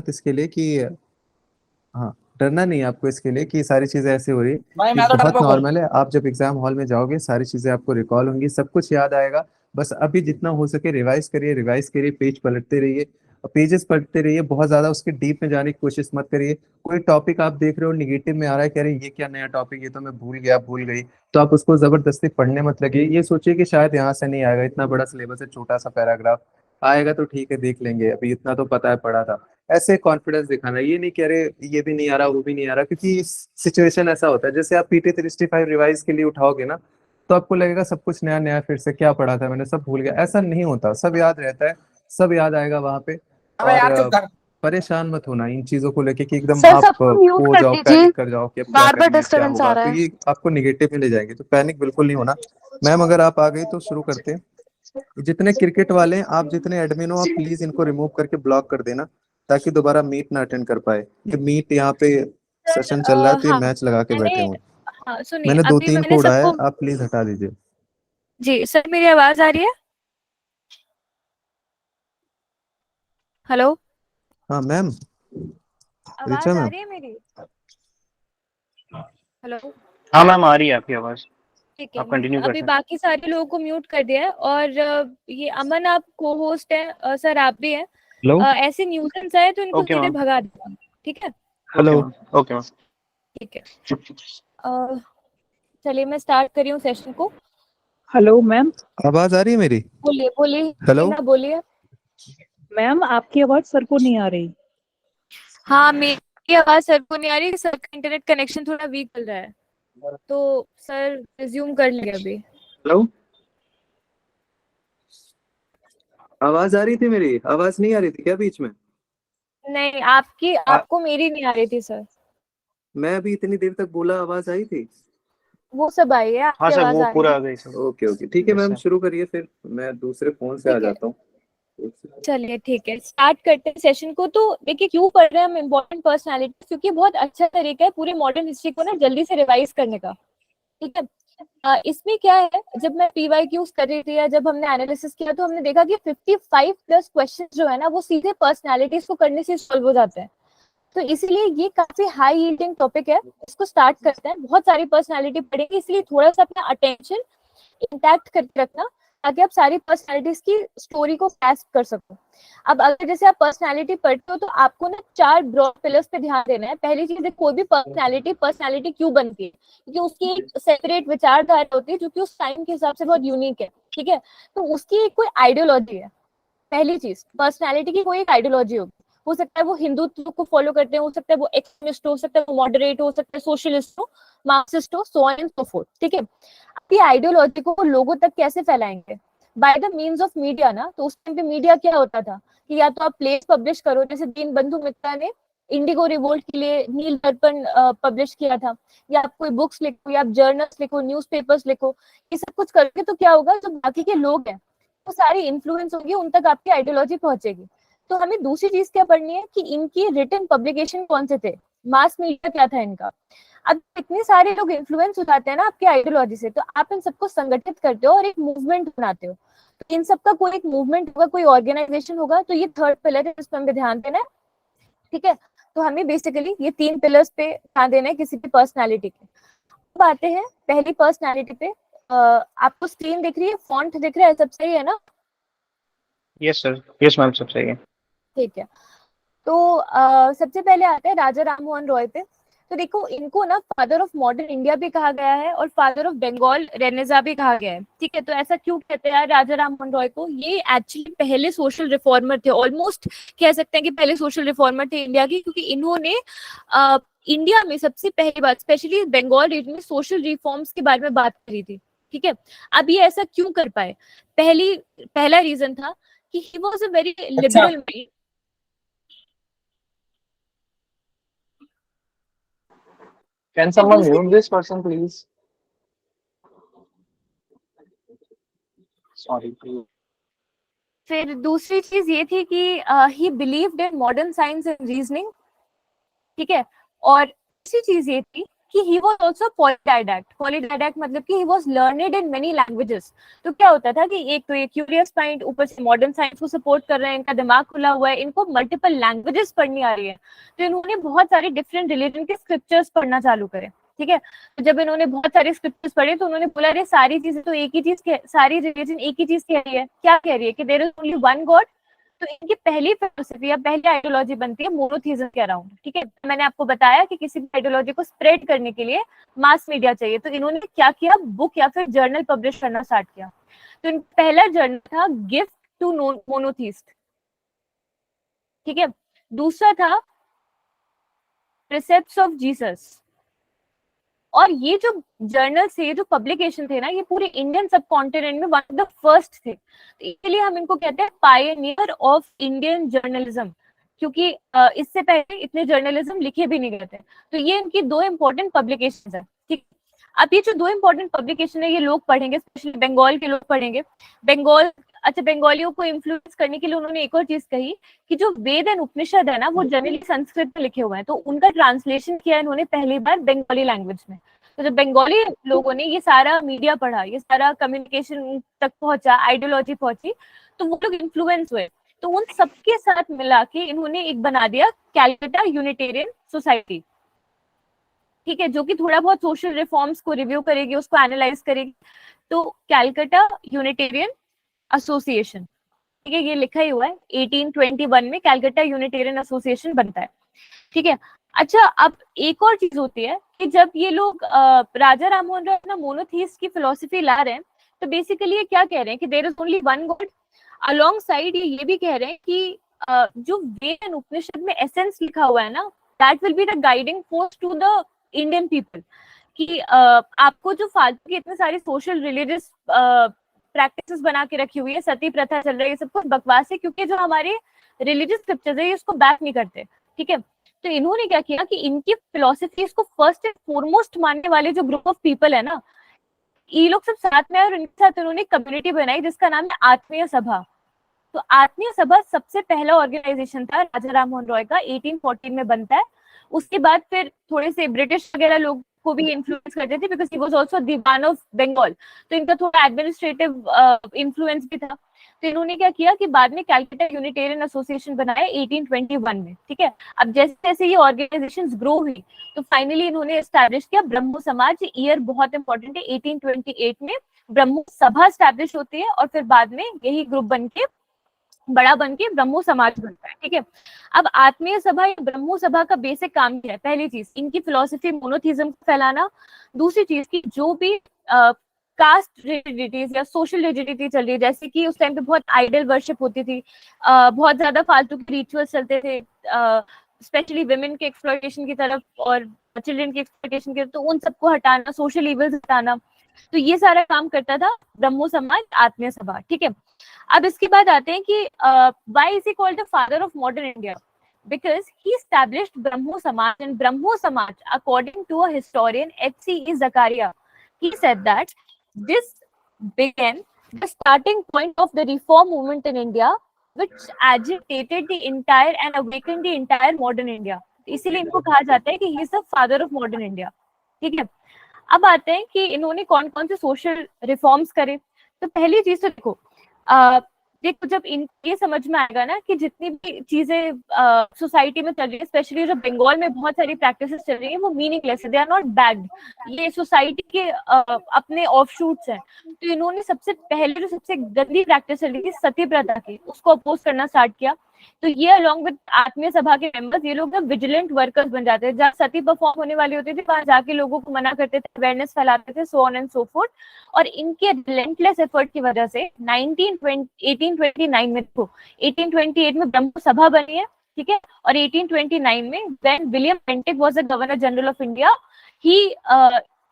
मत इसके लिए कि हाँ, डरना नहीं है आपको इसके लिए कि सारी चीजें ऐसे हो रही। भाई ये मैं तो बहुत डरपोक हूँ। नॉर्मल है। आप जब एग्जाम हॉल में जाओगे सारी चीजें आपको रिकॉल होंगी, सब कुछ याद आएगा। बस अभी जितना हो सके रिवाइज करिए, पेज पलटते रहिए और पेजेस पलटते रहिए। बहुत ज्यादा उसके डीप में जाने की कोशिश मत करिए। कोई टॉपिक आप देख रहे हो निगेटिव में आ रहा है, कह रहे ये क्या नया टॉपिक, ये तो मैं भूल गई, तो आप उसको जबरदस्ती पढ़ने मत लगिए। ये सोचिए कि शायद यहाँ से नहीं आएगा, इतना बड़ा सिलेबस है, छोटा सा पैराग्राफ आएगा तो ठीक है देख लेंगे, अभी इतना तो पता है पढ़ा था। ऐसे कॉन्फिडेंस दिखाना, ये नहीं कह रहे ये भी नहीं आ रहा वो भी नहीं आ रहा, क्योंकि सिचुएशन ऐसा होता है जैसे आप PT 365 रिवाइज के लिए उठाओगे ना, तो आपको लगेगा सब कुछ नया नया, फिर से क्या पढ़ा था मैंने सब भूल गया। ऐसा नहीं होता, सब याद रहता है, सब याद आएगा वहां पे। अबे और यार चुप कर। परेशान मत होना इन चीजों को लेके कि एकदम सर आप सबको म्यूट हो कर जाओ, दीजिए, पैनिक कर जाओ कि अब क्या बार बार करेंगे क्या डिस्टरबेंस आ होगा, रहा तो है। ये आपको निगेटिव में ले जाएंगे। तो पैनिक बिल्कुल नहीं होना। मैम अगर आप आ गई तो शुरू करते हैं। जितने क्रिकेट वाले हैं, आप जितने एडमिन हो, आप प्लीज इनको रिमूव करके ब्लॉक कर देना, ताकि दोबारा मीट ना अटेंड कर पाए। ये मीट यहाँ पे सर सेशन चल रहा है तो ये हाँ, मैच लगा के बैठे मैंने हुए हैं। हाँ सुनिए, मैंने दो अभी तीन मैंने को उड़ाया है, सबको। आप प्लीज हटा दीजिए। जी सर, मेरी आवाज आ रही है? हेलो, हाँ मैम। ऋचा आवाज आ मैम। रही है मेरी? हेलो। हाँ मैम आ रही है आपकी आवाज। ठीक है, आप मैंने कंटिन्यू कर अभी सकते बाकी सारे लोगों को म्यूट कर दिया है। और ये अमन, आप को होस्ट है, सर आप भी हैं। हेलो। ऐसे न्यूसेंस आए तो इनको ओके सीधे मैम। भगा देना, ठीक है? Okay hello. Ma'am. Okay ma'am. ठीक है। अ, चलिए मैं स्टार्ट कर रही हूँ सेशन को। Hello ma'am. आवाज आ रही है मेरी? बोलिए बोलिए, हेलो। टीना बोलिए। मैम आपकी आवाज सर को नहीं आ रही। हाँ, मेरी आवाज सर को नहीं आ रही, सर का इंटरनेट कनेक्शन थोड़ा वीक चल रहा है, तो सर रिज्यूम कर लेंगे अभी। हेलो। आवाज आ रही थी मेरी? आवाज नहीं आ रही थी क्या बीच में? नहीं, आपकी आपको मेरी नहीं आ रही थी सर। मैं अभी इतनी देर तक बोला, आवाज आई थी। वो सब आई है, हाँ आपकी सर आवाज वो आ रही पूरा है। आ गई सर। ओके ओके ठीक है यस मैम, सर। शुरू करिए फिर। मैं दूसरे फोन से आ ठीक है, जाता हूँ। चलिए ठीक है, स्टार्ट करते हैं सेशन को। तो देखिए, क्यों पढ़ रहे हैं हम इम्पोर्टेंट पर्सनालिटी, क्योंकि बहुत अच्छा तरीका है पूरे मॉडर्न हिस्ट्री को ना जल्दी से रिवाइज करने का। ठीक है। इसमें क्या है, जब मैं PYQs कर रही थी या जब हमने एनालिसिस किया, तो हमने देखा कि 55+ क्वेश्चन जो है ना, वो सीधे पर्सनालिटीज को करने से सॉल्व हो जाते हैं। तो इसीलिए ये काफी हाई यील्डिंग टॉपिक है। इसको स्टार्ट करते हैं। बहुत सारी पर्सनालिटी पढ़ेंगे, इसलिए थोड़ा सा अपना अटेंशन इंटैक्ट करके रखना, ताकि आप सारी पर्सनालिटीज की स्टोरी को ग्रैस्प कर सको। अब अगर जैसे आप पर्सनालिटी पढ़ते हो, तो आपको ना 4 ब्रॉड पिलर्स पे ध्यान देना है। पहली चीज है, कोई भी पर्सनालिटी क्यों बनती है, क्योंकि उसकी एक सेपरेट विचारधारा होती है जो कि उस टाइम के हिसाब से बहुत यूनिक है। ठीक है। तो उसकी एक कोई आइडियोलॉजी है। पहली चीज, पर्सनालिटी की कोई एक आइडियोलॉजी होगी। हो सकता है वो हिंदुत्व को फॉलो करते हैं, हो सकता है वो एक्सट्रीमिस्ट हो सकता है वो मॉडरेट हो सकता है सोशलिस्ट हो, मार्क्सिस्ट हो, so on and so forth. ठीक है। अपनी आइडियोलॉजी को लोगों तक कैसे फैलाएंगे? By the means of media ना। तो उस टाइम पे मीडिया क्या होता था कि या तो आप प्लेस पब्लिश करो, जैसे दीनबंधु मित्रा ने इंडिगो रिवोल्ट के लिए नील दर्पण पब्लिश किया था, या आप कोई बुक्स लिखो, या आप जर्नल्स लिखो, न्यूज़पेपर्स लिखो। ये सब कुछ करके तो क्या होगा, जो बाकी के लोग हैं वो सारी इन्फ्लुएंस होगी, उन तक आपकी आइडियोलॉजी पहुंचेगी। तो हमें दूसरी चीज क्या पढ़नी है कि इनकी रिटन पब्लिकेशन कौन से थे, मास मीडिया क्या था इनका। अब इतने सारे लोग इन्फ्लुएंस हो जाते हैं ना आपकी आइडियोलॉजी से, तो आप इन सबको संगठित करते हो और एक मूवमेंट बनाते हो। तो इन सबका कोई एक मूवमेंट होगा, कोई ऑर्गेनाइजेशन होगा, तो ये थर्ड पिलर है, इस पर हमें ध्यान देना है। ठीक है। तो हमें बेसिकली ये 3 पिलर्स पे ध्यान देना है किसी भी पर्सनैलिटी के। अब आते हैं पहली पर्सनैलिटी पे। आपको स्क्रीन दिख रही है, फॉन्ट दिख रहा है, सब सही है ना? Yes sir. यस मैम सब सही है। ठीक है। तो सबसे पहले आते हैं राजा राम मोहन रॉय पे। तो देखो, इनको ना फादर ऑफ मॉडर्न इंडिया भी कहा गया है और फादर ऑफ बंगाल रेनेसा भी कहा गया है। ठीक है। तो ऐसा क्यों कहते हैं राजा राम मोहन रॉय को? ये एक्चुअली पहले सोशल रिफॉर्मर थे, ऑलमोस्ट कह सकते हैं कि पहले सोशल रिफॉर्मर थे इंडिया की, क्योंकि इन्होंने इंडिया में सबसे पहली बार, स्पेशली बंगाल रीजन में, सोशल रिफॉर्म्स के बारे में बात करी थी। ठीक है। अब ये ऐसा क्यों कर पाए? पहला रीजन था कि ही वॉज अ वेरी अच्छा। लिबरल। कैन फिर समवन दूसरी mute this person please. Sorry please. फिर दूसरी चीज ये थी कि ही believed in modern science and reasoning. ठीक है। और तीसरी चीज ये थी कि ही वाज आल्सो पॉलीडाइडैक्ट। पॉलीडाइडैक्ट मतलब कि he was learned in many languages. तो क्या होता था कि एक तो ये क्यूरियस माइंड, ऊपर से मॉडर्न साइंस को सपोर्ट कर रहे हैं, इनका दिमाग खुला हुआ है, इनको मल्टीपल लैंग्वेजेस पढ़नी आ रही है, तो इन्होंने बहुत सारे डिफरेंट रिलीजन के स्क्रिप्चर्स पढ़ना चालू करे। ठीक है, तो जब इन्होंने बहुत सारे स्क्रिप्चर्स पढ़े तो उन्होंने बोला अरे सारी चीजें तो एक ही चीज, सारी रिलीजन एक ही चीज कह रही है। क्या कह रही है? कि there is only one God. तो इनकी पहली फिलोसफी या पहली आइडियोलॉजी बनती है मोनोथीज्म के अराउंड। ठीक है, मैंने आपको बताया कि किसी भी आइडियोलॉजी को स्प्रेड करने के लिए मास मीडिया चाहिए, तो इन्होंने क्या किया, बुक या फिर जर्नल पब्लिश करना स्टार्ट किया। तो इनका पहला जर्नल था गिफ्ट टू मोनोथीस्ट। ठीक है, दूसरा था प्रिसेप्ट्स ऑफ जीसस। और ये जो जर्नल थे, जो पब्लिकेशन थे ना, ये पूरे इंडियन सब कॉन्टिनेंट में वन ऑफ द फर्स्ट थे। तो इसलिए हम इनको कहते हैं पायनियर ऑफ इंडियन जर्नलिज्म, क्योंकि इससे पहले इतने जर्नलिज्म लिखे भी नहीं गए थे। तो ये इनकी दो इंपॉर्टेंट पब्लिकेशन है। ठीक, अब ये जो दो इंपॉर्टेंट पब्लिकेशन है ये लोग पढ़ेंगे, स्पेशली बंगाल के लोग पढ़ेंगे। बंगाल, अच्छा, बंगालियों को इन्फ्लुएंस करने के लिए उन्होंने एक और चीज कही कि जो वेद एंड उपनिषद है ना, वो जनरली संस्कृत में लिखे हुए हैं, तो उनका ट्रांसलेशन किया इन्होंने पहली बार बंगाली लैंग्वेज में। तो जब बंगाली लोगों ने ये सारा मीडिया पढ़ा, ये सारा कम्युनिकेशन तक पहुंचा, आइडियोलॉजी पहुंची, तो वो लोग इन्फ्लुएंस हुए। तो उन सबके साथ मिला के इन्होंने एक बना दिया कैलकाटा यूनिटेरियन सोसाइटी। ठीक है, जो कि थोड़ा बहुत सोशल रिफॉर्म्स को रिव्यू करेगी, उसको एनालाइज करेगी। तो कैलकाटा यूनिटेरियन एसोसिएशन, ठीक है, ये लिखा ही हुआ है 1821 में कैलकाटा यूनिटेरियन एसोसिएशन बनता है। ठीक है, अच्छा, अब एक और चीज होती है कि जब ये लोग राजा राममोहन राय अपना मोनोथीस्ट की फिलोसफी ला रहे हैं, तो बेसिकली ये क्या कह रहे हैं कि there is only one God. Alongside ये भी कह रहे हैं कि जो वेद एंड उपनिषद में एसेंस लिखा हुआ है ना, that will be the guiding force to the Indian people. कि आपको जो फालतू की इतने सारे सोशल रिलीजियस प्रैक्टिसेस बना के रखी हुई है, सती प्रथा चल रही है, ये सब कुछ बकवास है, क्योंकि जो हमारे रिलीजियस स्क्रिप्चर्स है इसको बैक नहीं करते। ठीक है, तो इन्होंने क्या किया कि इनकी फिलोसफी को फर्स्ट एंड फॉरमोस्ट मानने वाले जो ग्रुप ऑफ पीपल है ना, ये लोग सब साथ में आए और इनके साथ इन्होंने कम्युनिटी बनाई जिसका नाम है आत्मीय सभा। तो आत्मीय सभा सबसे पहला ऑर्गेनाइजेशन था राजा राममोहन रॉय का, 1814 में बनता है। उसके बाद फिर थोड़े से ब्रिटिश वगैरह लोग को भी इन्फ्लुएंस करते थे, because he was also Diwan of Bengal, तो इनका थोड़ा एडमिनिस्ट्रेटिव इन्फ्लुएंस भी था। तो इन्होंने क्या किया कि बाद में कैलकाटा यूनिटेरियन एसोसिएशन बनाया 1821 में। ठीक है, अब जैसे जैसे ये ऑर्गेनाइजेशंस ग्रो हुई तो फाइनली इन्होंने एस्टैब्लिश किया ब्रह्मो समाज। ईयर बहुत इंपॉर्टेंट है, 1828 में ब्रह्मो सभा एस्टैब्लिश होती है और फिर बाद में यही ग्रुप बनके बड़ा बनके ब्रह्मो समाज बनता है। ठीक है, अब आत्मीय सभा या ब्रह्मो सभा का बेसिक काम क्या है? पहली चीज, इनकी फिलोसफी मोनोथीज्म को फैलाना। दूसरी चीज की जो भी कास्ट रिजिडिटीज या सोशल रिजिडिटी चल रही है, जैसे कि उस टाइम पे बहुत आइडल वर्शिप होती थी, बहुत ज्यादा फालतू के रिचुअल्स चलते थे, स्पेशली विमेन के एक्सप्लॉयटेशन की तरफ और चिल्ड्रन की एक्सप्लॉयटेशन की तरफ, तो उन सबको हटाना, सोशल इविल्स हटाना, तो ये सारा काम करता था ब्रह्मो समाज, आत्मीय सभा। ठीक है, अब इसके बाद आते हैं कि why is he called the father of modern India? because he established Brahmo Samaj, and Brahmo Samaj, according to a historian, H.C.E. Zakaria, he said that this began the starting point of the reform movement in India, which agitated the entire and awakened the entire modern India. इसीलिए इनको कहा जाता है कि he is the father of modern India. ठीक है, अब आते हैं कि इन्होंने कौन कौन से सोशल रिफॉर्म्स करे। तो पहली चीज तो देखो जब ये समझ में आएगा ना कि जितनी भी चीजें सोसाइटी में चल रही है, स्पेशली जो बंगाल में बहुत सारी प्रैक्टिसेस चल रही है, वो मीनिंगलेस है, दे आर नॉट बैड, ये सोसाइटी के अपने ऑफशूट्स हैं। तो इन्होंने सबसे पहले जो सबसे गंदी प्रैक्टिस चल रही थी सती प्रथा की, उसको अपोज करना स्टार्ट किया। तो ये अलॉन्ग विद आत्मीय सभा के मेंबर्स, ये लोग ना विजिलेंट वर्कर्स बन जाते थे। जहाँ सती परफॉर्म होने वाली होती थी वहां जाके लोगों को मना करते थे, अवेयरनेस फैलाते थे, सो ऑन एंड सो फोर्थ। और इनके रिलेंटलेस एफर्ट की वजह से 1829 में तो 1828 में ब्रह्मो सभा बनी है, ठीक है, और 1829 में when William Bentinck was the governor general of India, he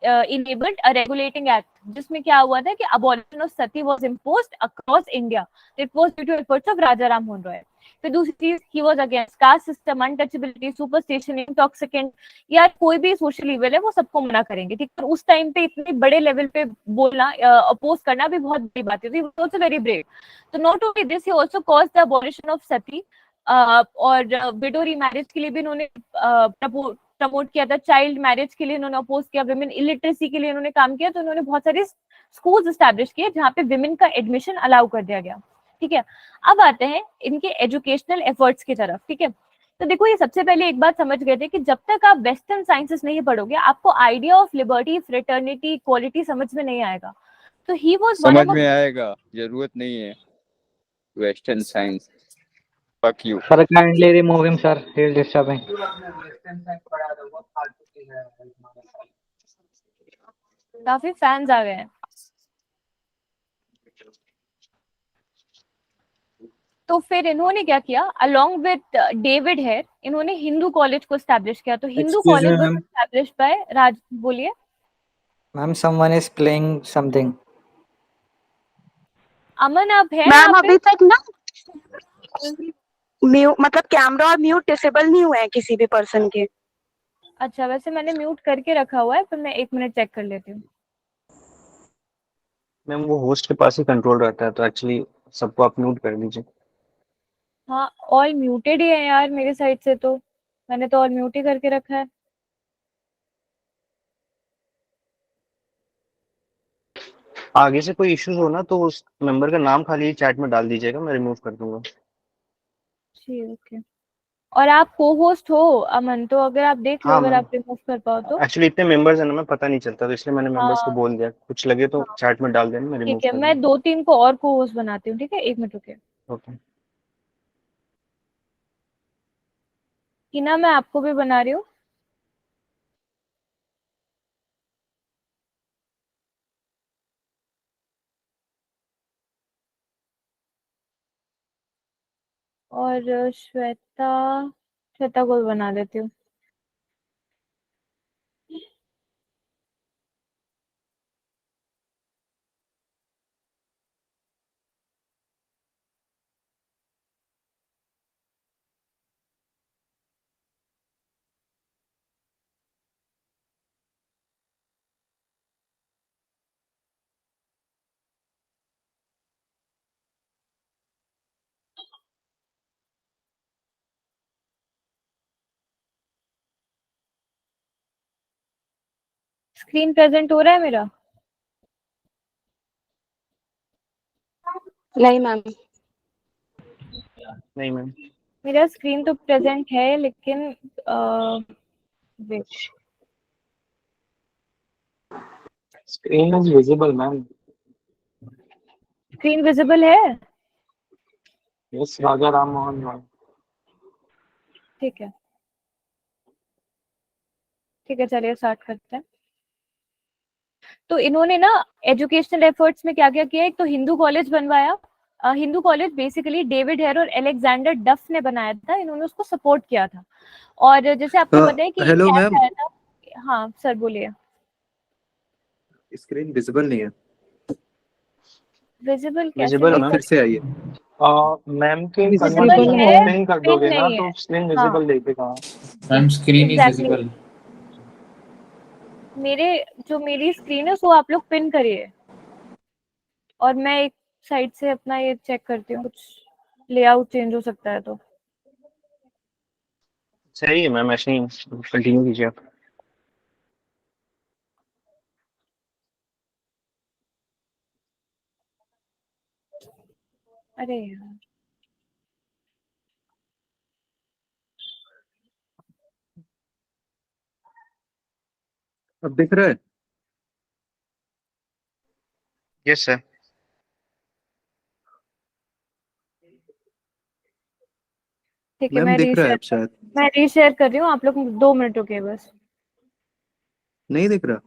enabled a regulating act, जिसमें क्या हुआ था कि abolition of sati was imposed across India. It was due to efforts of Raja Ram Mohan Roy. फिर दूसरी चीज, he was against caste system, untouchability, superstition, intoxicant, यार कोई भी सोशल इविल है वो सबको मना करेंगे, ठीक है। उस टाइम पे इतने बड़े लेवल पे बोलना, अपोज करना भी बहुत बड़ी बात है, also very brave. तो not only this, he also caused the abolition of sati, और विडो रीमैरिज के लिए भी इन्होंने प्रमोट किया था, चाइल्ड मैरिज के लिए इन्होंने अपोज किया, विमेन इलिटरेसी के लिए इन्होंने काम किया, तो इन्होंने बहुत सारे स्कूल्स एस्टैब्लिश किए जहाँ पे विमेन का एडमिशन अलाउ कर दिया गया। ठीक है, अब आते हैं इनके एजुकेशनल एफर्ट्स की तरफ। ठीक है, तो देखो ये सबसे पहले एक बात समझ गए थे कि जब तक आप वेस्टर्न साइंसेस नहीं पढ़ोगे आपको idea of liberty, fraternity, equality समझ में नहीं आएगा। तो ही वाज वन समझ ऑफ में आएगा, जरूरत नहीं है western science. Fuck you. Sir, kindly remove him, sir. He is disturbing. काफी फैंस आ गए हैं। तो फिर इन्होंने क्या किया, अलोंग विद डेविड हेयर इन्होंने हिंदू कॉलेज को एस्टैब्लिश किया। तो Hindu Excuse me, college was ma'am. Establish by Raj, बोलिए। Ma'am, someone is playing something. अमन आप हैं मैम यहाँ पे? अभी तक ना म्यूट मतलब कैमरा और म्यूट डिसेबल नहीं हुए हैं किसी भी पर्सन के। अच्छा, वैसे मैंने म्यूट करके रखा हुआ है, पर मैं 1 मिनट चेक कर लेती हूँ। मैम वो होस्ट के पास ही कंट्रोल रहता है, तो एक्चुअली सबको आप म्यूट कर दीजिए। हाँ, ऑल म्यूटेड ही है यार मेरे साइड से, तो मैंने तो ऑल म्यूट ही करके रखा है। आगे से कोई इश्यूज हो ना तो उस मेंबर का नाम खाली चैट में डाल दीजिएगा, मैं रिमूव कर दूंगा। जी ओके। और आप को होस्ट हो अमन, तो अगर आप देख लो, हाँ अगर मैम, आप रिमूव कर पाओ तो। एक्चुअली इतने मेंबर्स हैं ना, मैं पता नहीं चलता, तो इसलिए मैंने मेंबर्स को हाँ बोल दिया, कुछ लगे तो हाँ चैट में डाल देना, मैं रिमूव ठीक है, कर मैं दूंगा। 2-3 को और को होस्ट बनाती हूँ। ठीक है, 1 मिनट रुकिए। ओके। हिना मैं आपको भी बना रही हूँ। और श्वेता, श्वेता को भी बना देती हूँ। स्क्रीन प्रेजेंट हो रहा है मेरा? नहीं मैम। नहीं मैम, मेरा स्क्रीन तो प्रेजेंट है, लेकिन wait, screen is visible ma'am. Screen visible है? यस, राजा राम मोहन रॉय। ठीक है, ठीक है, चलिए स्टार्ट करते हैं। तो इन्होंने ना एजुकेशनल एफर्ट्स में क्या क्या किया, एक तो हिंदू कॉलेज बनवाया। Hindu college basically David Hare और अलेक्जेंडर डफ ने बनाया था, इन्होंने उसको सपोर्ट किया था। और जैसे आपको पता है कि हेलो एक मैम, act आया था। हाँ सर बोलिए। स्क्रीन विजिबल नहीं है। विजिबल कैसे विजिबल है नहीं आप मैम। फिर कर? से आइए। मैम के Visible कन्वर्सेशन को है, पिन कर पिन दोगे ना नहीं है। तो स्क्रीन हाँ विजिबल देखेगा। Ma'am screen is exactly visible. मेरे जो मेरी स्क्रीन है उसको आप लोग पिन करिए, और मैं एक साइड से अपना ये चेक करती हूँ, कुछ लेआउट चेंज हो सकता है तो। सही है मैम, ऐसे ही कंटिन्यू कीजिए आप। अरे यार, अब दिख रहा है? Yes sir. ठीक है, मैम दिख रहा है अब शायद। मैं रीशेयर कर रही हूँ, आप लोग 2 मिनट रुकिए बस। नहीं दिख रहा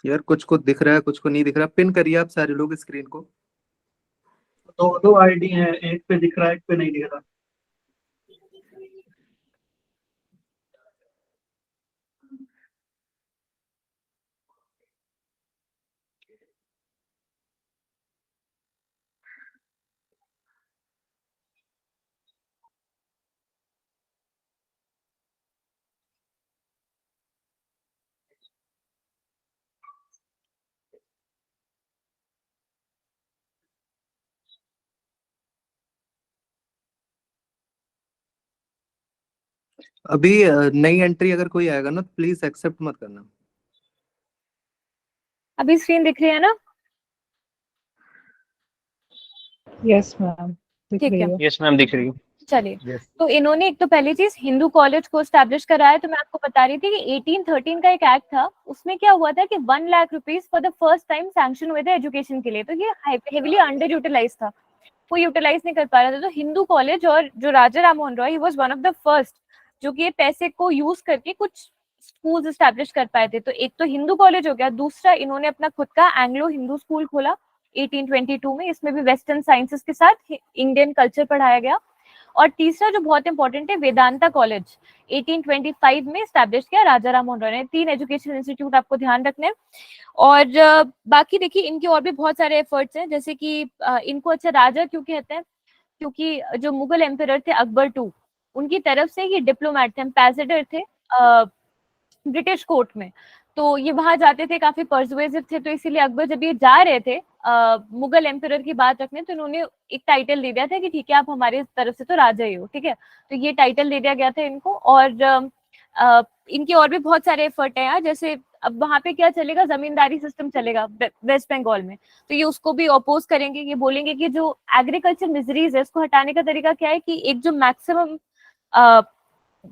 यार, कुछ को दिख रहा है कुछ को नहीं दिख रहा। पिन करिए आप सारे लोग स्क्रीन को। दो दो आईडी है, एक पे दिख रहा है एक पे नहीं दिख रहा। अभी नई एंट्री अगर कोई आएगा ना, प्लीज एक्सेप्ट मत करना। अभी स्क्रीन दिख रही है ना? यस मैम, दिख ठीक रही है, है। यस मैम, दिख रही है। चलिए। Yes. तो इन्होंने एक तो पहली चीज हिंदू कॉलेज को स्टैब्लिश कराया। तो मैं आपको बता रही थी कि 1813 का एक एक्ट था, उसमें क्या हुआ था कि 1 lakh rupees for the first time sanction हुए थे एजुकेशन के लिए। तो ये हेविली अंडर यूटिलाइज था, कोई यूटिलाइज नहीं कर पा रहा था। तो हिंदू कॉलेज और जो Raja Ram Mohan Roy, he was one of the first जो कि ये पैसे को यूज करके कुछ स्कूल्स एस्टैब्लिश कर पाए थे। तो एक तो हिंदू कॉलेज हो गया, दूसरा इन्होंने अपना खुद का एंग्लो हिंदू स्कूल खोला 1822 में। इसमें भी वेस्टर्न साइंसेस के साथ इंडियन कल्चर पढ़ाया गया। और तीसरा जो बहुत इंपॉर्टेंट है, वेदांता कॉलेज 1825 में स्टैब्लिश किया राजा राम मोहन रॉय ने। 3 एजुकेशन इंस्टीट्यूट आपको ध्यान रखने हैं। और बाकी देखिए इनके और भी बहुत सारे एफर्ट्स हैं, जैसे कि इनको अच्छा राजा क्यों कहते हैं, क्योंकि जो मुगल एम्परर थे अकबर II, उनकी तरफ से ये डिप्लोमेट थे, एम्बेसडर थे ब्रिटिश कोर्ट में। तो ये वहां जाते थे, काफी पर्सुएसिव थे। तो इसीलिए अकबर जब ये जा रहे थे मुगल एम्परर की बात रखने, तो इन्होंने एक टाइटल दे दिया था कि ठीक है आप हमारी तरफ से तो राजा ही हो, ठीक है। तो ये टाइटल दे दिया गया था इनको। और इनके और भी बहुत सारे एफर्ट हैं यार, जैसे अब वहां पे क्या चलेगा, जमींदारी सिस्टम चलेगा वेस्ट बंगाल में। तो ये उसको भी अपोज करेंगे। ये बोलेंगे कि जो एग्रीकल्चर मिजरीज है उसको हटाने का तरीका क्या है कि एक जो मैक्सिमम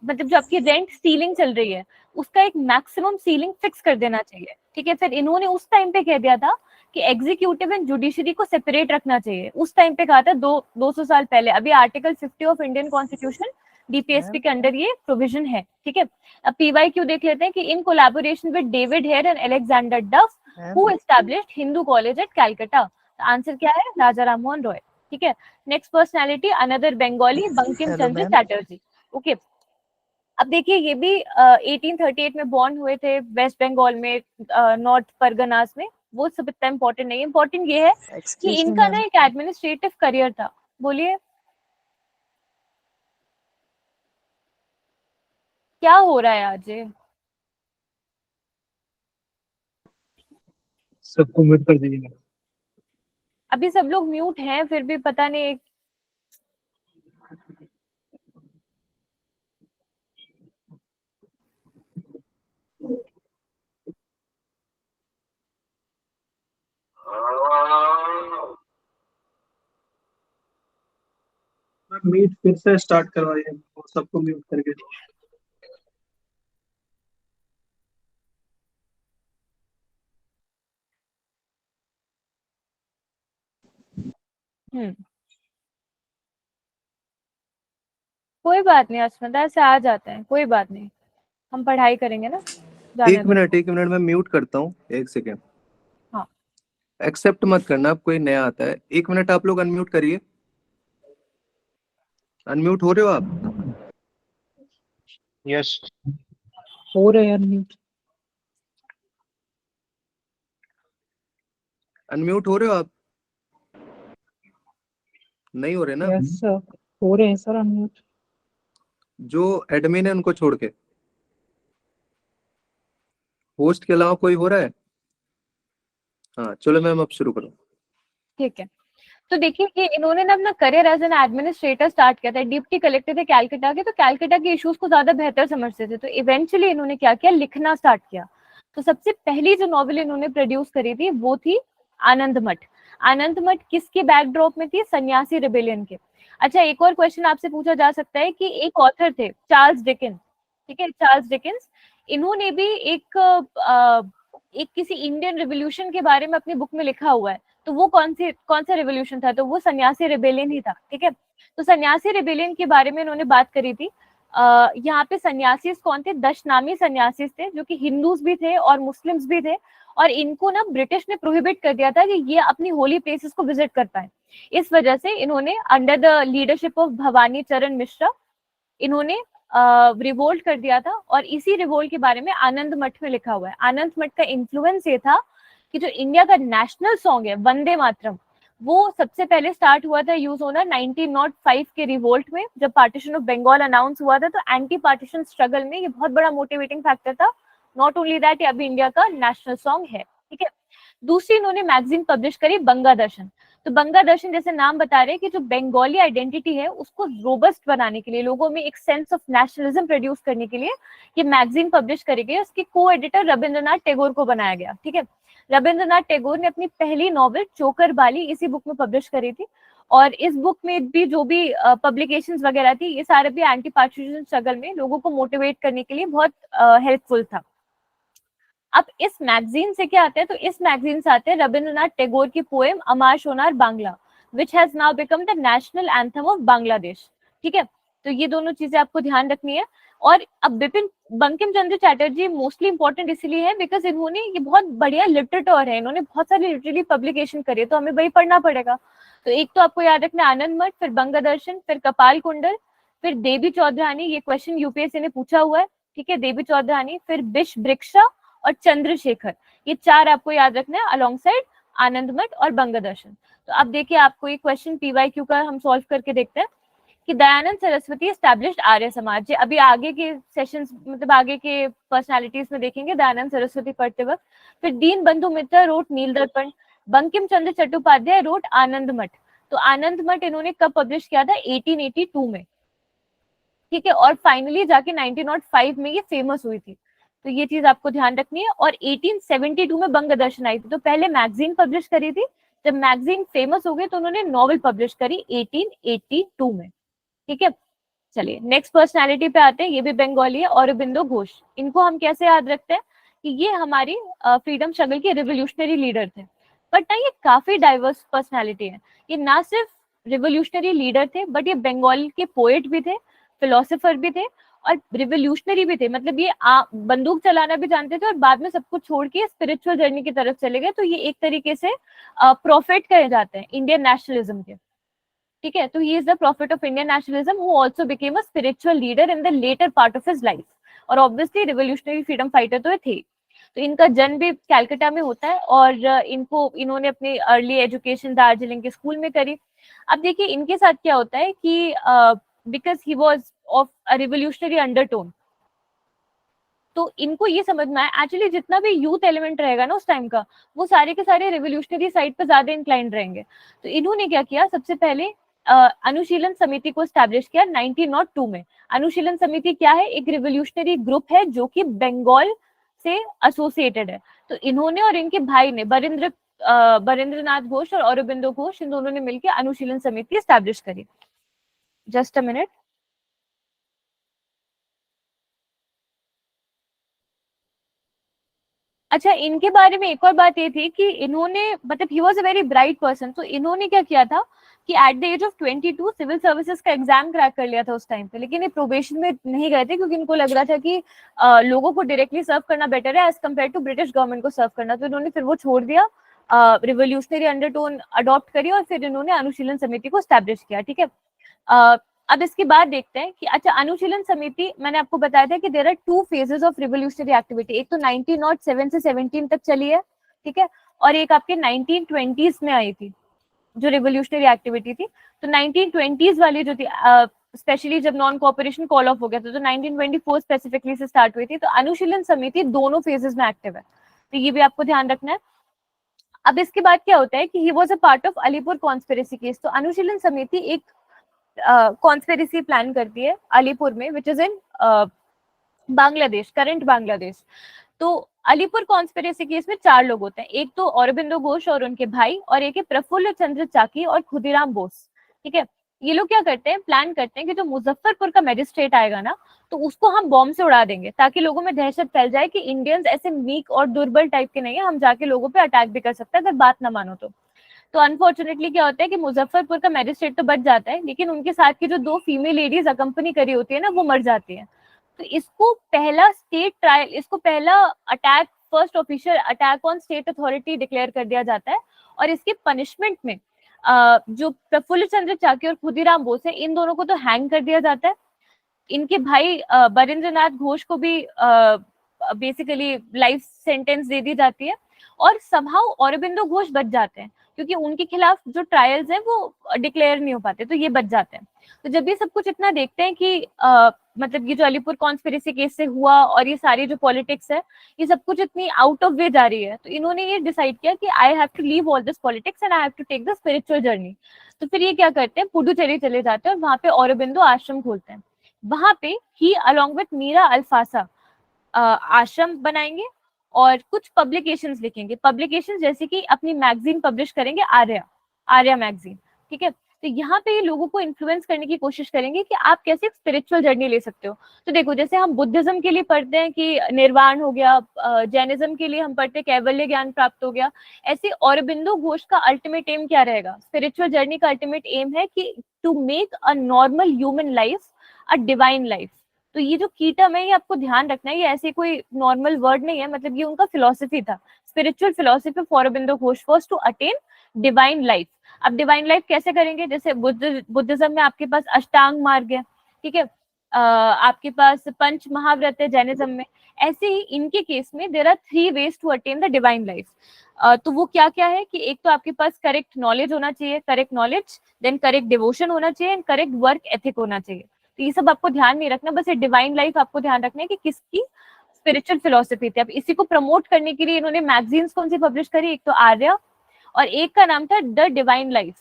मतलब जो आपकी रेंट सीलिंग चल रही है उसका एक मैक्सिमम सीलिंग फिक्स कर देना चाहिए, ठीक है। फिर इन्होंने उस टाइम पे कह दिया था कि एग्जीक्यूटिव एंड जुडिशरी को सेपरेट रखना चाहिए। उस टाइम पे कहा था 200 साल पहले। अभी article 50 of Indian constitution DPSP के अंडर ये प्रोविजन है, ठीक है। अब पीवाईक्यू देख लेते हैं कि in collaboration with David Hare and Alexander Duff who established Hindu college at Calcutta. Answer क्या है, राजा राम मोहन रॉय, ठीक है। Next personality another Bengali, Bankim Chandra Chatterjee, okay. अब देखिए ये भी 1838 में बॉर्न हुए थे वेस्ट बंगाल में, नॉर्थ परगनास में। वो सब इतना इंपॉर्टेंट नहीं है, इंपॉर्टेंट ये है कि इनका ना एक एडमिनिस्ट्रेटिव करियर था। बोलिए क्या हो रहा है आज ये? सबको म्यूट कर दीजिएगा। अभी सब लोग म्यूट हैं, फिर भी पता नहीं। मीट फिर से स्टार्ट करवाइए, सबको म्यूट करके। कोई बात नहीं अस्मिता, ऐसे आ जाते हैं, कोई बात नहीं, हम पढ़ाई करेंगे ना, जाने एक दो। मिनट मैं म्यूट करता हूँ, एक सेकेंड। हाँ एक्सेप्ट मत करना, अब कोई नया आता है। 1 मिनट आप लोग अनम्यूट करिए। अनम्यूट हो रहे हो आप? यस हो रहे हैं अनम्यूट। अनम्यूट हो रहे हो आप? नहीं हो रहे ना? यस सर, हो रहे हैं सर अनम्यूट। जो एडमिन है उनको छोड़ के होस्ट के अलावा कोई हो रहा है? हाँ चलो मैम, अब शुरू करो। ठीक है। तो देखिए ये इन्होंने ना अपना career as an administrator start किया था। डिप्टी कलेक्टर थे कैलकाटा के, तो कैलकाटा के इश्यूज को ज्यादा बेहतर समझते थे। तो इवेंचुअली इन्होंने क्या किया, लिखना स्टार्ट किया। तो सबसे पहली जो नॉवेल इन्होंने प्रोड्यूस करी थी वो थी आनंद मठ। आनंद मठ किसके बैकड्रॉप में थी, सन्यासी रिबेलियन के। अच्छा एक और क्वेश्चन आपसे पूछा जा सकता है कि एक ऑथर थे चार्ल्स डिकेंस, ठीक है, चार्ल्स डिकेंस। इन्होंने भी एक किसी इंडियन रिवोल्यूशन के बारे में अपनी बुक में लिखा हुआ है। तो वो कौन सा रिवोल्यूशन था, तो वो सन्यासी रिबेलियन ही था, ठीक है। तो सन्यासी रिबेलियन के बारे में इन्होंने बात करी थी। यहाँ पे सन्यासी कौन थे, 10 नामी सन्यासी थे जो कि हिंदूज भी थे और मुस्लिम्स भी थे। और इनको ना ब्रिटिश ने प्रोहिबिट कर दिया था कि ये अपनी होली प्लेसेस को विजिट कर पाए। इस वजह से इन्होंने under the leadership of Bhavani चरण मिश्रा इन्होंने रिवोल्ट कर दिया था। और इसी रिवोल्ट के बारे में आनंद मठ में लिखा हुआ है। आनंद मठ का इन्फ्लुएंस ये था कि जो इंडिया का नेशनल सॉन्ग है वंदे मातरम, वो सबसे पहले स्टार्ट हुआ था यूज होना 1905 के रिवोल्ट में, जब पार्टीशन ऑफ बंगाल अनाउंस हुआ था। तो एंटी पार्टीशन स्ट्रगल में ये बहुत बड़ा मोटिवेटिंग फैक्टर था। नॉट ओनली दैट, ये अभी इंडिया का नेशनल सॉन्ग है, ठीक है। दूसरी इन्होंने मैगजीन पब्लिश करी बंगा दर्शन। तो बंगा दर्शन जैसे नाम बता रहे हैं कि जो बंगाली आइडेंटिटी है उसको रोबस्ट बनाने के लिए, लोगों में एक सेंस ऑफ नेशनलिज्म प्रोड्यूस करने के लिए ये मैगजीन पब्लिश करी गई। उसके को एडिटर रविंद्रनाथ टैगोर को बनाया गया। ठीक है, रविंद्रनाथ टैगोर ने अपनी पहली नॉवेल चोकर बाली इसी बुक में पब्लिश करी थी, और इस बुक में भी जो भी पब्लिकेशंस वगैरह थी ये सारे भी एंटी पार्टीशन स्ट्रगल में लोगों को मोटिवेट करने के लिए बहुत हेल्पफुल था। अब इस मैगजीन से क्या आते हैं, तो इस मैगजीन से आते हैं रविंद्रनाथ टैगोर की poem Amar Sonar Bangla, which has now become the national anthem of Bangladesh. ठीक है, तो ये दोनों चीजें आपको ध्यान रखनी है। और अब बंकिम चंद्र चटर्जी मोस्टली इंपॉर्टेंट इसलिए है बिकॉज इन्होंने, ये बहुत बढ़िया लिटरेटर है, इन्होंने बहुत सारी लिटरेरी पब्लिकेशन करी है, तो हमें वही पढ़ना पड़ेगा। तो एक तो आपको याद रखना आनंद मठ, फिर बंगा दर्शन, फिर कपाल कुंडल, फिर देवी चौधरानी, ये क्वेश्चन यूपीएससी ने पूछा हुआ है। ठीक है, देवी चौधरानी, फिर बिश ब्रिक्षा और चंद्रशेखर, ये चार आपको याद रखना है अलोंग साइड आनंद मठ और बंगा दर्शन। तो अब देखिए आपको ये क्वेश्चन पीवाईक्यू का हम सॉल्व करके देखते हैं कि दयानंद सरस्वती एस्टैब्लिश्ड आर्य समाज। अभी आगे के सेशंस, मतलब आगे के पर्सनालिटीज में देखेंगे दयानंद सरस्वती पढ़ते वक्त। फिर दीन बंधु मित्र रोट नील दर्पण, बंकिम चंद्र चट्टोपाध्याय रोट आनंद मठ। तो आनंद मठ इन्होंने कब पब्लिश किया था, 1882 में। ठीक है, और फाइनली जाके 1905 में ये फेमस हुई थी, तो ये चीज आपको ध्यान रखनी है। और 1872 में बंगा दर्शन आई थी, तो पहले मैगजीन पब्लिश करी थी, जब मैगजीन फेमस हो गई तो उन्होंने नॉवेल पब्लिश करी 1882 में। ठीक है, चलिए नेक्स्ट पर्सनालिटी पे आते हैं, ये भी बंगाली है, औरबिंदो घोष। इनको हम कैसे याद रखते हैं कि ये हमारी फ्रीडम स्ट्रगल के रिवोल्यूशनरी लीडर थे, बट ना ये काफी डाइवर्स पर्सनालिटी है। ये ना सिर्फ रिवोल्यूशनरी लीडर थे, बट ये बंगाल के पोएट भी थे, फिलोसोफर भी थे और रिवोल्यूशनरी भी थे। मतलब ये बंदूक चलाना भी जानते थे और बाद में सब कुछ छोड़ के स्पिरिचुअल जर्नी की तरफ चले गए। तो ये एक तरीके से प्रॉफिट कहे जाते हैं इंडियन नेशनलिज्म के। ठीक है, तो he is the prophet of Indian nationalism who also became a spiritual leader in the latter part of his life, और ऑब्वियसली रिवोल्यूशनरी फ्रीडम फाइटर तो ये थे। तो इनका जन्म भी कैलकाटा में होता है और इन्होंने अपनी अर्ली एजुकेशन दार्जिलिंग के स्कूल में करी। अब देखिए इनके साथ क्या होता है कि because he was of a revolutionary undertone, तो इनको ये समझ में आया एक्चुअली जितना भी यूथ एलिमेंट रहेगा ना उस टाइम का, वो सारे के सारे रिवोल्यूशनरी साइड पर ज्यादा इंक्लाइंड रहेंगे। तो इन्होंने क्या किया, सबसे पहले अनुशीलन समिति को स्टैब्लिश किया 1902 में। अनुशीलन समिति क्या है, एक रिवोल्यूशनरी ग्रुप है जो कि बंगाल से एसोसिएटेड है। तो इन्होंने और इनके भाई ने बरिंद्रनाथ घोष और औरबिंदो घोष, इन दोनों ने मिलकर अनुशीलन समिति स्टैब्लिश करी। Just a minute. अच्छा, इनके बारे में एक और बात ये थी कि इन्होंने, मतलब he was a very bright person, तो इन्होंने क्या किया था कि at the age of 22 civil services का एग्जाम क्रैक कर लिया था उस टाइम पे, लेकिन ये प्रोबेशन में नहीं गए थे क्योंकि इनको लग रहा था कि लोगों को डायरेक्टली सर्व करना बेटर है as compared to British government को सर्व करना। तो इन्होंने फिर वो छोड़ दिया, रिवोल्यूशनरी अंडरटोन अडॉप्ट करी और फिर इन्होंने अनुशीलन समिति को स्टैब्लिश किया। ठीक है, अब इसके बाद देखते हैं कि अच्छा अनुशीलन समिति, मैंने आपको बताया था कि there are 2 phases of revolutionary activity, एक तो 1907 से 17 तक चली है। ठीक है, और एक आपके 1920s में आई थी जो रिवोल्यूशनरी एक्टिविटी थी। तो 1920s वाली जो थी, स्पेशली जब नॉन कोऑपरेशन कॉल ऑफ हो गया था, तो 1924 स्पेसिफिकली से स्टार्ट हुई थी। तो अनुशीलन समिति दोनों फेजेस में एक्टिव है, तो ये भी आपको ध्यान रखना है। अब इसके बाद क्या होता है कि ही was a part of Alipur conspiracy case. तो अनुशीलन समिति एक कॉन्स्पिरेसी प्लान करती है अलीपुर में, which is in Bangladesh, current Bangladesh. तो अलीपुर कॉन्स्पिरेसी केस में 4 लोग होते हैं, एक तो औरबिंदो घोष और उनके भाई, और एक है प्रफुल्ल चंद्र चाकी और खुदीराम बोस। ठीक है, ये लोग क्या करते हैं, प्लान करते हैं कि जो मुजफ्फरपुर का मैजिस्ट्रेट आएगा ना, तो उसको हम बॉम्ब से उड़ा देंगे ताकि लोगों में दहशत फैल जाए कि इंडियंस ऐसे वीक और दुर्बल टाइप के नहीं है, हम जाके लोगों पे अटैक भी कर सकते हैं अगर बात ना मानो तो अनफॉर्चुनेटली क्या होता है कि मुजफ्फरपुर का मैजिस्ट्रेट तो बच जाता है, लेकिन उनके साथ की जो 2 फीमेल लेडीज अकंपनी करी होती है ना, वो मर जाती है। तो इसको पहला स्टेट ट्रायल, इसको पहला attack, first official attack on state authority declare कर दिया जाता है। और इसके पनिशमेंट में जो प्रफुल्ल चंद्र चाकी और खुदीराम बोस है, इन दोनों को तो हैंग कर दिया जाता है। इनके भाई बरिंद्रनाथ घोष को भी बेसिकली लाइफ सेंटेंस दे दी जाती है, और समहाउ औरबिंदो घोष बच जाते हैं क्योंकि उनके खिलाफ जो ट्रायल्स हैं वो डिक्लेयर नहीं हो पाते, तो ये बच जाते हैं। तो जब ये सब कुछ इतना देखते हैं कि मतलब ये जो अलीपुर कॉन्स्पिरेसी केस से हुआ और ये सारी जो पॉलिटिक्स है, ये सब कुछ इतनी आउट ऑफ वे जा रही है, तो इन्होंने ये डिसाइड किया कि I have to leave all this politics and I have to take the spiritual journey. तो फिर ये क्या करते हैं, पुडुचेरी चले जाते हैं और वहां पे औरबिंदो आश्रम खोलते हैं। वहां पे ही अलॉन्ग विथ मीरा अल्फासा आश्रम बनाएंगे और कुछ पब्लिकेशंस लिखेंगे, पब्लिकेशंस जैसे कि अपनी मैगजीन पब्लिश करेंगे, आर्या मैगजीन, ठीक है। तो यहाँ पे ये लोगों को इन्फ्लुएंस करने की कोशिश करेंगे कि आप कैसे स्पिरिचुअल जर्नी ले सकते हो। तो देखो, जैसे हम बुद्धिज्म के लिए पढ़ते हैं कि निर्वाण हो गया, जैनिज्म के लिए हम पढ़ते हैं कैवल्य ज्ञान प्राप्त हो गया, ऐसे औरबिंदो घोष का अल्टीमेट एम क्या रहेगा, स्पिरिचुअल जर्नी का अल्टीमेट एम है कि to make a normal human life a divine life. तो ये जो कीटम है, ये आपको ध्यान रखना है, ये ऐसे कोई नॉर्मल वर्ड नहीं है, मतलब ये उनका फिलॉसफी था, spiritual philosophy of Aurobindo Ghosh was to attain divine life. अब डिवाइन लाइफ कैसे करेंगे, जैसे बुद्धिज्म में आपके पास अष्टांग मार्ग है, ठीक है, आपके पास पंच महाव्रत है जैनिज्म में, ऐसे ही इनके केस में there are 3 ways to attain the divine life. तो वो क्या क्या है कि एक तो आपके पास करेक्ट नॉलेज होना चाहिए, correct knowledge, then correct devotion होना चाहिए एंड करेक्ट वर्क एथिक होना चाहिए। तो ये सब आपको ध्यान नहीं रखना, बस ये डिवाइन लाइफ आपको ध्यान रखना है कि किसकी स्पिरिचुअल फिलोसफी थी। अब इसी को प्रमोट करने के लिए इन्होंने मैगजीन्स कौन सी पब्लिश करी, एक तो आर्या और एक का नाम था द डिवाइन लाइफ,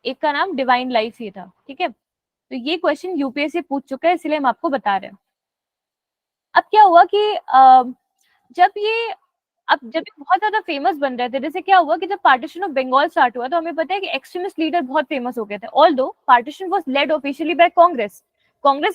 एक का नाम डिवाइन लाइफ ही था, ठीक है। तो ये क्वेश्चन यूपीएससी पूछ चुका है, इसलिए हम आपको बता रहे हैं। अब क्या हुआ कि जब ये बहुत ज्यादा फेमस बन रहे थे, जैसे क्या हुआ कि जब पार्टीशन ऑफ बंगाल स्टार्ट हुआ तो हमें पता है कि एक्सट्रीमिस्ट लीडर बहुत फेमस हो गए थे। Although partition was led officially by Congress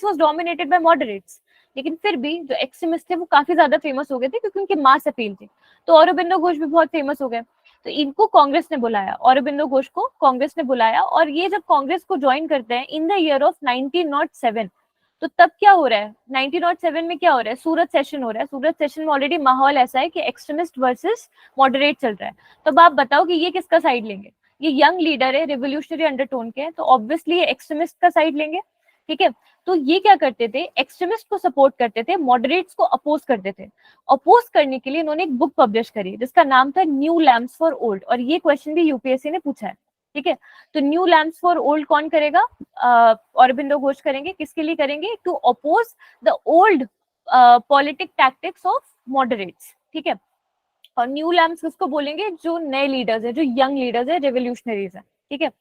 was dominated by moderates, लेकिन फिर भी जो एक्सट्रीमिस्ट थे वो काफी ज्यादा फेमस हो गए थे क्योंकि उनकी मास अपील थी। तो औरबिंदो घोष भी बहुत फेमस हो गए, तो इनको कांग्रेस ने बुलाया, औरबिंदो घोष को कांग्रेस ने बुलाया, और ये जब कांग्रेस को ज्वाइन करते हैं इन द ईयर ऑफ 1907, तो तब क्या हो रहा है 1907 में, क्या हो रहा है, सूरत सेशन हो रहा है। सूरत सेशन में ऑलरेडी माहौल ऐसा है कि एक्सट्रीमिस्ट वर्सेस मॉडरेट चल रहा है। तो अब आप बताओ कि ये किसका साइड लेंगे, ये यंग लीडर है, रिवोल्यूशनरी अंडरटोन के हैं, तो ऑब्वियसली ये एक्सट्रीमिस्ट का साइड लेंगे, ठीक है। तो ये क्या करते थे, एक्सट्रीमिस्ट को सपोर्ट करते थे, मॉडरेट्स को अपोज करते थे। अपोज करने के लिए इन्होंने एक बुक पब्लिश करी जिसका नाम था न्यू लैम्प्स फॉर ओल्ड, और ये क्वेश्चन भी यूपीएससी ने पूछा है, ठीक है। तो न्यू लैम्प्स फॉर ओल्ड कौन करेगा, औरबिंदो घोष करेंगे। किसके लिए करेंगे, to oppose the old politic tactics of moderates, ठीक है। और न्यू लैम्प्स किसको बोलेंगे, जो नए लीडर्स है, जो यंग लीडर्स है, रेवोल्यूशनरीज है, ठीक है।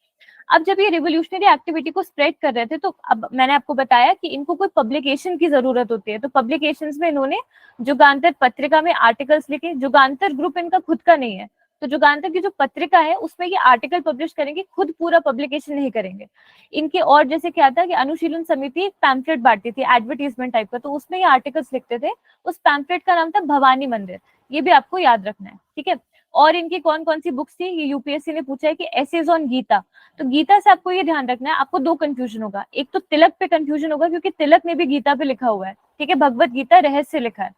अब जब ये रिवोल्यूशनरी एक्टिविटी को स्प्रेड कर रहे थे, तो अब मैंने आपको बताया कि इनको कोई पब्लिकेशन की जरूरत होती है, तो पब्लिकेशंस में इन्होंने जुगांतर पत्रिका में आर्टिकल्स लिखे। जुगांतर ग्रुप इनका खुद का नहीं है, तो जुगांतर की जो पत्रिका है उसमें ये आर्टिकल पब्लिश करेंगे, खुद पूरा पब्लिकेशन नहीं करेंगे इनके। और जैसे क्या था कि अनुशीलन समिति एक पैम्फलेट बांटती थी, एडवर्टीजमेंट टाइप का, तो उसमें ये आर्टिकल्स लिखते थे। उस पैम्फलेट का नाम था भवानी मंदिर, ये भी आपको याद रखना है, ठीक है। और इनकी कौन कौन सी बुक्स थी, ये यूपीएससी ने पूछा है कि एसेज ऑन गीता। तो गीता से आपको ये ध्यान रखना है, आपको 2 कंफ्यूजन होगा, एक तो तिलक पे कंफ्यूजन होगा क्योंकि तिलक ने भी गीता पे लिखा हुआ है, ठीक है, भगवत गीता रहस्य लिखा है,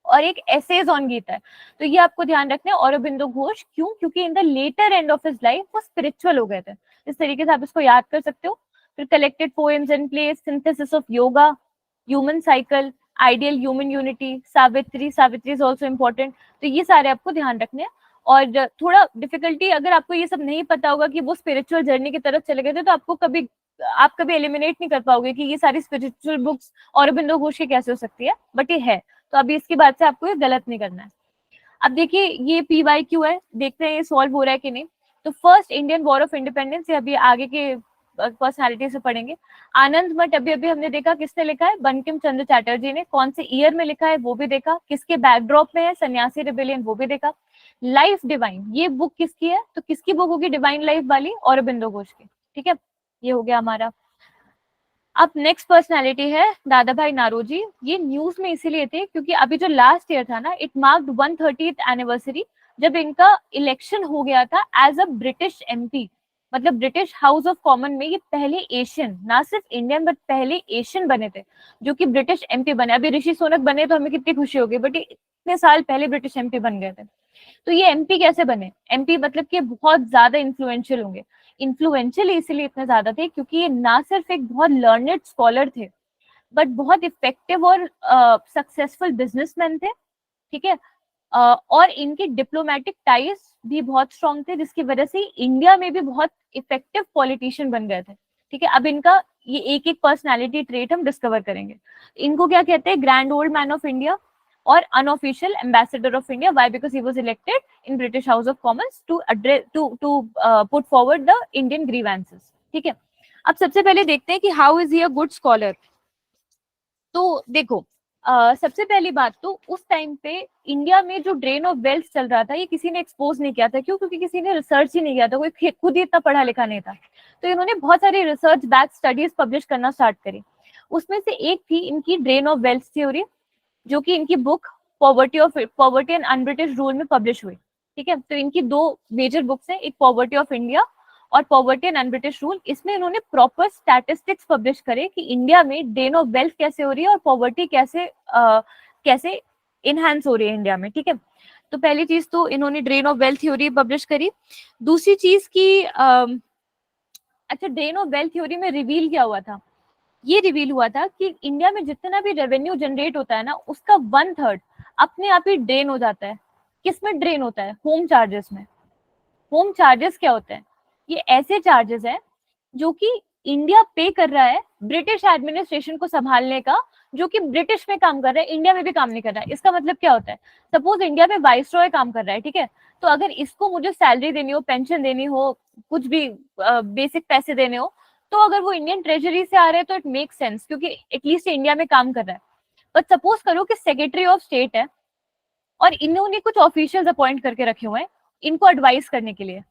और एक एसेज ऑन गीता है। तो ये आपको ध्यान रखना है। औरबिंदो घोष क्यों, क्योंकि in the latter end of his life वो स्पिरिचुअल हो गए थे, इस तरीके से आप इसको याद कर सकते हो। फिर collected poems and place, synthesis of yoga, human cycle, ideal human unity, Savitri is also important. तो ये सारे आपको ध्यान रखने हैं। और थोड़ा डिफिकल्टी, अगर आपको ये सब नहीं पता होगा कि वो स्पिरिचुअल जर्नी की तरफ चले गए थे, तो आप कभी एलिमिनेट नहीं कर पाओगे कि ये सारी स्पिरिचुअल बुक्स औरबिंदो घोष की कैसे हो सकती है, बट ये है। तो अभी इसकी बात से आपको ये गलत नहीं करना है। अब देखिए ये PYQ है, देखते हैं ये सॉल्व हो रहा है कि नहीं। तो first Indian war of independence, ये अभी आगे के पर्सनालिटी से पढ़ेंगे। आनंद मठ अभी हमने देखा किसने लिखा है, बंकिम चंद्र चैटर्जी ने। कौन से ईयर में लिखा है वो भी देखा, किसके बैकड्रॉप में है, सन्यासी रिबेलियन, वो भी देखा। लाइफ डिवाइन, ये बुक किसकी है, तो किसकी बुक होगी डिवाइन लाइफ वाली, औरबिंदो घोष की, ठीक है। ये हो गया हमारा। अब नेक्स्ट पर्सनालिटी है दादा भाई नारोजी। ये न्यूज में इसीलिए थे क्योंकि अभी जो लास्ट ईयर था ना, इट मार्क्ड 130th एनिवर्सरी जब इनका इलेक्शन हो गया था एज अ ब्रिटिश MP, मतलब ब्रिटिश हाउस ऑफ कॉमन में ये पहले एशियन, ना सिर्फ इंडियन बट पहले एशियन बने थे जो कि ब्रिटिश MP बने। अभी ऋषि सोनक बने तो हमें कितनी खुशी होगी, बट इतने साल पहले ब्रिटिश MP बन गए थे। तो ये MP कैसे बने, MP मतलब कि बहुत ज्यादा इन्फ्लुएंशियल होंगे। इन्फ्लुएंशियल इसलिए इतने ज्यादा थे क्योंकि ये ना सिर्फ एक बहुत लर्नेड स्कॉलर थे, बट बहुत इफेक्टिव और सक्सेसफुल बिजनेसमैन थे, ठीक है। और इनके डिप्लोमेटिक टाइज भी बहुत स्ट्रॉन्ग थे, जिसकी वजह से इंडिया में भी बहुत इफेक्टिव पॉलिटिशियन बन गए थे, ठीक है। अब इनका ये एक एक पर्सनैलिटी ट्रेट हम डिस्कवर करेंगे। इनको क्या कहते हैं, grand old man of India और unofficial ambassador of India. Why? Because he was elected in British House of Commons to address to put forward the Indian grievances. ठीक है, अब सबसे पहले देखते हैं कि how is he a good scholar. तो देखो, सबसे पहली बात तो उस टाइम पे इंडिया में जो ड्रेन ऑफ वेल्थ चल रहा था ये किसी ने एक्सपोज नहीं किया था। क्यों? क्योंकि किसी ने रिसर्च ही नहीं किया था, कोई खुद ही इतना पढ़ा लिखा नहीं था। तो इन्होंने बहुत सारी रिसर्च बैक स्टडीज पब्लिश करना स्टार्ट करी। उसमें से एक थी इनकी ड्रेन ऑफ वेल्थ थ्योरी, जो कि इनकी book poverty and un-British rule में पब्लिश हुई। ठीक है, तो इनकी दो मेजर बुक्स हैं, एक पॉवर्टी ऑफ इंडिया और पॉवर्टी एंड अनब्रिटिश रूल। इसमें इन्होंने प्रॉपर स्टैटिस्टिक्स पब्लिश करे कि इंडिया में ड्रेन ऑफ वेल्थ कैसे हो रही है और पॉवर्टी कैसे इनहैंस हो रही है इंडिया में। ठीक है, तो पहली चीज तो इन्होंने drain of wealth theory publish करी। दूसरी चीज की अच्छा, ड्रेन ऑफ वेल्थ थ्योरी में रिवील क्या हुआ था? ये रिवील हुआ था कि इंडिया में जितना भी रेवेन्यू जनरेट होता है ना, उसका 1/3 अपने आप ही ड्रेन हो जाता है। किसमें ड्रेन होता है? होम चार्जेस में। होम चार्जेस क्या होते हैं? ये ऐसे चार्जेस हैं जो कि इंडिया पे कर रहा है ब्रिटिश एडमिनिस्ट्रेशन को संभालने का, जो कि ब्रिटिश में काम कर रहा है, इंडिया में भी काम नहीं कर रहा है। इसका मतलब क्या होता है? सपोज इंडिया में वाइसरॉय काम कर रहा है, ठीक है, तो अगर इसको मुझे सैलरी देनी हो, पेंशन देनी हो, कुछ भी बेसिक पैसे देने हो, तो अगर वो इंडियन ट्रेजरी से आ रहे हैं तो इट मेक सेंस, क्योंकि एटलीस्ट इंडिया में काम कर रहा है। बट सपोज करो कि सेक्रेटरी ऑफ स्टेट है और इन्होंने कुछ ऑफिशियल्स अपॉइंट करके रखे हुए हैं इनको एडवाइस करने के लिए।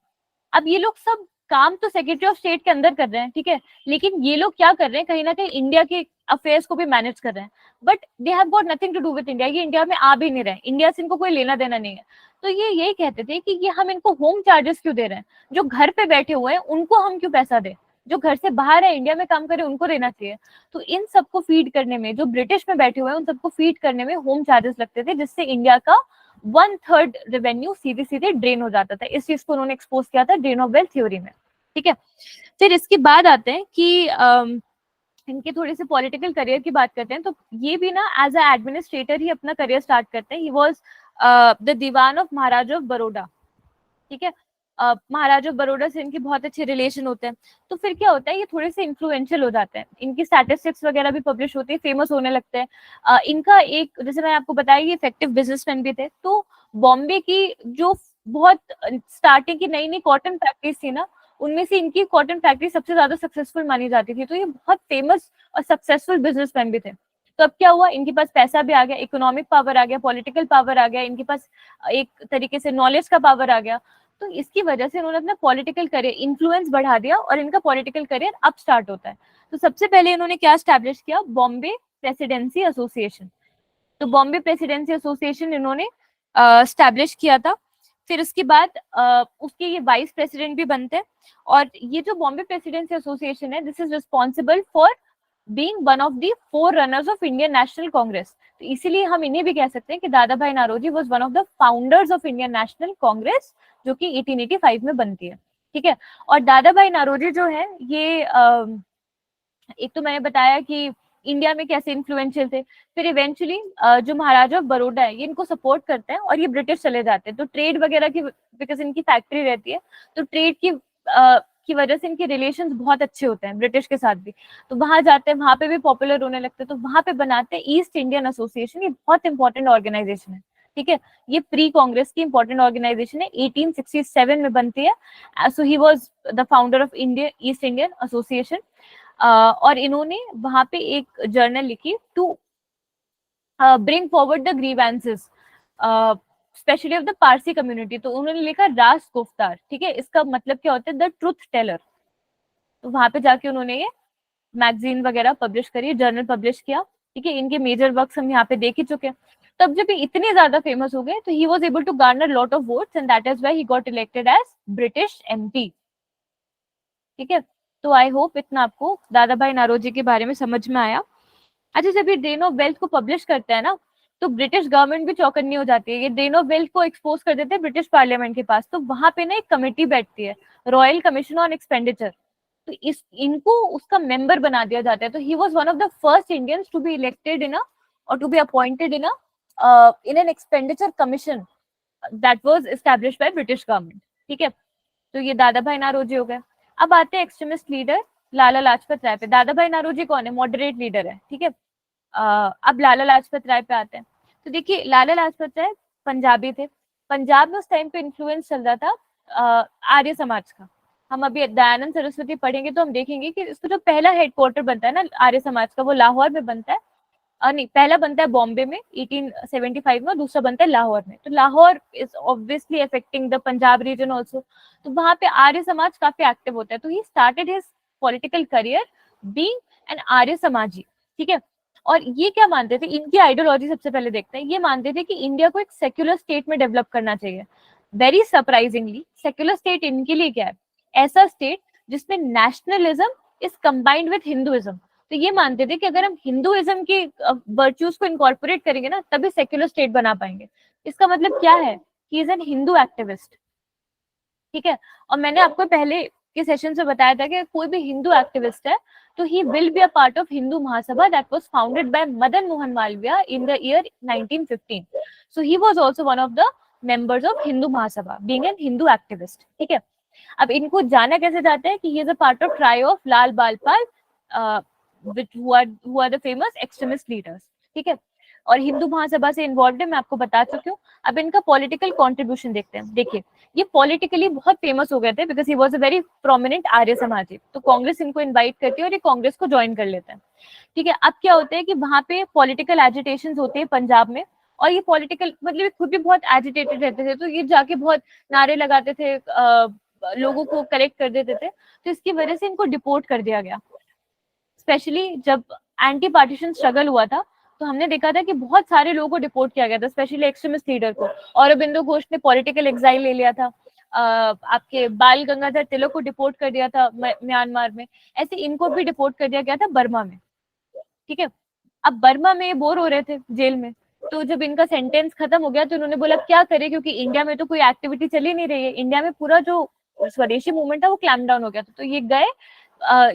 अब ये लोग सब काम तो सेक्रेटरी ऑफ स्टेट के अंदर कर रहे हैं, ठीक है, लेकिन ये लोग क्या कर रहे हैं, कहीं ना कहीं इंडिया के अफेयर्स को भी मैनेज कर रहे हैं, but they have got nothing to do with India. ये इंडिया में आ भी नहीं रहे, इंडिया से इनको कोई लेना देना नहीं है। तो ये यही कहते थे कि ये हम इनको होम चार्जेस क्यों दे रहे हैं, जो घर पे बैठे हुए हैं उनको हम क्यों पैसा दें, जो घर से बाहर है, इंडिया में काम करे, उनको देना चाहिए। तो इन सबको फीड करने में, जो ब्रिटिश में बैठे हुए हैं उन सबको फीड करने में होम चार्जेस लगते थे, जिससे इंडिया का 1/3 रेवेन्यू सीधे सीधे ड्रेन हो जाता था। इस चीज को उन्होंने एक्सपोज किया था ड्रेन ऑफ वेल्थ थ्योरी में। ठीक है, फिर इसके बाद आते हैं कि इनके थोड़े से पॉलिटिकल करियर की बात करते हैं। तो ये भी ना एज अ एडमिनिस्ट्रेटर ही अपना करियर स्टार्ट करते हैं। He was the Diwan of Maharaja of Baroda. ठीक है, महाराजा ऑफ बड़ौदा से इनके बहुत अच्छे रिलेशन होते हैं। तो फिर क्या होता है, ये थोड़े से इन्फ्लुएंशियल हो जाते हैं, इनकी स्टैटिस्टिक्स वगैरह भी पब्लिश होती है, फेमस होने लगते हैं। इनका एक, जैसे मैंने आपको बताया, ये इफेक्टिव बिजनेसमैन भी थे। तो बॉम्बे की जो बहुत स्टार्टिंग की नई नई कॉटन फैक्ट्रीज थी ना, उनमें से इनकी कॉटन फैक्ट्री सबसे ज्यादा सक्सेसफुल मानी जाती थी। तो ये बहुत फेमस और सक्सेसफुल बिजनेसमैन भी थे। तो अब क्या हुआ, इनके पास पैसा भी आ गया, इकोनॉमिक पावर आ गया, पॉलिटिकल पावर आ गया, इनके पास एक तरीके से नॉलेज का पावर आ गया। तो इसकी वजह से इन्होंने अपना पॉलिटिकल करियर इन्फ्लुएंस बढ़ा दिया और इनका पॉलिटिकल करियर अब स्टार्ट होता है। तो सबसे पहले इन्होंने क्या स्टैब्लिश किया, बॉम्बे प्रेसिडेंसी एसोसिएशन। तो बॉम्बे प्रेसिडेंसी एसोसिएशन इन्होंने स्टैब्लिश किया था। फिर उसके बाद उसके ये वाइस प्रेसिडेंट भी बनते हैं। और ये जो बॉम्बे प्रेसिडेंसी एसोसिएशन है, this is responsible for being one of the 4 runners of Indian national Congress. तो इसीलिए हम इन्हें भी कह सकते हैं कि Dadabhai Naoroji was one of the founders of Indian national Congress, जो कि 1885 में बनती है। ठीक है, और दादा भाई नारोजी जो है ये एक तो मैंने बताया कि इंडिया में कैसे इन्फ्लुएंशियल थे, फिर इवेंचुअली जो महाराजा ऑफ बड़ौदा है ये इनको सपोर्ट करते हैं और ये ब्रिटिश चले जाते हैं। तो ट्रेड वगैरह की, बिकॉज इनकी फैक्ट्री रहती है, तो ट्रेड की वजह से इनके रिलेशंस बहुत अच्छे होते हैं ब्रिटिश के साथ भी। तो वहां जाते हैं, वहां पे भी पॉपुलर होने लगते हैं। तो वहां पे बनाते हैं ईस्ट इंडियन एसोसिएशन। ये बहुत इंपॉर्टेंट ऑर्गेनाइजेशन है। ठीक है, ये प्री कांग्रेस की इंपॉर्टेंट ऑर्गेनाइजेशन है, 1867 में बनती है। So he was the founder of India East Indian association. और इन्होंने वहां पे एक जर्नल लिखी to bring forward the grievances specially of the Parsi community. तो उन्होंने लिखा रास गुफ्तार। ठीक है, इसका मतलब क्या होता है, द ट्रुथ टेलर। तो वहां पे जाके उन्होंने ये मैगजीन वगैरह पब्लिश करी, जर्नल पब्लिश किया। ठीक है, इनके मेजर वर्क्स हम यहाँ पे देख ही चुके हैं। तब जब ये इतने ज्यादा फेमस हो गए तो he was able to garner lot of votes and that is why he got elected as British MP. ठीक है, तो आई होप इतना आपको दादा भाई नारोजी के बारे में समझ में आया। अच्छा, जब ये ड्रेन ऑफ वेल्थ को पब्लिश करते हैं ना, तो ब्रिटिश गवर्नमेंट भी चौकन्नी हो जाती है। ये ड्रेन ऑफ वेल्थ को एक्सपोज कर देते हैं ब्रिटिश पार्लियामेंट के पास। तो वहां पे ना एक कमेटी बैठती है, रॉयल कमीशन ऑन एक्सपेंडिचर। तो इनको उसका मेंबर बना दिया जाता है। तो he was one of the first Indians to be elected in और to be appointed in an expenditure commission that was established by British government. ठीक है, तो ये दादा भाई नारोजी हो गए। अब आते हैं एक्सट्रीमिस्ट लीडर लाला लाजपत राय पे। दादा भाई नौरोजी कौन है? मॉडरेट लीडर है, ठीक है। अब लाला लाजपत राय पे आते हैं। तो देखिए लाला लाजपत राय पंजाबी थे। पंजाब में उस टाइम पे इन्फ्लुएंस चल रहा था आर्य समाज का। हम अभी दयानंद सरस्वती पढ़ेंगे तो हम देखेंगे कि इसका जो पहला हेडक्वार्टर बनता है ना आर्य समाज का, वो लाहौर में बनता है। नहीं, पहला बनता है बॉम्बे में 1875 में, दूसरा बनता है लाहौर में। तो Lahore is obviously affecting the Punjab region also. तो वहां पे आर्य समाज काफी एक्टिव होता है। तो he started his political career being an Arya Samaji, ठीक है। और ये क्या मानते थे, इनकी आइडियोलॉजी सबसे पहले देखते हैं। ये मानते थे कि इंडिया को एक सेक्युलर स्टेट में डेवलप करना चाहिए। वेरी सरप्राइजिंगली सेक्युलर स्टेट इनके लिए क्या है? ऐसा स्टेट जिसमें nationalism is combined with Hinduism. तो ये मानते थे कि अगर हम हिंदुइज्म की वर्च्यूज को इनकॉर्पोरेट करेंगे ना, तभी सेक्युलर स्टेट बना पाएंगे। इसका मतलब क्या है? He is an Hindu activist, ठीक है। और मैंने आपको पहले के सेशन से बताया था कि कोई भी हिंदू एक्टिविस्ट है तो ही will be a part of Hindu Mahasabha that was founded by Madan Mohan Malviya in the year 1915। So he was also one of the members of Hindu Mahasabha being an Hindu activist, ठीक है। अब इनको जाना कैसे जाता है कि he is a part of trio of Lal Bal Pal who are the famous extremist leaders, ठीक है। और हिंदू महासभा से इन्वॉल्व है, मैं आपको बता चुकी हूँ। अब इनका पॉलिटिकल कंट्रीब्यूशन देखते हैं। देखिए ये पॉलिटिकली बहुत फेमस हो गए थे because he was a very prominent Arya Samaji. तो कांग्रेस इनको इनवाइट करती है और ये कांग्रेस को ज्वाइन कर लेते हैं, ठीक है। अब क्या होता है कि वहां पे पॉलिटिकल एजिटेशन होते हैं पंजाब में, और ये पॉलिटिकल मतलब खुद भी बहुत एजिटेटेड रहते थे। तो ये जाके बहुत नारे लगाते थे, लोगों को करेक्ट कर देते थे। तो इसकी वजह से इनको डिपोर्ट कर दिया गया। स्पेशली जब एंटी पार्टीशन स्ट्रगल हुआ था तो हमने देखा था कि बहुत सारे लोगों को डिपोर्ट किया गया था, स्पेशली एक्सट्रीमिस्ट लीडर को। औरबिंदो घोष ने पॉलिटिकल एग्जाइल ले लिया था। आपके बाल गंगाधर तिलक को डिपोर्ट कर दिया था म्यांमार में। ऐसे इनको भी डिपोर्ट कर दिया गया था बर्मा में, ठीक है। अब बर्मा में बोर हो रहे थे जेल में, तो जब इनका सेंटेंस खत्म हो गया तो उन्होंने बोला क्या करें, क्योंकि इंडिया में तो कोई एक्टिविटी चली नहीं रही है। इंडिया में पूरा जो स्वदेशी मूवमेंट था वो क्लैम डाउन हो गया था। तो ये गए,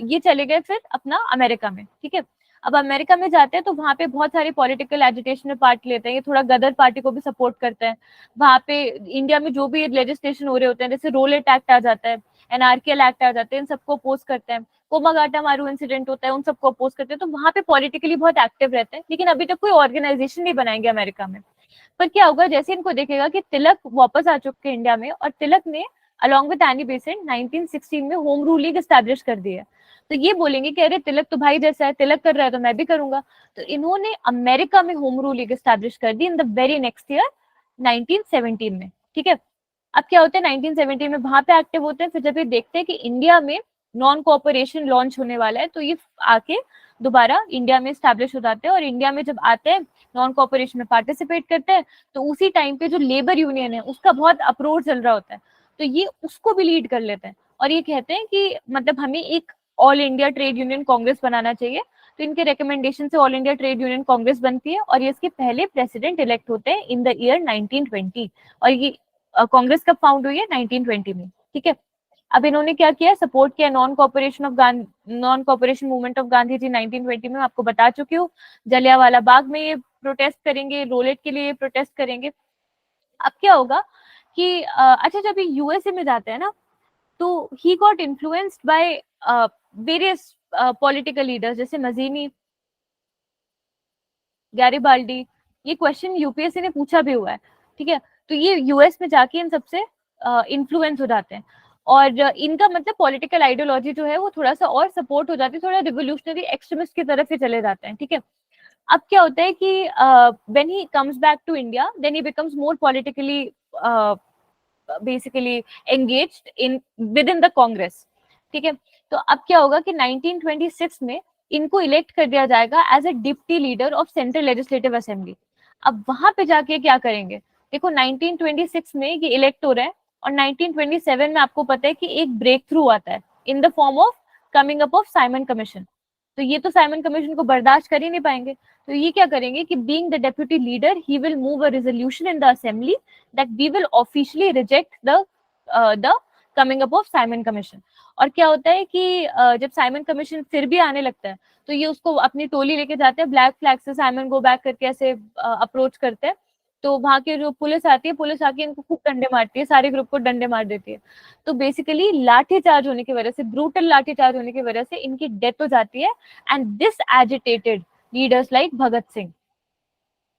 ये चले गए फिर अपना अमेरिका में, ठीक है। अब अमेरिका में जाते हैं तो वहां पे बहुत सारी पॉलिटिकल एजिटेशन में पार्ट लेते हैं। ये थोड़ा गदर पार्टी को भी सपोर्ट करते हैं। वहां पे इंडिया में जो भी लेजिस्लेशन हो रहे होते हैं, जैसे रोलेट एक्ट आ जाता है, एनआरकेएल एक्ट आ जाते हैं, इन सबको अपोज करते हैं। कोमागाटा मारू इंसिडेंट होता है, उन सबको अपोज करते हैं। तो वहां पे पॉलिटिकली बहुत एक्टिव रहते हैं, लेकिन अभी तक कोई ऑर्गेनाइजेशन नहीं बनाएंगे अमेरिका में। पर क्या होगा, जैसे इनको देखेगा कि तिलक वापस आ चुके हैं इंडिया में, और तिलक ने अलॉन्ग विद एनी बेसेंट 1916 में होम रूल लीग एस्टैब्लिश कर दी है, तो ये बोलेंगे कि अरे तिलक तो भाई जैसा है, तिलक कर रहा है तो मैं भी करूंगा। तो इन्होंने अमेरिका में होम रूल लीग एस्टैब्लिश कर दी in the very next year 1917 में, ठीक है। अब क्या होता है 1917 में वहां पे एक्टिव होते हैं। फिर जब ये देखते हैं कि इंडिया में नॉन कोऑपरेशन लॉन्च होने वाला है, तो ये आके दोबारा इंडिया में स्टैब्लिश हो जाते हैं। और इंडिया में जब आते हैं नॉन कोऑपरेशन में पार्टिसिपेट करते हैं, तो उसी टाइम पे जो लेबर यूनियन है उसका बहुत अप्रोच चल रहा होता है, तो ये उसको भी लीड कर लेते हैं। और ये कहते हैं कि मतलब हमें एक all India trade union Congress बनाना चाहिए। तो इनके रिकमेंडेशन से all India trade union Congress बनती है, और ये इसके पहले प्रेसिडेंट इलेक्ट होते हैं इन द ईयर 1920। और ये कांग्रेस कब फाउंड हुई है? 1920 में, ठीक है। अब इन्होंने क्या किया, सपोर्ट किया non cooperation movement of Gandhi ji 1920 में। आपको बता चुकी हूँ, जलियांवाला बाग में ये प्रोटेस्ट करेंगे, रोलेट के लिए प्रोटेस्ट करेंगे। अब क्या होगा कि अच्छा जब ये यूएसए में जाते हैं ना, तो he got influenced by various political leaders, जैसे मजीनी, गैरिबाल्डी। ये क्वेश्चन यूपीएससी ने पूछा भी हुआ है, ठीक है। तो ये यूएस में जाके इन सबसे इन्फ्लुएंस हो जाते हैं, और इनका मतलब पॉलिटिकल आइडियोलॉजी जो है वो थोड़ा सा और सपोर्ट हो जाती है, थोड़ा रिवोल्यूशनरी एक्सट्रीमिस्ट की तरफ ही चले जाते हैं, ठीक है। अब क्या होता है कि when he comes back to India, then he becomes more politically basically engaged in with in the Congress, ठीक है। तो अब क्या होगा कि 1926 में इनको इलेक्ट कर दिया जाएगा as a deputy leader of central legislative assembly. अब वहां पे जाके क्या करेंगे, देखो 1926 में ये इलेक्ट हो रहे हैं, और 1927 में आपको पता है कि एक ब्रेक थ्रू आता है in the form of coming up of Simon commission. तो ये तो साइमन कमीशन को बर्दाश्त कर ही नहीं पाएंगे, तो ये क्या करेंगे कि being the deputy leader he will move a resolution in the assembly that we will officially reject the coming up of Simon commission. और क्या होता है कि जब साइमन कमीशन फिर भी आने लगता है, तो ये उसको अपनी टोली लेके जाते हैं, ब्लैक फ्लैग से साइमन गो बैक करके ऐसे अप्रोच करते हैं, तो वहां के जो पुलिस आती है, पुलिस आके इनको खूब डंडे मारती है, सारे ग्रुप को डंडे मार देती है। तो बेसिकली लाठीचार्ज होने की वजह से, ब्रूटल लाठीचार्ज होने की वजह से इनकी डेथ हो जाती है। And this agitated leaders like Bhagat Singh,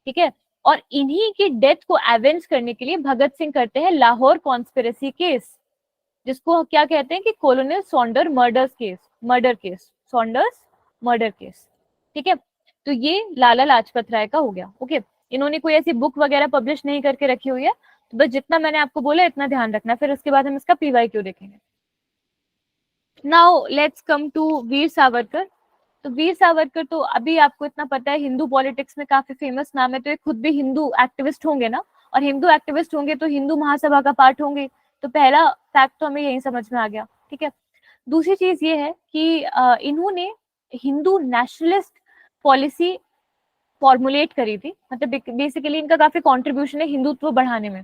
ठीक है। और इन्हीं की डेथ को एवेंज करने के लिए भगत सिंह करते हैं लाहौर कॉन्स्पिरेसी केस, जिसको क्या कहते हैं कि कॉलोनल Sonder murder case, Saunders murder case, ठीक है। तो ये लाला लाजपत राय का हो गया। ओके, इन्होंने कोई ऐसी बुक वगैरह पब्लिश नहीं करके रखी हुई है, तो बस जितना मैंने आपको बोला इतना ध्यान रखना, फिर उसके बाद हम इसका PYQ देखेंगे। Now let's come to Veer Savarkar. तो वीर सावरकर तो अभी आपको इतना पता है, हिंदू पॉलिटिक्स में काफी फेमस नाम है, तो ये खुद भी हिंदू एक्टिविस्ट होंगे ना, और हिंदू एक्टिविस्ट होंगे तो हिंदू महासभा का पार्ट होंगे। तो पहला फैक्ट तो हमें यही समझ में आ गया, ठीक है। दूसरी चीज ये है कि इन्होंने हिंदू नेशनलिस्ट पॉलिसी फॉर्मुलेट करी थी, मतलब बेसिकली इनका काफी कंट्रीब्यूशन है हिंदुत्व बढ़ाने में।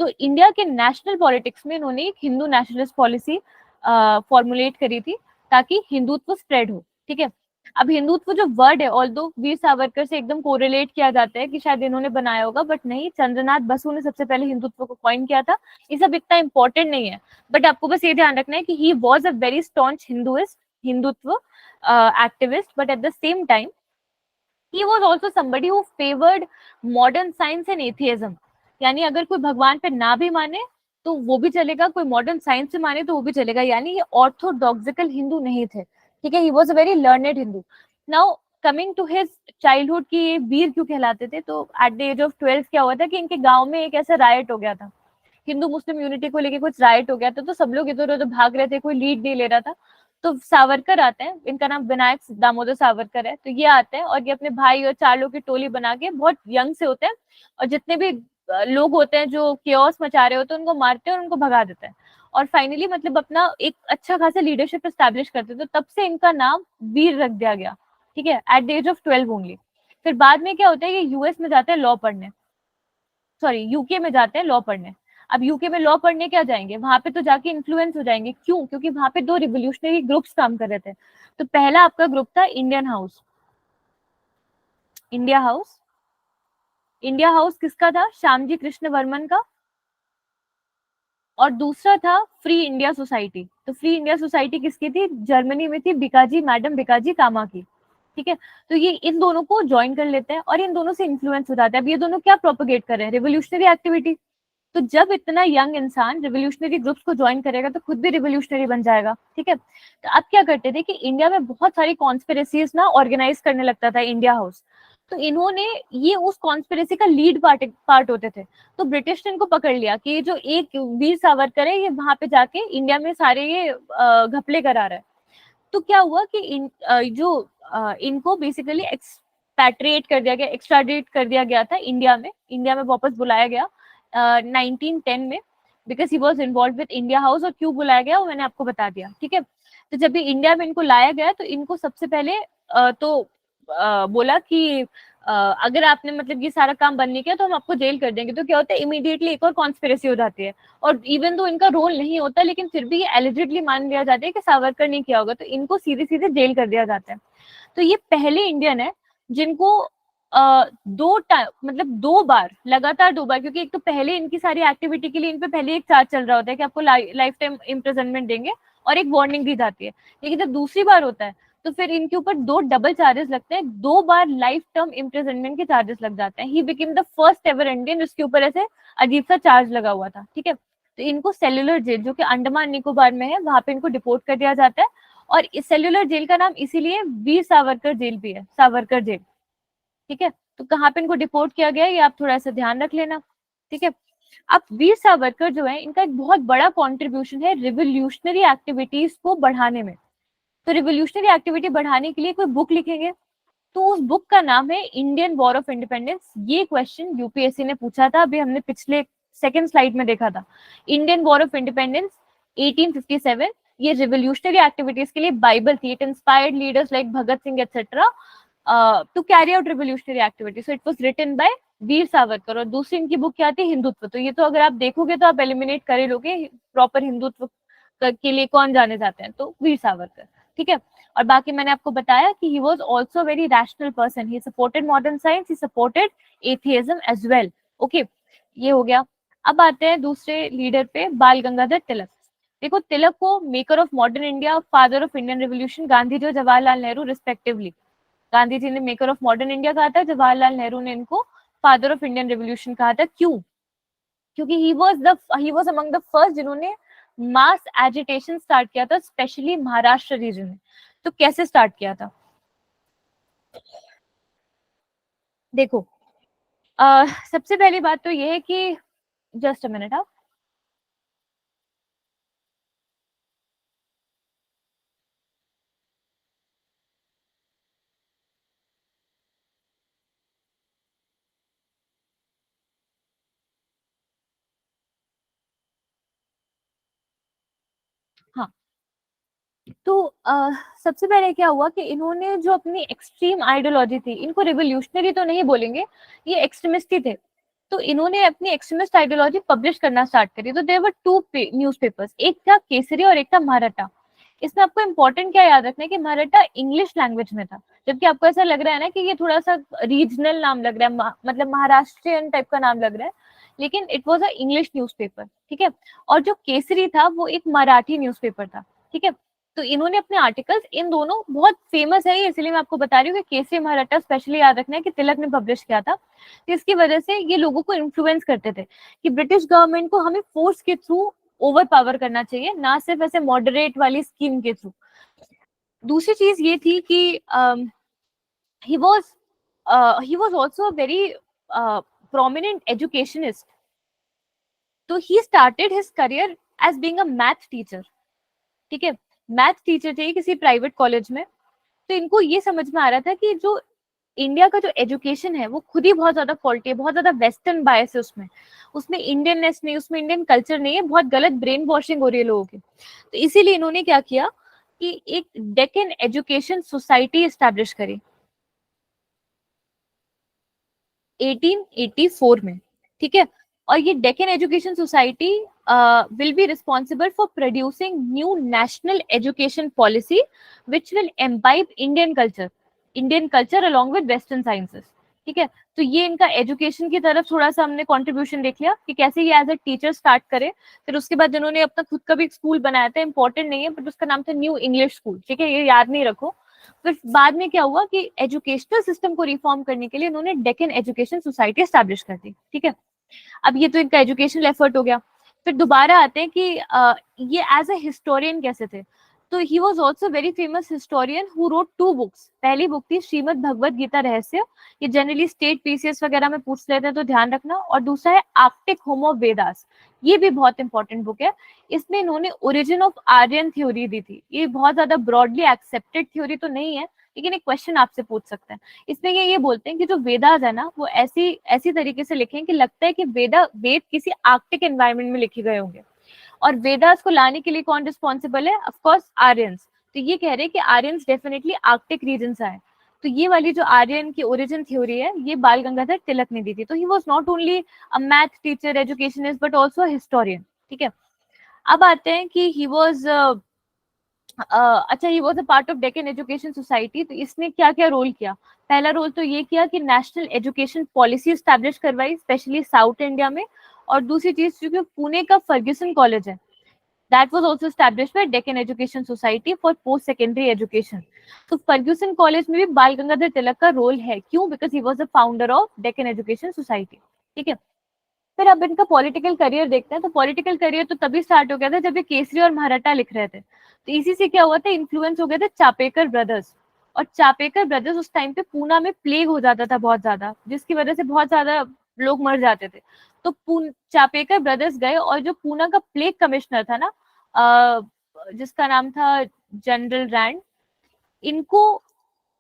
तो इंडिया के नेशनल पॉलिटिक्स में इन्होंने एक हिंदू नेशनलिस्ट पॉलिसी फॉर्मुलेट करी थी ताकि हिंदुत्व स्प्रेड हो, ठीक है। अब हिंदुत्व जो वर्ड है, ऑल्दो वीर सावरकर से एकदम कोरिलेट किया जाता है कि शायद इन्होंने बनाया होगा, बट नहीं, चंद्रनाथ बसु ने सबसे पहले हिंदुत्व को कॉइन किया था। ये सब इतना इंपॉर्टेंट नहीं है, बट आपको बस ये ध्यान रखना है कि ही was a very staunch Hindutva activist, but at the same time he was also somebody who favored modern science and atheism। यानी अगर कोई भगवान पे ना भी माने तो वो भी चलेगा, कोई मॉडर्न साइंस से माने तो वो भी चलेगा, यानी ये ऑर्थोडॉक्सिकल हिंदू नहीं थे, ठीक है। He was a very learned Hindu. Now coming to his childhood की ये वीर क्यों कहलाते थे, तो एट द एज ऑफ 12 क्या हुआ था कि इनके गांव में एक ऐसा राइट हो गया था, हिंदू मुस्लिम यूनिटी को लेके कुछ राइट हो गया था, तो सब लोग इधर उधर भाग रहे थे, कोई लीड नहीं ले रहा था। तो सावरकर आते हैं, इनका नाम विनायक दामोदर सावरकर है, तो ये आते हैं और ये अपने भाई और 4 लोग की टोली बना के, बहुत यंग से होते हैं, और जितने भी लोग होते हैं जो केओस मचा रहे होते हैं उनको मारते हैं और उनको भगा देते हैं, और फाइनली मतलब अपना एक अच्छा खासा लीडरशिप एस्टैब्लिश करते हैं। तो तब से इनका नाम वीर रख दिया गया, ठीक है, at the age of 12 only. फिर बाद में क्या होता है कि यूएस में जाते हैं लॉ पढ़ने, सॉरी यूके में जाते हैं लॉ पढ़ने। अब यूके में लॉ पढ़ने क्या जाएंगे, वहां पे तो जाके इन्फ्लुएंस हो जाएंगे, क्यों, क्योंकि वहां पे 2 रिवोल्यूशनरी ग्रुप्स काम कर रहे थे। तो पहला आपका ग्रुप था इंडिया हाउस। इंडिया हाउस किसका था, श्यामजी कृष्ण वर्मन का। और दूसरा था फ्री इंडिया सोसाइटी। तो फ्री इंडिया सोसाइटी किसकी थी, जर्मनी में थी, मैडम बिकाजी कामा की, ठीक है। तो ये इन दोनों को ज्वाइन कर लेते हैं और इन दोनों से इन्फ्लुएंस हो जाता है। अब ये दोनों क्या प्रोपोगेट कर रहे हैं, रिवोल्यूशनरी एक्टिविटी। तो जब इतना यंग इंसान रिवोल्यूशनरी ग्रुप्स को ज्वाइन करेगा तो खुद भी रिवोल्यूशनरी बन जाएगा, ठीक है। तो अब क्या करते थे कि इंडिया में बहुत सारी कॉन्स्पिरेसीज ना ऑर्गेनाइज करने लगता था इंडिया हाउस। तो इन्होंने ये उस कॉन्स्पिरेसी का लीड पार्ट होते थे। तो ब्रिटिश ने इनको पकड़ लिया कि ये जो एक वीर सावरकर है ये वहां पे जाके इंडिया में सारे ये घपले करा रहा है। तो क्या हुआ कि इनको बेसिकली एक्सपैट्रिएट कर दिया गया, एक्स्ट्राडिट कर दिया गया था इंडिया में वापस बुलाया गया 1910 में, because he was involve with India house. और क्यों बुलाया गया वो मैंने आपको बता दिया, ठीक है। तो जब भी इंडिया में इनको लाया गया तो इनको सबसे पहले बोला कि अगर आपने मतलब ये सारा काम बंद नहीं किया तो हम आपको जेल कर देंगे। तो क्या होता है, इमीडिएटली एक और कॉन्स्पिरेसी हो जाती है, और इवन दो इनका रोल नहीं होता लेकिन फिर भी ये एलिजिडली मान लिया जाता है कि सावरकर ने किया होगा, तो इनको सीधे सीधे जेल कर दिया जाता है। तो ये पहले इंडियन है जिनको 2 बार लगातार 2 बार, क्योंकि एक तो पहले इनकी सारी एक्टिविटी के लिए इन पे पहले एक चार्ज चल रहा होता है कि आपको लाइफ टाइम इम्प्रिजनमेंट देंगे और एक वार्निंग दी जाती है। लेकिन जब दूसरी बार होता है तो फिर इनके ऊपर 2 डबल चार्जेस लगते हैं, 2 बार लाइफ टर्म इम्प्रिजनमेंट के चार्जेस लग जाते हैं। He became the first ever Indian जिसके ऊपर ऐसे अजीब सा चार्ज लगा हुआ था, ठीक है। तो इनको सेल्युलर जेल, जो कि अंडमान निकोबार में है, वहां पे इनको डिपोर्ट कर दिया जाता है। और इस सेल्युलर जेल का नाम इसीलिए वीर सावरकर जेल भी है, सावरकर जेल, ठीक है। तो कहाँ पे इनको डिपोर्ट किया गया ये आप थोड़ा सा ध्यान रख लेना, ठीक है। अब वीर सावरकर जो है इनका एक बहुत बड़ा कॉन्ट्रीब्यूशन है रिवोल्यूशनरी एक्टिविटीज को बढ़ाने में। तो रिवोल्यूशनरी एक्टिविटी बढ़ाने के लिए कोई बुक लिखेंगे, तो उस बुक का नाम है इंडियन वॉर ऑफ इंडिपेंडेंस। ये क्वेश्चन यूपीएससी ने पूछा था, अभी हमने पिछले सेकंड स्लाइड में देखा था। इंडियन वॉर ऑफ इंडिपेंडेंस 1857, ये रिवोल्यूशनरी एक्टिविटीज के लिए बाइबल थी। It inspired leaders like Bhagat Singh etcetera to carry out revolutionary activity. So it was written by Veer Savarkar. और दूसरी इनकी बुक क्या थी, हिंदुत्व। तो ये तो अगर आप देखोगे तो आप एलिमिनेट कर ही लोगे, प्रॉपर हिंदुत्व के लिए कौन जाने जाते हैं, तो वीर सावरकर, ठीक है। और बाकी मैंने आपको बताया कि he was also very rational person, he supported modern science, he supported atheism as well. Okay, ये हो गया। अब आते हैं दूसरे लीडर पे, बाल गंगाधर तिलक। देखो, तिलक को maker of modern India, father of Indian revolution, Gandhi ji और जवाहरलाल नेहरू रिस्पेक्टिवली, गांधी जी ने मेकर ऑफ मॉडर्न इंडिया कहा था, जवाहरलाल नेहरू ने इनको फादर ऑफ इंडियन रेवोल्यूशन कहा था। क्यों? क्योंकि ही वाज अमंग द फर्स्ट जिन्होंने मास एजिटेशन स्टार्ट किया था, स्पेशली महाराष्ट्र रीजन में। तो कैसे स्टार्ट किया था? देखो, सबसे पहली बात तो ये है कि, जस्ट अ मिनट, हाँ। तो सबसे पहले क्या हुआ कि इन्होंने जो अपनी एक्सट्रीम आइडियोलॉजी थी, इनको रिवोल्यूशनरी तो नहीं बोलेंगे, ये एक्सट्रीमिस्ट ही थे, तो इन्होंने अपनी एक्सट्रीमिस्ट आइडियोलॉजी पब्लिश करना स्टार्ट करी। तो देयर वर टू न्यूज़पेपर्स, एक था केसरी और एक था मराठा। इसमें आपको इंपॉर्टेंट क्या याद रखना है कि मराठा इंग्लिश लैंग्वेज में था, जबकि आपको ऐसा लग रहा है ना कि ये थोड़ा सा रीजनल नाम लग रहा है, मतलब महाराष्ट्रियन टाइप का नाम लग रहा है, लेकिन it was a English newspaper, ठीक है। और जो केसरी था वो एक मराठी न्यूज़पेपर था, ठीक है। तो इन्होंने अपने आर्टिकल्स, इन दोनों बहुत फेमस है, इसलिए मैं आपको बता रही हूँ कि केसरी मराठा स्पेशली याद रखना है कि तिलक ने पब्लिश किया था। तो इसकी वजह से ये लोगों को इन्फ्लुएंस करते थे कि ब्रिटिश गवर्नमेंट को हमें फोर्स के थ्रू ओवर पावर करना चाहिए, ना सिर्फ ऐसे मॉडरेट वाली स्कीम के थ्रू। दूसरी चीज ये थी कि he was he was also a very prominent educationist. तो he started his career as being a math teacher, ठीक है। मैथ टीचर थे किसी प्राइवेट कॉलेज में। तो इनको ये समझ में आ रहा था कि जो इंडिया का जो एजुकेशन है वो खुद ही बहुत ज्यादा फॉल्टी है, बहुत ज्यादा वेस्टर्न बायस है उसमें, उसमें इंडियननेस नहीं, उसमें इंडियन कल्चर नहीं है, बहुत गलत ब्रेन वॉशिंग हो रही है लोगों की। तो इसीलिए इन्होंने क्या किया कि एक डेक्कन एजुकेशन सोसाइटी एस्टैब्लिश करी 1884 में, ठीक है। और ये Deccan education society will be responsible for producing new national education policy which will imbibe Indian culture along with western sciences, ठीक है। तो ये इनका एजुकेशन की तरफ थोड़ा सा हमने कंट्रीब्यूशन देख लिया कि कैसे ये एज अ टीचर स्टार्ट करे। फिर उसके बाद इन्होंने अपना खुद का भी एक स्कूल बनाया था, इंपॉर्टेंट नहीं है बट उसका नाम था न्यू इंग्लिश स्कूल, ठीक है, ये याद नहीं रखो। फिर बाद में क्या हुआ कि एजुकेशनल सिस्टम को रिफॉर्म करने के लिए इन्होंने डेक्कन एजुकेशन सोसाइटी एस्टैब्लिश कर दी, ठीक है। अब ये तो इनका एजुकेशनल एफर्ट हो गया। फिर दोबारा आते हैं कि ये एज अ हिस्टोरियन कैसे थे। तो he was also very famous historian who wrote 2 books. पहली बुक थी श्रीमद् भगवत गीता रहस्य, ये जनरली स्टेट पीसीएस वगैरह में पूछ लेते हैं तो ध्यान रखना। और दूसरा है आर्कटिक होम ऑफ वेदास, ये भी बहुत इंपॉर्टेंट बुक है। इसमें इन्होंने ओरिजिन ऑफ आर्यन थ्योरी दी थी। ये बहुत ज्यादा ब्रॉडली एक्सेप्टेड थ्योरी तो नहीं है, लेकिन एक क्वेश्चन आपसे पूछ सकते हैं। इसमें ये बोलते हैं कि जो वेदास है ना वो ऐसी तरीके से लिखे हैं कि लगता है कि वेद किसी आर्कटिक एनवायरनमेंट में लिखे गए होंगे। और वेदास को लाने के लिए कौन रिस्पॉन्सिबल है? Of course Aryans. तो ये कह रहे हैं कि आर्यंस डेफिनेटली आर्कटिक रीजन से आए। तो ये वाली जो आर्यन की ओरिजिन थ्योरी है ये बाल गंगाधर तिलक ने दी थी। तो he was not only a math teacher, educationist, but also a historian, ठीक है। अब आते हैं कि ही वाज अच्छा, ही was a part of Deccan education society. तो इसने क्या क्या रोल किया? पहला रोल तो ये किया कि नेशनल एजुकेशन पॉलिसी एस्टैब्लिश करवाई, स्पेशली साउथ इंडिया में। और दूसरी चीज, क्योंकि पुणे का फर्ग्यूसन कॉलेज है, that was also established bye Deccan education society for post secondary education. तो फर्ग्यूसन कॉलेज में भी बाल गंगाधर तिलक का रोल है। क्यों? Because he was the founder of Deccan education society, ठीक है। फिर अब इनका पॉलिटिकल करियर देखते हैं। तो पॉलिटिकल करियर तो तभी स्टार्ट हो गया था जब ये केसरी और मराठा लिख रहे थे। तो इसी से क्या हुआ था, इन्फ्लुएंस हो गया था चापेकर ब्रदर्स। और चापेकर ब्रदर्स उस टाइम पे पूना में प्लेग हो जाता था बहुत ज्यादा, जिसकी वजह से बहुत ज्यादा लोग मर जाते थे। तो चापेकर ब्रदर्स गए और जो पूना का प्लेग कमिश्नर था ना, जिसका नाम था जनरल रैंड, इनको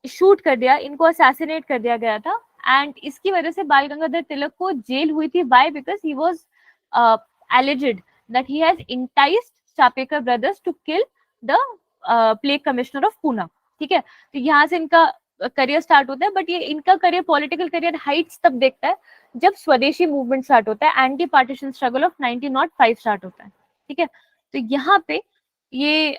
शूट कर दिया, इनको असैसिनेट कर दिया गया था। एंड इसकी वजह से बाल गंगाधर तिलक को जेल हुई थी। Why? Because he was alleged that he has enticed Chapekar brothers to kill the plague commissioner of Poona, ठीक है। तो यहाँ से इनका करियर स्टार्ट होता है। बट ये इनका करियर, पॉलिटिकल करियर हाइट्स तब देखता है जब स्वदेशी मूवमेंट स्टार्ट होता है, anti partition struggle of 1905 start होता है, ठीक है। तो यहाँ पे ये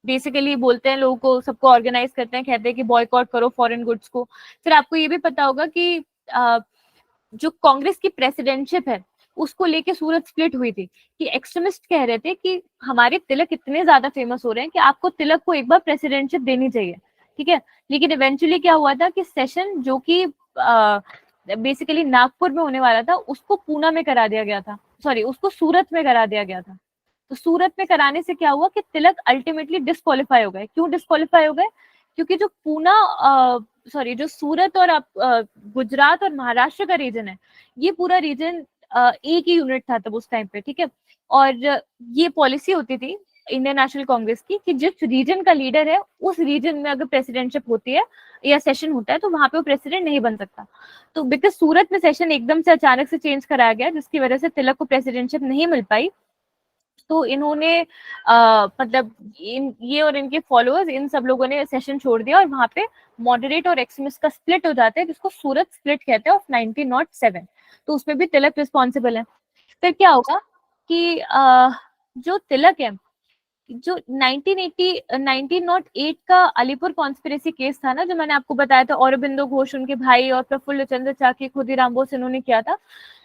बेसिकली बोलते हैं, लोगों को, सबको ऑर्गेनाइज करते हैं, कहते हैं कि बॉयकॉट करो फॉरेन गुड्स को। फिर आपको ये भी पता होगा कि जो कांग्रेस की प्रेसिडेंटशिप है उसको लेके सूरत स्प्लिट हुई थी कि एक्सट्रीमिस्ट कह रहे थे कि हमारे तिलक इतने ज्यादा फेमस हो रहे हैं कि आपको तिलक को एक बार प्रेसिडेंटशिप देनी चाहिए, ठीक है। लेकिन इवेंचुअली क्या हुआ था कि सेशन जो कि बेसिकली नागपुर में होने वाला था उसको पूना में करा दिया गया था, सॉरी उसको सूरत में करा दिया गया था। तो सूरत में कराने से क्या हुआ कि तिलक अल्टीमेटली डिस्क्वालीफाई हो गए। क्यों डिस्क्वालीफाई हो गए? क्योंकि जो पूना सॉरी जो सूरत और गुजरात और महाराष्ट्र का रीजन है, ये पूरा रीजन एक ही यूनिट था तब उस टाइम पे, ठीक है। और ये पॉलिसी होती थी इंडियन नेशनल कांग्रेस की कि जिस रीजन का लीडर है उस रीजन में अगर प्रेसिडेंटशिप होती है या सेशन होता है तो वहां पे वो प्रेसिडेंट नहीं बन सकता। तो बिकॉज सूरत में सेशन एकदम से अचानक से चेंज कराया गया जिसकी वजह से तिलक को प्रेसिडेंटशिप नहीं मिल पाई, तो इन्होंने मतलब ये और इनके फॉलोअर्स इन सब लोगों ने सेशन छोड़ दिया और वहां पे मॉडरेट और एक्सट्रीमिस्ट का स्प्लिट हो जाता है जिसको सूरत स्प्लिट कहते हैं ऑफ 1907। तो उसमें भी तिलक रिस्पॉन्सिबल है। फिर क्या होगा कि जो तिलक है, जो 1908 का अलीपुर कॉन्स्पिरेसी केस था ना, जो मैंने आपको बताया था, औरबिंदो घोष उनके भाई और प्रफुल्ल चंद्र चाकी, खुदीराम बोस इन्होंने किया था।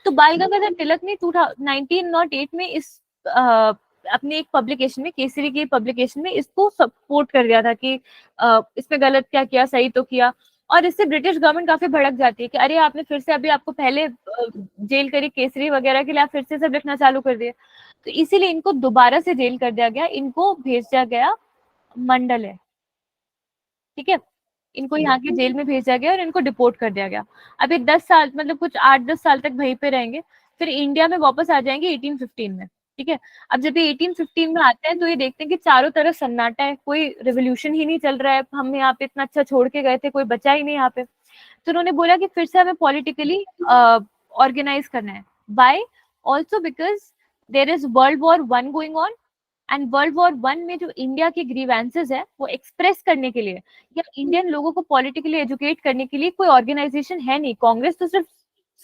तो बाल गंगाधर तिलक ने 1908 में इस अपने एक पब्लिकेशन में, केसरी की पब्लिकेशन में इसको सपोर्ट कर दिया था कि इसमें गलत क्या किया, सही तो किया। और इससे ब्रिटिश गवर्नमेंट काफी भड़क जाती है कि अरे आपने फिर से, अभी आपको पहले जेल करी केसरी वगैरह के लिए, आप फिर से सब लिखना चालू कर दिए। तो इसीलिए इनको दोबारा से जेल कर दिया गया, इनको भेजा गया मंडल है, ठीक है। इनको यहाँ के जेल में भेजा गया और इनको डिपोर्ट कर दिया गया। अभी 10 साल मतलब कुछ 8-10 साल तक वहीं पे रहेंगे, फिर इंडिया में वापस आ जाएंगे 1815 में, ठीक है। अब जब ये 1815 में आते हैं तो ये देखते हैं कि चारों तरफ सन्नाटा है, कोई रेवोल्यूशन ही नहीं चल रहा है, हम यहाँ पे इतना अच्छा छोड़ के गए थे, कोई बचा ही नहीं यहाँ पे। तो उन्होंने बोला कि फिर से हमें पॉलिटिकली ऑर्गेनाइज करना है। By also because there is world war 1 going on and world war 1 में जो इंडिया के ग्रीवेंसेस है वो एक्सप्रेस करने के लिए या इंडियन लोगों को पॉलिटिकली एजुकेट करने के लिए कोई ऑर्गेनाइजेशन है नहीं। कांग्रेस तो सिर्फ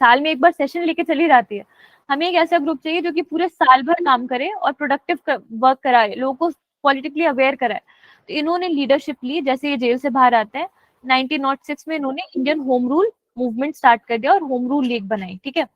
साल में एक बार सेशन लेके चली जाती है। हमें एक ऐसा ग्रुप चाहिए जो कि पूरे साल भर काम करे और प्रोडक्टिव वर्क कराए, लोगों को पॉलिटिकली अवेयर कराए। तो इन्होंने लीडरशिप ली, जैसे ये जेल से बाहर आते हैं 1906 में इन्होंने Indian home rule movement start कर दिया और होम रूल लीग बनाई, ठीक है।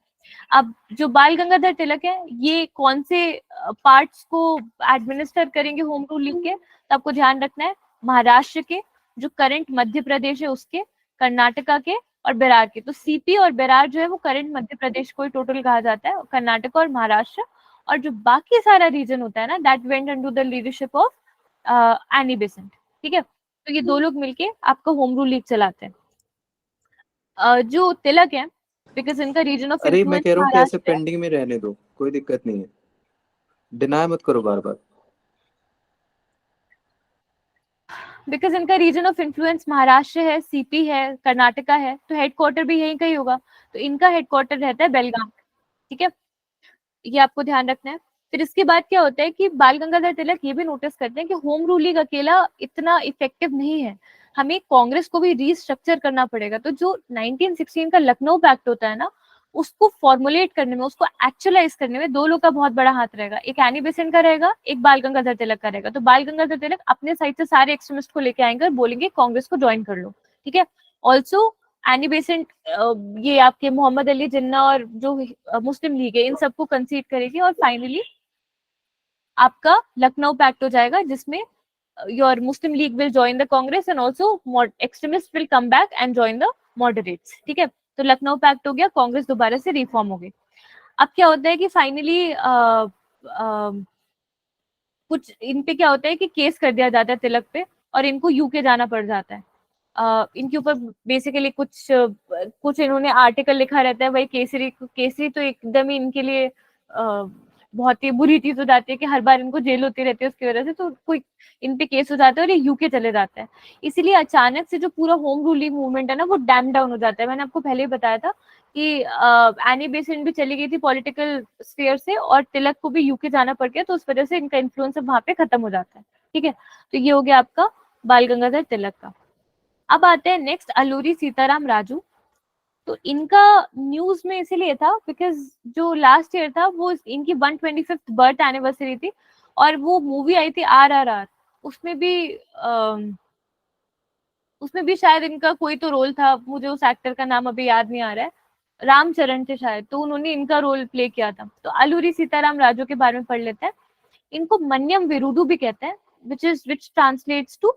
अब जो बाल गंगाधर तिलक है ये कौन से पार्ट्स को एडमिनिस्टर करेंगे होम रूल लीग के, तो आपको ध्यान रखना है महाराष्ट्र के, जो करंट मध्य प्रदेश है उसके, कर्नाटका के और बिहार के। तो सीपी और बिहार जो है वो करंट मध्य प्रदेश को ही टोटल कहा जाता है, कर्नाटका और महाराष्ट्र। और जो बाकी सारा रीजन होता है ना, that went under the leadership of Annie Besant, ठीक है। तो ये दो लोग मिलके आपका होम रूल लीग चलाते हैं। जो तिलक है, बिकॉज इनका रीजन ऑफ अरे मैं कह रहा हूँ कि ऐसे महाराष्ट्र है, पेंडिंग में रहने दो, कोई दिक्कत नहीं है, डिनाई मत करो बार बार। बिकॉज इनका रीजन ऑफ इन्फ्लुएंस महाराष्ट्र है, सीपी है, कर्नाटका है, तो हेडक्वार्टर भी यहीं का ही होगा। तो इनका हेडक्वार्टर रहता है बेलगाम, ठीक है। ये आपको ध्यान रखना है। फिर इसके बाद क्या होता है कि बाल गंगाधर तिलक ये भी नोटिस करते हैं कि होम रूलिंग अकेला इतना इफेक्टिव नहीं है, हमें कांग्रेस को भी रीस्ट्रक्चर करना पड़ेगा। तो जो 1916 का लखनऊ पैक्ट होता है ना, उसको फॉर्मुलेट करने में, उसको एक्चुअलाइज करने में दो लोग का बहुत बड़ा हाथ रहेगा। एक एनी बेसेंट का रहेगा, एक बाल गंगाधर तिलक का रहेगा। तो बाल गंगाधर तिलक अपने साइड से सारे एक्सट्रीमिस्ट को लेके आएंगे और बोलेंगे कांग्रेस को ज्वाइन कर लो, ठीक है। ऑल्सो एनी बेसेंट ये आपके मोहम्मद अली जिन्ना और जो मुस्लिम लीग है इन सबको कंसीड करेगी और फाइनली आपका लखनऊ पैक्ट हो जाएगा जिसमें your Muslim league will join the Congress and also extremist will come back and join the moderates, ठीक है। तो लखनऊ पैक्ट हो गया, कांग्रेस दोबारा से रिफॉर्म हो गई। अब क्या होता है कि फाइनली कुछ इन पे क्या होता है कि केस कर दिया जाता है तिलक पे और इनको यूके जाना पड़ जाता है। इनके ऊपर बेसिकली कुछ इन्होंने आर्टिकल लिखा रहता है। भाई केसरी तो एकदम ही इनके लिए बहुत ही बुरी चीज हो जाती है कि हर बार इनको जेल होती रहती है उसकी वजह से, तो कोई इन पे केस हो जाता है और ये यूके चले जाता है। इसीलिए अचानक से जो पूरा होम रूलिंग मूवमेंट है ना वो डैम डाउन हो जाता है। मैंने आपको पहले ही बताया था कि एनी बेसेंट भी चली गई थी पॉलिटिकल स्फीयर से और तिलक को भी यूके जाना पड़ गया, तो उस वजह से इनका इन्फ्लुएंस वहां पे खत्म हो जाता है, ठीक है। तो ये हो गया आपका बाल गंगाधर तिलक का। अब आते हैं नेक्स्ट अलूरी सीताराम राजू। तो इनका न्यूज में इसीलिए था बिकॉज जो लास्ट ईयर था वो इनकी 125th बर्थ एनिवर्सरी थी और वो मूवी आई थी RRR, उसमें भी शायद इनका कोई तो रोल था, मुझे उस एक्टर का नाम अभी याद नहीं आ रहा है। रामचरण थे शायद, तो उन्होंने इनका रोल प्ले किया था। तो अलूरी सीताराम राजू के बारे में पढ़ लेते हैं। इनको मन्यम विरुडू भी कहते हैं, which translates to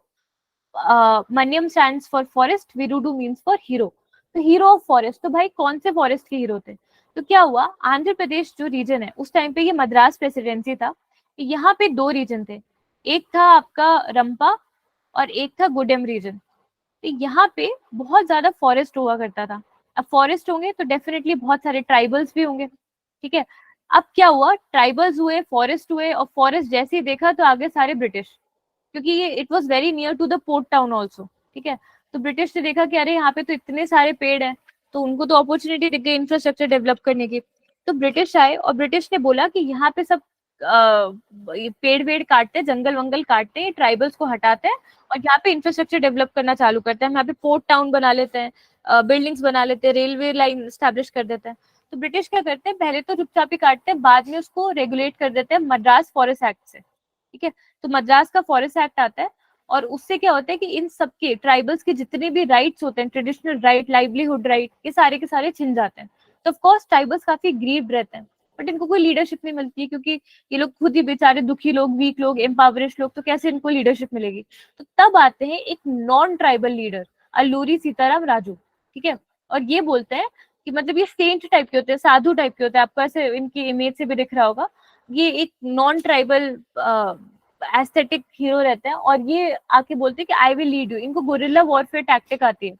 Manyam stands for forest, Virudu means for hero. तो हीरो ऑफ फॉरेस्ट, तो भाई कौन से फॉरेस्ट के हीरो थे? तो क्या हुआ, आंध्र प्रदेश जो रीजन है उस टाइम पे ये मद्रास प्रेसिडेंसी था, यहाँ पे दो रीजन थे, एक था आपका रंपा और एक था गुडेम रीजन। तो यहाँ पे बहुत ज्यादा फॉरेस्ट हुआ करता था। अब फॉरेस्ट होंगे तो डेफिनेटली बहुत सारे ट्राइबल्स भी होंगे, ठीक है। अब क्या हुआ, ट्राइबल्स हुए, फॉरेस्ट हुए, और फॉरेस्ट जैसे ही देखा तो आगे सारे ब्रिटिश, क्योंकि ये it was very near to the port town also, ठीक है। तो ब्रिटिश ने देखा कि अरे यहाँ पे तो इतने सारे पेड़ हैं, तो उनको तो अपॉर्चुनिटी दिख गई इंफ्रास्ट्रक्चर डेवलप करने की। तो ब्रिटिश आए और ब्रिटिश ने बोला कि यहाँ पे सब पेड़ वेड़ काटते हैं, जंगल वंगल काटते हैं, ट्राइबल्स को हटाते हैं और यहाँ पे इंफ्रास्ट्रक्चर डेवलप करना चालू करते हैं, यहाँ पे पोर्ट टाउन बना लेते हैं, बिल्डिंग्स बना लेते हैं, रेलवे लाइन स्टैब्लिश कर देते हैं। तो ब्रिटिश क्या करते हैं, पहले तो चुपचाप ही काटते हैं, बाद में उसको रेगुलेट कर देते हैं मद्रास फॉरेस्ट एक्ट से, ठीक है। तो मद्रास का फॉरेस्ट एक्ट आता है और उससे क्या होता है कि इन सबके ट्राइबल्स के जितने भी राइट्स होते हैं, ट्रेडिशनल राइट, लाइवलीहुड राइट, ये सारे के सारे छिन जाते हैं। तो ऑफ कोर्स ट्राइबल्स काफी ग्रीव्ड रहते हैं, बट इनको कोई लीडरशिप नहीं मिलती, क्योंकि ये लोग खुद ही बेचारे दुखी लोग, वीक लोग, एम्पावरिश लोग, तो कैसे इनको लीडरशिप मिलेगी? तो तब आते हैं एक non tribal leader, Alluri Sitaram Raju, ठीक है। और ये बोलते हैं कि मतलब ये सेंट टाइप के होते हैं, साधु टाइप के होते हैं, आपको ऐसे इनकी इमेज से भी दिख रहा होगा। ये एक नॉन ट्राइबल एस्थेटिक हीरो रहते हैं और ये आके बोलते हैं कि आई विल लीड यू। इनको गोरिल्ला वॉरफेयर टैक्टिक आती है,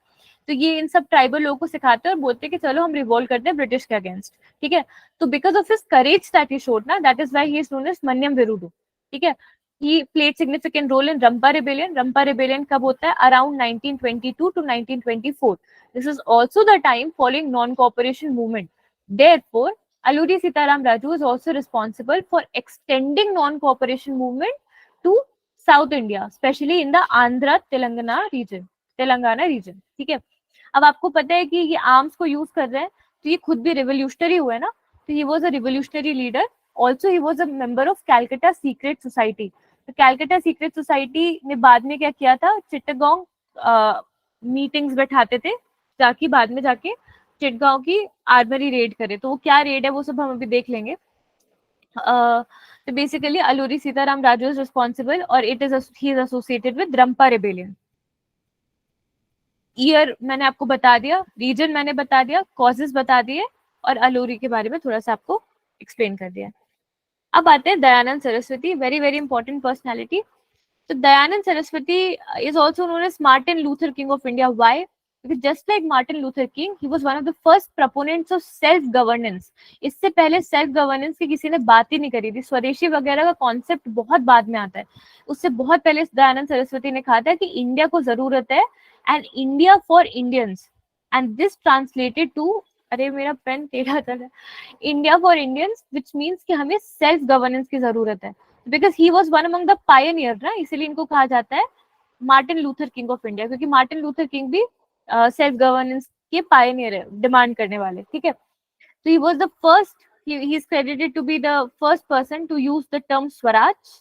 तो ये इन सब ट्राइबल लोगों को सिखाते हैं और बोलते हैं कि चलो हम रिवॉल्ट करते हैं ब्रिटिश के अगेंस्ट, ठीक है। तो because of his courage that he showed ना, that is why he is known as Manyam Virudu, ठीक है। He played significant role in Rampa rebellion. Rampa rebellion कब होता है? Around 1922 to 1924। This is also the time following non cooperation movement. Therefore Alluri Sitaram Raju is also responsible for extending non-cooperation movement to South India, especially in the Andhra Telangana region, ठीक है। अब आपको पता है कि ये arms को use कर रहे हैं, तो ये खुद भी रिवोल्यूशनरी हुए ना, तो he was a revolutionary leader. Also he was a member of Calcutta secret society. तो कैलकाटा सीक्रेट सोसाइटी ने बाद में क्या किया था, चिट्टागोंग मीटिंग्स बैठाते थे ताकि बाद में जाके चिटगांव की आर्मरी रेड करे। तो वो क्या रेड है वो सब हम अभी देख लेंगे। तो basically Alluri Sitaram Raju is responsible और it is he is associated with Rampa rebellion. Year मैंने आपको बता दिया, रीजन मैंने बता दिया, कॉजेस बता दिए और अलूरी के बारे में थोड़ा सा आपको एक्सप्लेन कर दिया। अब आते हैं Dayanand Saraswati, very very important personality. तो Dayanand Saraswati is also known as Martin Luther King of India. Why? Because just like Martin Luther King, he was one of the first proponents of self governance। इससे पहले self governance की किसी ने बात ही नहीं करी थी। स्वदेशी वगैरह का कॉन्सेप्ट बहुत बाद में आता है, उससे बहुत पहले दयानंद सरस्वती ने कहा था कि इंडिया को जरूरत है and India for Indians, and this translated to, अरे मेरा पेन टेढ़ा चल रहा है, India for Indians, which means कि हमें सेल्फ गवर्नेंस की जरूरत है। Because he was one among the pioneer ना, इसीलिए इनको कहा जाता है Martin Luther King of India, क्योंकि मार्टिन लूथर किंग भी सेल्फ गवर्नेंस के पायनियर है, डिमांड करने वाले, ठीक है। तो he was the first, he is credited to be the first person to use the term Swaraj,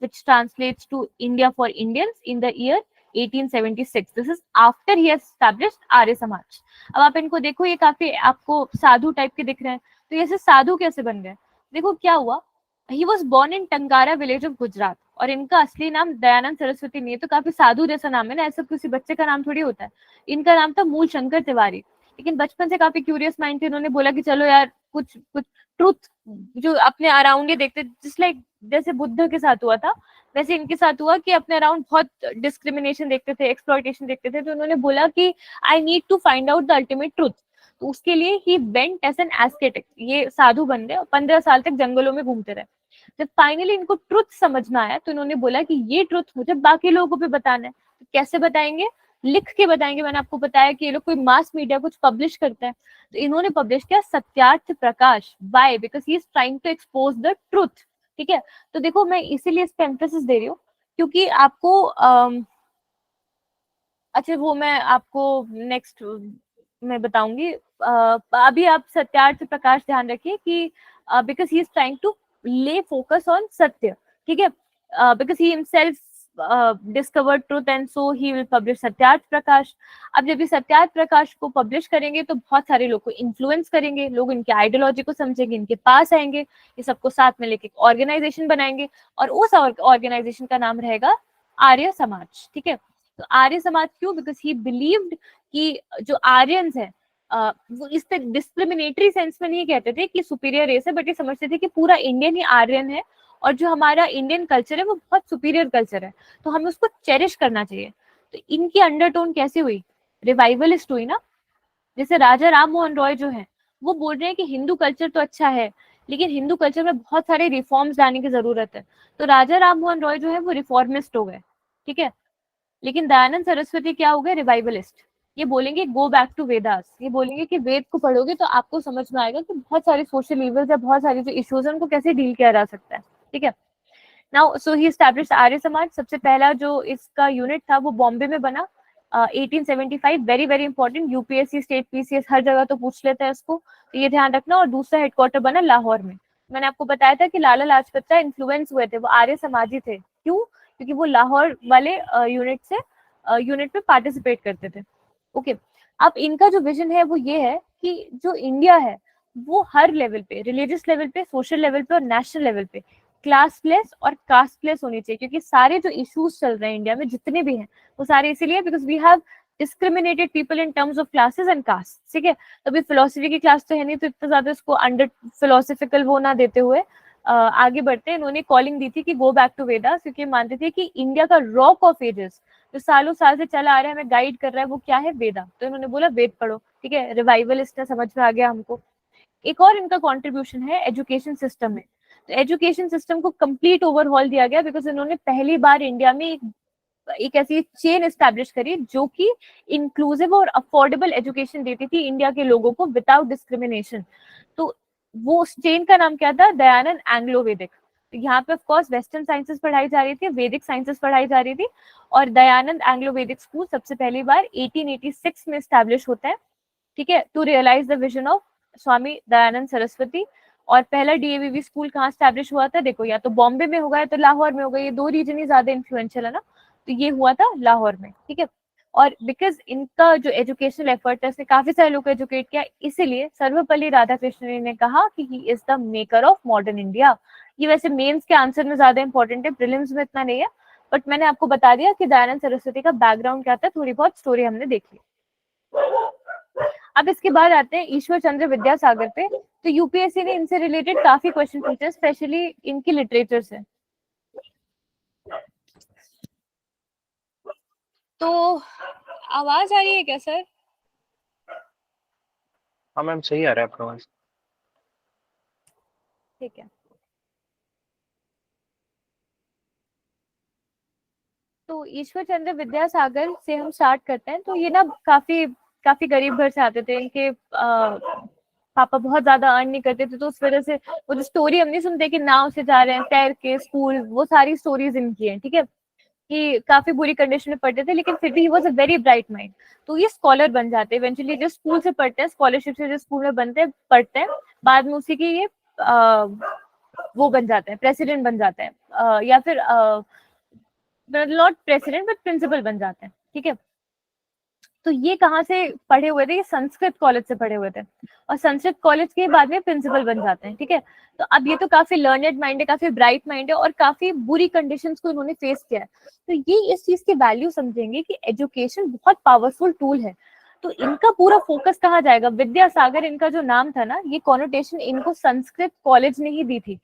which translates to India for Indians, in the year 1876। This is after he has established Arya Samaj. अब आप इनको देखो, ये काफी आपको साधु type के दिख रहे हैं, तो ये साधु कैसे बन गए? देखो क्या हुआ, he was born in Tankara village of Gujarat, और इनका असली नाम दयानंद सरस्वती नहीं है, तो काफी साधु जैसा नाम है ना, ऐसा किसी बच्चे का नाम थोड़ी होता है। इनका नाम था मूल शंकर तिवारी, लेकिन बचपन से काफी क्यूरियस माइंड थे, उन्होंने बोला कि चलो यार कुछ ट्रुथ जो अपने अराउंड ही देखते, जस्ट लाइक जैसे बुद्ध के साथ हुआ था वैसे इनके साथ हुआ कि अपने अराउंड बहुत डिस्क्रिमिनेशन देखते थे, एक्सप्लॉइटेशन देखते थे, तो उन्होंने बोला कि I need to find out the ultimate truth. तो उसके लिए he went as an ascetic, ये साधु बन गए और 15 साल तक जंगलों में घूमते रहे। जब फाइनली इनको ट्रुथ समझ में आया तो इन्होंने बोला कि ये ट्रुथ मुझे बाकी लोगों पे बताना है। तो कैसे बताएंगे? लिख के बताएंगे। मैंने आपको बताया कि ये लोग कोई मास मीडिया कुछ पब्लिश करते हैं, तो इन्होंने पब्लिश किया Satyarth Prakash. By because he is trying to expose the truth, ठीक है। तो देखो मैं इसीलिए इस पे एम्फेसिस दे रही हूँ क्योंकि आपको अच्छा वो मैं आपको नेक्स्ट मैं बताऊंगी। अभी आप सत्यार्थ प्रकाश ध्यान रखिए कि because he is trying to lay focus on satya, ठीक है, because he himself discovered truth and so he will publish Satyarth Prakash. अब जब ये सत्यार्थ प्रकाश को पब्लिश करेंगे तो बहुत सारे लोग को इन्फ्लुएंस करेंगे, लोग इनके आइडियोलॉजी को समझेंगे, इनके पास आएंगे, ये सबको साथ में लेके ऑर्गेनाइजेशन बनाएंगे और उस ऑर्गेनाइजेशन का नाम रहेगा आर्य समाज. ठीक है, तो आर्य समाज क्यों? बिकॉज ही बिलीव्ड कि जो आर्यंस है वो इस डिस्क्रिमिनेटरी सेंस में नहीं कहते थे कि सुपीरियर रेस है, बट ये समझते थे कि पूरा इंडियन ही आर्यन है और जो हमारा इंडियन कल्चर है वो बहुत सुपीरियर कल्चर है, तो हमें उसको चेरिश करना चाहिए. तो इनकी अंडरटोन कैसे हुई? रिवाइवलिस्ट हुई ना. जैसे राजा राम मोहन रॉय जो है वो बोल रहे हैं कि हिंदू कल्चर तो अच्छा है लेकिन हिंदू कल्चर में बहुत सारे रिफॉर्म्स लाने की जरूरत है. तो राजा राम मोहन रॉय जो है वो रिफॉर्मिस्ट हो गए. ठीक है, लेकिन दयानंद सरस्वती क्या हो गए? रिवाइवलिस्ट. ये बोलेंगे गो बैक टू वेदास, ये बोलेंगे कि वेद को पढ़ोगे तो आपको समझ में आएगा कि बहुत सारे सोशल इवल्स या बहुत सारी जो इश्यूज हैं उनको कैसे डील किया जा सकता है. ठीक है, नाउ सो ही एस्टैब्लिश्ड आर्य समाज. सबसे पहला जो इसका यूनिट था वो बॉम्बे में बना 1875. Very very important, UPSC, state PCS हर जगह तो पूछ लेता है इसको, तो ये ध्यान रखना. और दूसरा हेडक्वार्टर बना लाहौर में. मैंने आपको बताया था कि लाला लाजपत राय इन्फ्लुएंस हुए थे, वो आर्य समाजी थे. क्यों? क्योंकि वो लाहौर वाले यूनिट में पार्टिसिपेट करते थे. ओके, अब इनका जो विजन है वो ये है कि जो इंडिया है वो हर लेवल पे, रिलीजियस लेवल पे, सोशल लेवल पे और नेशनल लेवल पे क्लासलेस और कास्टलेस होनी चाहिए. क्योंकि सारे जो इश्यूज चल रहे हैं इंडिया में जितने भी हैं वो सारे इसीलिए because we have discriminated people in terms of classes and caste. ठीक है, तो अभी फिलोसफी की क्लास तो है नहीं, तो इतना ज्यादा इसको अंडर फिलोसफिकल वो ना देते हुए आगे बढ़ते हैं. इन्होंने कॉलिंग दी थी कि गो बैक टू वेदास, क्योंकि मानते थे कि इंडिया का रॉक ऑफ एजेस जो सालों साल से चला आ रहा है, हमें गाइड कर रहा है, वो क्या है? वेदा. तो इन्होंने बोला वेद पढ़ो. ठीक है, रिवाइवलिस्ट है, समझ में आ गया हमको. एक और इनका कंट्रीब्यूशन है एजुकेशन सिस्टम में. तो एजुकेशन सिस्टम को कंप्लीट ओवरहॉल दिया गया बिकॉज इन्होंने पहली बार इंडिया में एक ऐसी चेन एस्टैब्लिश करी जो कि इंक्लूसिव और अफोर्डेबल एजुकेशन देती थी इंडिया के लोगों को विदाउट डिस्क्रिमिनेशन. तो वो चेन का नाम क्या था? दयानंद एंग्लो वैदिक. तो यहाँ पे ऑफ कोर्स वेस्टर्न साइंसेस पढ़ाई जा रही थी, वैदिक साइंसेस पढ़ाई जा रही थी. और दयानंद एंग्लो वैदिक स्कूल सबसे पहली बार 1886 में एस्टैब्लिश होता है. ठीक है, to realize the vision of Swami Dayanand Saraswati. और पहला डीएवीवी स्कूल कहाँ एस्टैब्लिश हुआ था? देखो, या तो बॉम्बे में होगा या तो लाहौर में होगा. ये दो रीजन ही ज्यादा इन्फ्लुएंशियल है ना, तो ये हुआ था लाहौर में. ठीक है, और बिकॉज इनका जो एजुकेशनल एफर्ट है उसने काफी सारे लोग को एजुकेट किया, इसीलिए सर्वपल्ली राधाकृष्णन ने कहा कि he is the maker of modern India. ये वैसे मेंस के आंसर में ज्यादा इंपॉर्टेंट है, प्रीलिम्स में इतना नहीं है, बट मैंने आपको बता दिया कि दयानंद सरस्वती का बैकग्राउंड क्या था, थोड़ी बहुत स्टोरी हमने देख ली. अब इसके बाद आते हैं ईश्वर चंद्र विद्यासागर पे. तो यूपीएससी ने इनसे रिलेटेड काफी क्वेश्चन पूछे, स्पेशली इनकी लिटरेचर से. तो आवाज आ रही है क्या सर? हाँ मैम, सही आ रहा है आपका आवाज. ठीक है, तो ईश्वर चंद्र विद्यासागर से हम स्टार्ट करते हैं. तो ये ना काफी गरीब घर से आते थे. इनके पापा बहुत ज्यादा अर्न नहीं करते थे, तो उस वजह से वो जो स्टोरी हम नहीं सुनते कि नाव से जा रहे हैं, तैर के स्कूल, वो सारी स्टोरीज इनकी हैं. ठीक है, कि काफी बुरी कंडीशन में पढ़ते थे लेकिन फिर भी ही was a very bright mind. तो ये स्कॉलर बन जाते हैं इवेंचुअली. जो स्कूल से पढ़ते हैं, स्कॉलरशिप से जो स्कूल में बनते हैं पढ़ते हैं, बाद में उसी की ये वो बन जाते हैं, प्रेसिडेंट बन जाते हैं, या फिर नॉट प्रेसिडेंट बट प्रिंसिपल बन जाते हैं. ठीक है, तो ये कहाँ से पढ़े हुए थे? ये संस्कृत कॉलेज से पढ़े हुए थे और संस्कृत कॉलेज के बाद में प्रिंसिपल बन जाते हैं. ठीक है, तो अब ये तो काफी लर्नेड माइंड है, काफी ब्राइट माइंड है और काफी बुरी कंडीशंस को इन्होंने फेस किया है. तो ये इस चीज की वैल्यू समझेंगे कि एजुकेशन बहुत पावरफुल टूल है. तो इनका पूरा फोकस कहाँ जाएगा? विद्यासागर इनका जो नाम था ना, ये कॉनोटेशन इनको संस्कृत कॉलेज ने ही दी थी,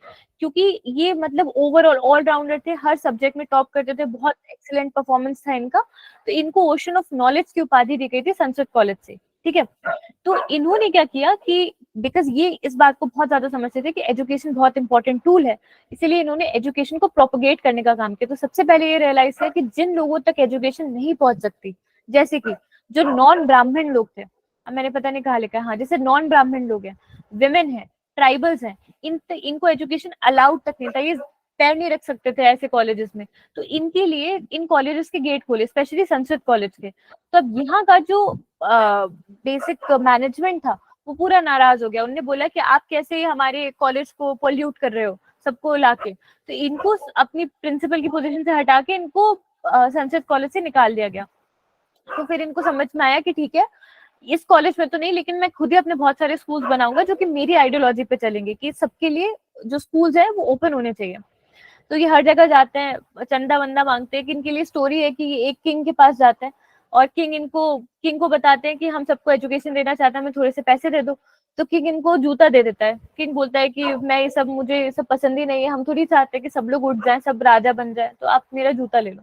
क्योंकि ये मतलब ओवरऑल ऑलराउंडर थे, हर सब्जेक्ट में टॉप करते थे, बहुत एक्सीलेंट परफॉर्मेंस था इनका. तो इनको ओशन ऑफ नॉलेज की उपाधि दी गई थी संस्कृत कॉलेज से. ठीक है, तो इन्होंने क्या किया कि बिकॉज ये इस बात को बहुत ज्यादा समझते थे कि एजुकेशन बहुत इंपॉर्टेंट टूल है, इसीलिए इन्होंने एजुकेशन को प्रोपोगेट करने का काम किया. तो सबसे पहले ये रियलाइज किया कि जिन लोगों तक एजुकेशन नहीं पहुंच सकती, जैसे कि जो नॉन ब्राह्मण लोग थे, अब मैंने पता नहीं कहा लिखा है, हाँ, जैसे नॉन ब्राह्मण लोग हैं, विमेन है, ट्राइबल्स हैं, इनको एजुकेशन अलाउड तक नहीं था, ये पैर नहीं रख सकते थे ऐसे कॉलेजेस में. तो इनके लिए इन कॉलेजेस के गेट खोले, स्पेशली संस्कृत कॉलेज के. तो अब यहाँ का जो बेसिक मैनेजमेंट था वो पूरा नाराज हो गया. उन्होंने बोला कि आप कैसे हमारे कॉलेज को पोल्यूट कर रहे हो, सबको लाके, तो इनको अपनी प्रिंसिपल की पोजीशन से हटा के इनको सनसेट कॉलेज से निकाल दिया गया। तो फिर इनको समझ में आया कि ठीक है, इस कॉलेज में तो नहीं, लेकिन मैं खुद ही अपने बहुत सारे स्कूल्स बनाऊंगा जो कि मेरी आइडियोलॉजी पे चलेंगे, कि सबके लिए जो स्कूल्स है वो ओपन होने चाहिए। तो ये हर जगह जाते हैं, चंदा वंदा मांगते हैं। कि इनके लिए स्टोरी है कि ये एक किंग के पास जाते हैं और किंग को बताते हैं कि हम सबको एजुकेशन देना चाहते हैं, हमें थोड़े से पैसे दे दो। तो किंग इनको जूता दे देता है। किंग बोलता है कि मुझे ये सब पसंद ही नहीं है, हम थोड़ी चाहते हैं कि सब लोग उठ जाएं, सब राजा बन जाए, तो आप मेरा जूता ले लो।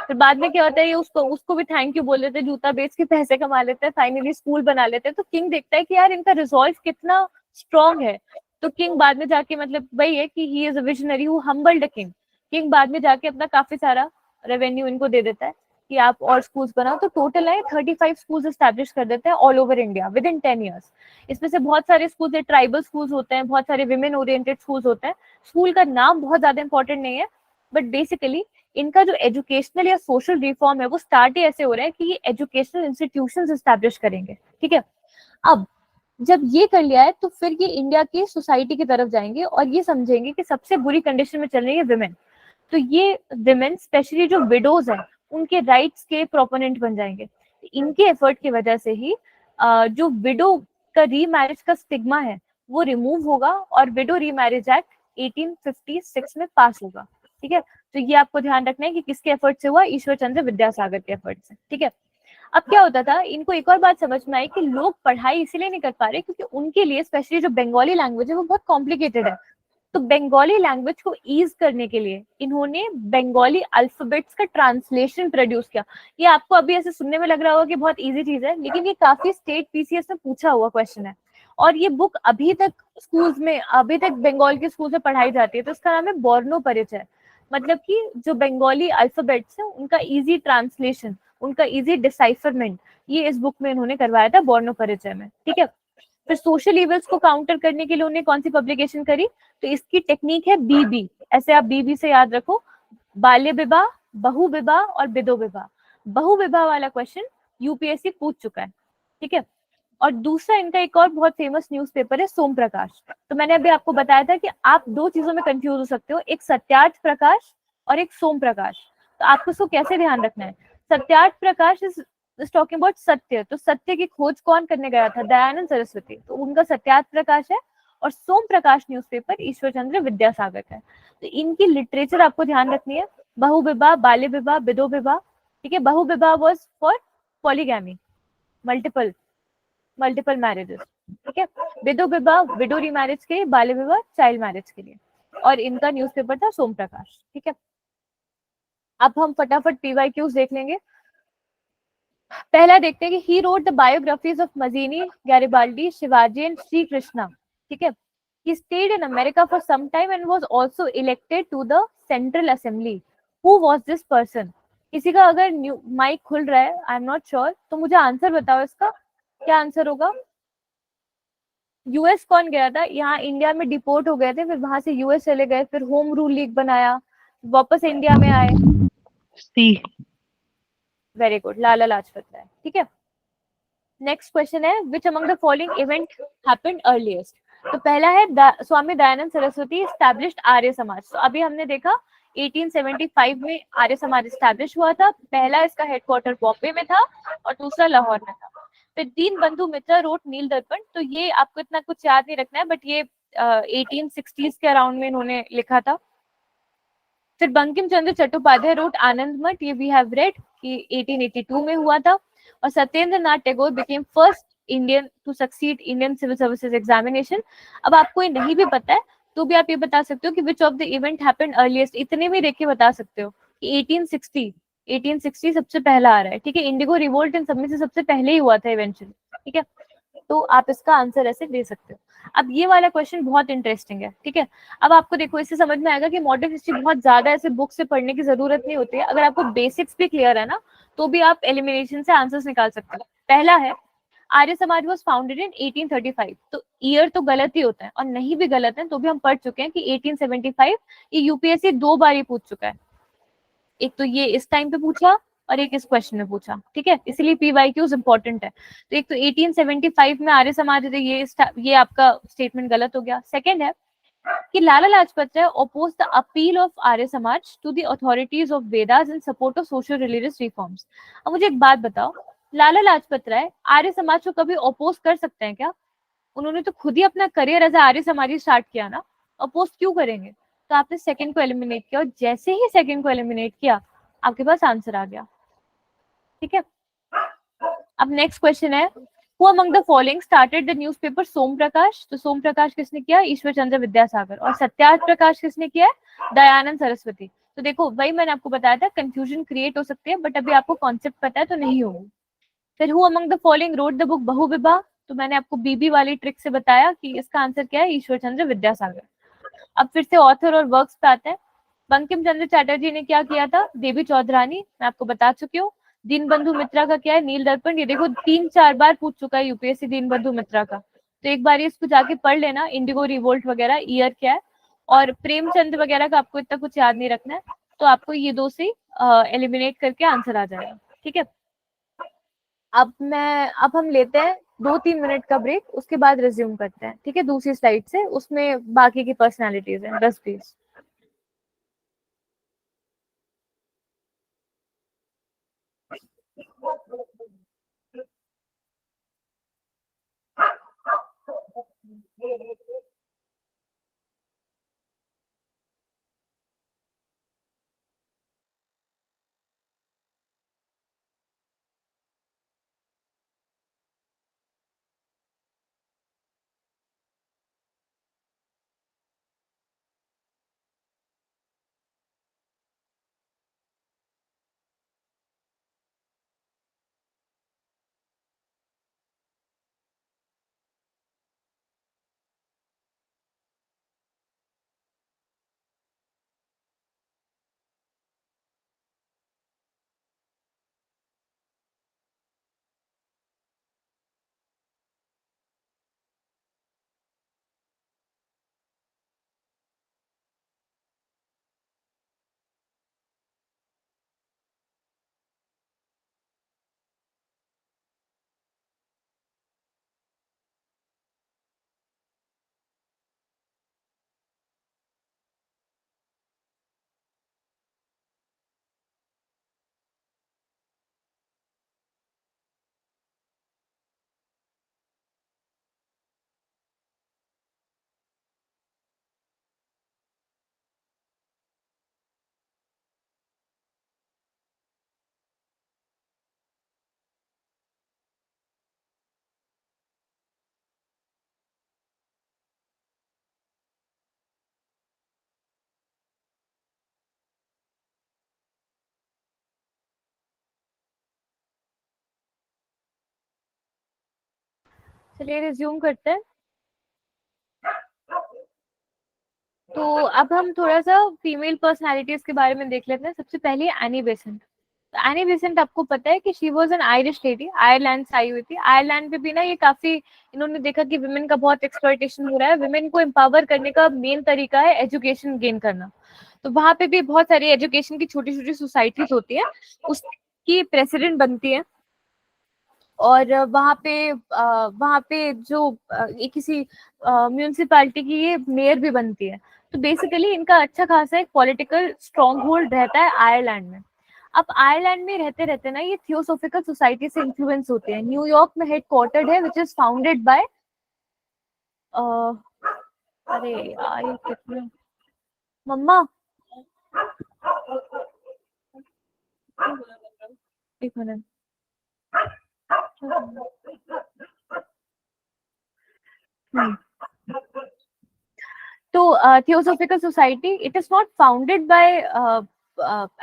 फिर बाद में क्या होता है, ये उसको भी थैंक यू बोल देते हैं, जूता बेच के पैसे कमा लेते हैं, फाइनली स्कूल बना लेते हैं। तो किंग देखता है कि यार इनका रिजॉल्व कितना स्ट्रांग है। तो किंग बाद में जाके, मतलब वही है कि he is a visionary who humbled a king. King बाद में जाके अपना काफी सारा रेवेन्यू इनको दे देता है कि आप और स्कूल्स बनाओ। तो टोटल है 35 स्कूल्स एस्टैब्लिश कर देते हैं all over India with in 10 years. इसमें से बहुत सारे स्कूल्स ट्राइबल स्कूल्स होते हैं, बहुत सारे विमेन ओरिएंटेड स्कूल्स होते हैं। स्कूल का नाम बहुत ज्यादा इंपॉर्टेंट नहीं है, बट बेसिकली इनका जो एजुकेशनल या सोशल रिफॉर्म है वो स्टार्ट ही ऐसे हो रहा है कि ये एजुकेशनल इंस्टीट्यूशंस एस्टैब्लिश करेंगे। ठीक है, अब जब ये कर लिया है तो फिर ये इंडिया की सोसाइटी की तरफ जाएंगे और ये समझेंगे कि सबसे बुरी कंडीशन में चल रही है विमेन। तो ये विमेन स्पेशली जो विडोज है उनके राइट्स के प्रोपोनेंट बन जाएंगे। इनके एफर्ट की वजह से ही जो विडो का रीमैरिज का स्टिग्मा है वो रिमूव होगा और विडो रीमैरिज एक्ट 1856 में पास होगा। ठीक है, तो ये आपको ध्यान रखना है कि किसके एफर्ट से हुआ, ईश्वर चंद्र विद्यासागर के एफर्ट से। ठीक है, अब क्या होता था, इनको एक और बात समझ में आई कि लोग पढ़ाई इसीलिए नहीं कर पा रहे क्योंकि उनके लिए स्पेशली जो बंगाली लैंग्वेज है वो बहुत कॉम्प्लिकेटेड है। तो बंगाली लैंग्वेज को ईज करने के लिए इन्होंने बंगाली अल्फाबेट्स का ट्रांसलेशन प्रोड्यूस किया। ये आपको अभी ऐसे सुनने में लग रहा होगा कि बहुत इजी चीज है, लेकिन ये काफी स्टेट पीसीएस में पूछा हुआ क्वेश्चन है और ये बुक अभी तक स्कूल्स में, अभी तक बंगाल के स्कूल में पढ़ाई जाती है। तो इसका नाम है बॉर्नो परिचय। मतलब कि जो बंगाली अल्फाबेट्स है उनका इजी ट्रांसलेशन, उनका इजी डिसाइफरमेंट, ये इस बुक में इन्होंने करवाया था बॉर्नो परिचय में। ठीक है, फिर सोशल इवल्स को काउंटर करने के लिए उन्होंने कौन सी पब्लिकेशन करी, तो इसकी टेक्निक है बीबी। ऐसे आप बीबी से याद रखो, बाल्य विवाह, बहु विवाह और विधो विवाह। बहु विवाह वाला क्वेश्चन यूपीएससी पूछ चुका है। ठीक है, और दूसरा इनका एक और बहुत फेमस न्यूज़पेपर है सोम प्रकाश। तो मैंने अभी आपको बताया था कि आप दो चीजों में कंफ्यूज हो सकते हो, एक सत्यार्थ प्रकाश और एक सोम प्रकाश। तो आपको उसको कैसे ध्यान रखना है, Satyarth Prakash is talking about सत्य। तो सत्य की खोज कौन करने गया था, दयानंद सरस्वती, तो उनका सत्यार्थ प्रकाश है। और सोम प्रकाश न्यूज़पेपर ईश्वर चंद्र विद्यासागर का है। तो इनकी लिटरेचर आपको ध्यान रखनी है, बहु विवाह, बाल्य विवाह, विधो विवाह। ठीक है, बहु विवाह was for polygamy, multiple marriages. ठीक है, विधो विवाह विडो रीमैरिज के लिए, बाल्य विवाह चाइल्ड मैरिज के लिए। और इनका न्यूज़पेपर था सोम प्रकाश। ठीक है, अब हम फटाफट पीवाईक्यूज देख लेंगे। पहला देखते हैं कि he wrote the biographies of मजीनी, Garibaldi, Shivaji and Shri Krishna. ठीक है, he stayed in America for some time and was also elected to the Central Assembly. Who was this person? किसी का अगर माइक खुल रहा है, आई एम नॉट श्योर, तो मुझे आंसर बताओ इसका क्या आंसर होगा। यूएस कौन गया था, यहाँ इंडिया में डिपोर्ट हो गए थे, फिर वहां से यूएस चले गए, फिर होम रूल लीग बनाया, वापस इंडिया में आए। सी। Very good, Lala Lajpat Rai. ठीक है, नेक्स्ट क्वेश्चन है which among the following event happened earliest. तो पहला है स्वामी दयानंद सरस्वती एस्टैब्लिश्ड आर्य समाज। तो अभी हमने देखा 1875 में आर्य समाज एस्टैब्लिश हुआ था। पहला इसका हेडक्वार्टर बॉम्बे में था और दूसरा लाहौर में था। फिर दीनबंधु मित्रा रोट नील दर्पण। तो ये आपको इतना कुछ याद नहीं रखना है, बट ये 1860s के अराउंड में इन्होंने लिखा था। फिर बंकिम चंद्र चट्टोपाध्याय रोट आनंद मठ, ये वी हैव रेड कि 1882 में हुआ था। और Satyendra Nath Tagore became first Indian to succeed Indian civil services examination. अब आपको ये नहीं भी पता है तो भी आप ये बता सकते हो कि which of the event happened earliest, इतने भी देख के बता सकते हो कि 1860 सबसे पहला आ रहा है। ठीक है, इंडिगो रिवोल्ट इन सब में से सबसे पहले ही हुआ था इवेंचुअली। ठीक है, तो आप इसका आंसर ऐसे दे सकते हो। अब ये वाला क्वेश्चन बहुत इंटरेस्टिंग है। ठीक है, अब आपको देखो इससे समझ में आएगा कि मॉडर्न हिस्ट्री बहुत ज्यादा ऐसे बुक से पढ़ने की जरूरत नहीं होती है। अगर आपको बेसिक्स भी क्लियर है ना तो भी आप एलिमिनेशन से आंसर्स निकाल सकते हो। पहला है Arya Samaj was founded in 1835। तो ईयर तो गलत ही होता है और नहीं भी गलत है तो भी हम पढ़ चुके हैं कि 1875। ये यूपीएससी 2 बार ही पूछ चुका है, एक तो ये इस टाइम पे पूछा और एक इस क्वेश्चन में पूछा। ठीक है, इसलिए पीवाईक्यूज इंपॉर्टेंट है। तो एक तो 1875 में आर्य समाज है, ये आपका स्टेटमेंट गलत हो गया। सेकंड है कि Lala Lajpat Rai opposed the appeal of Arya Samaj to the authorities of Vedas in support of social religious reforms. अब मुझे एक बात बताओ, लाला लाजपत राय आर्य समाज को कभी अपोज कर सकते हैं क्या? उन्होंने तो खुद ही अपना करियर एज आर्य समाजी स्टार्ट किया ना, अपोज क्यों करेंगे? तो आपने सेकंड को एलिमिनेट किया, और जैसे ही सेकंड को एलिमिनेट किया आपके पास आंसर आ गया। ठीक है, अब नेक्स्ट क्वेश्चन है, Who among the following started the newspaper सोम प्रकाश? तो सोम प्रकाश किसने किया? ईश्वर चंद्र विद्यासागर। और सत्यार्थ प्रकाश किसने किया? दयानंद सरस्वती। तो देखो वही मैंने आपको बताया था, कंफ्यूजन क्रिएट हो सकती है, बट अभी आपको कॉन्सेप्ट पता है तो नहीं होगी। फिर who among the following wrote the book Bahuvivah? तो मैंने आपको बीबी वाली ट्रिक से बताया कि इसका आंसर क्या है, ईश्वर चंद्र विद्यासागर। अब फिर से ऑथर और वर्क्स पे आते हैं। बंकिम चंद्र चैटर्जी ने क्या किया था? देवी चौधरानी, मैं आपको बता चुकी हूँ। दीनबंधु मित्रा का क्या है? नील दर्पण। ये देखो 3-4 बार पूछ चुका है यूपीएससी दीनबंधु मित्रा का, तो एक बार इसको जाके पढ़ लेना, इंडिगो रिवोल्ट वगैरह ईयर क्या है। और प्रेमचंद वगैरह का आपको इतना कुछ याद नहीं रखना है, तो आपको ये दो से एलिमिनेट करके आंसर आ जाएगा। ठीक है, अब हम लेते हैं 2-3 मिनट का ब्रेक, उसके बाद रिज्यूम करते हैं। ठीक है, दूसरी स्लाइड से, उसमें बाकी की पर्सनालिटीज हैं 10-20। चलिए रिज्यूम करते हैं। तो अब हम थोड़ा सा फीमेल पर्सनालिटीज के बारे में देख लेते हैं। सबसे पहले एनी बेसेंट। तो एनी बेसेंट आपको पता है कि she was an Irish lady, Ireland से आई हुई थी। आयरलैंड पे भी ना ये काफी, इन्होंने देखा कि विमेन का बहुत एक्सप्लॉयटेशन हो रहा है। विमेन को एम्पावर करने का मेन तरीका है एजुकेशन गेन करना। तो वहां पे भी बहुत सारी एजुकेशन की छोटी छोटी सोसाइटीज होती है, उसकी प्रेसिडेंट बनती है। और वहाँ पे जो ये किसी म्यूनिसिपैलिटी की ये मेयर भी बनती है। तो बेसिकली इनका अच्छा खासा एक पॉलिटिकल स्ट्रॉन्ग होल्ड रहता है आयरलैंड में। अब आयरलैंड में रहते रहते ना ये थियोसॉफिकल सोसाइटी से इन्फ्लुएंस होते हैं। न्यूयॉर्क में हेडक्वार्टर्ड है, विच इज फाउंडेड बाय अरे यार ये कितना, मम्मा एक मिनट। तो theosophical society, it is not founded by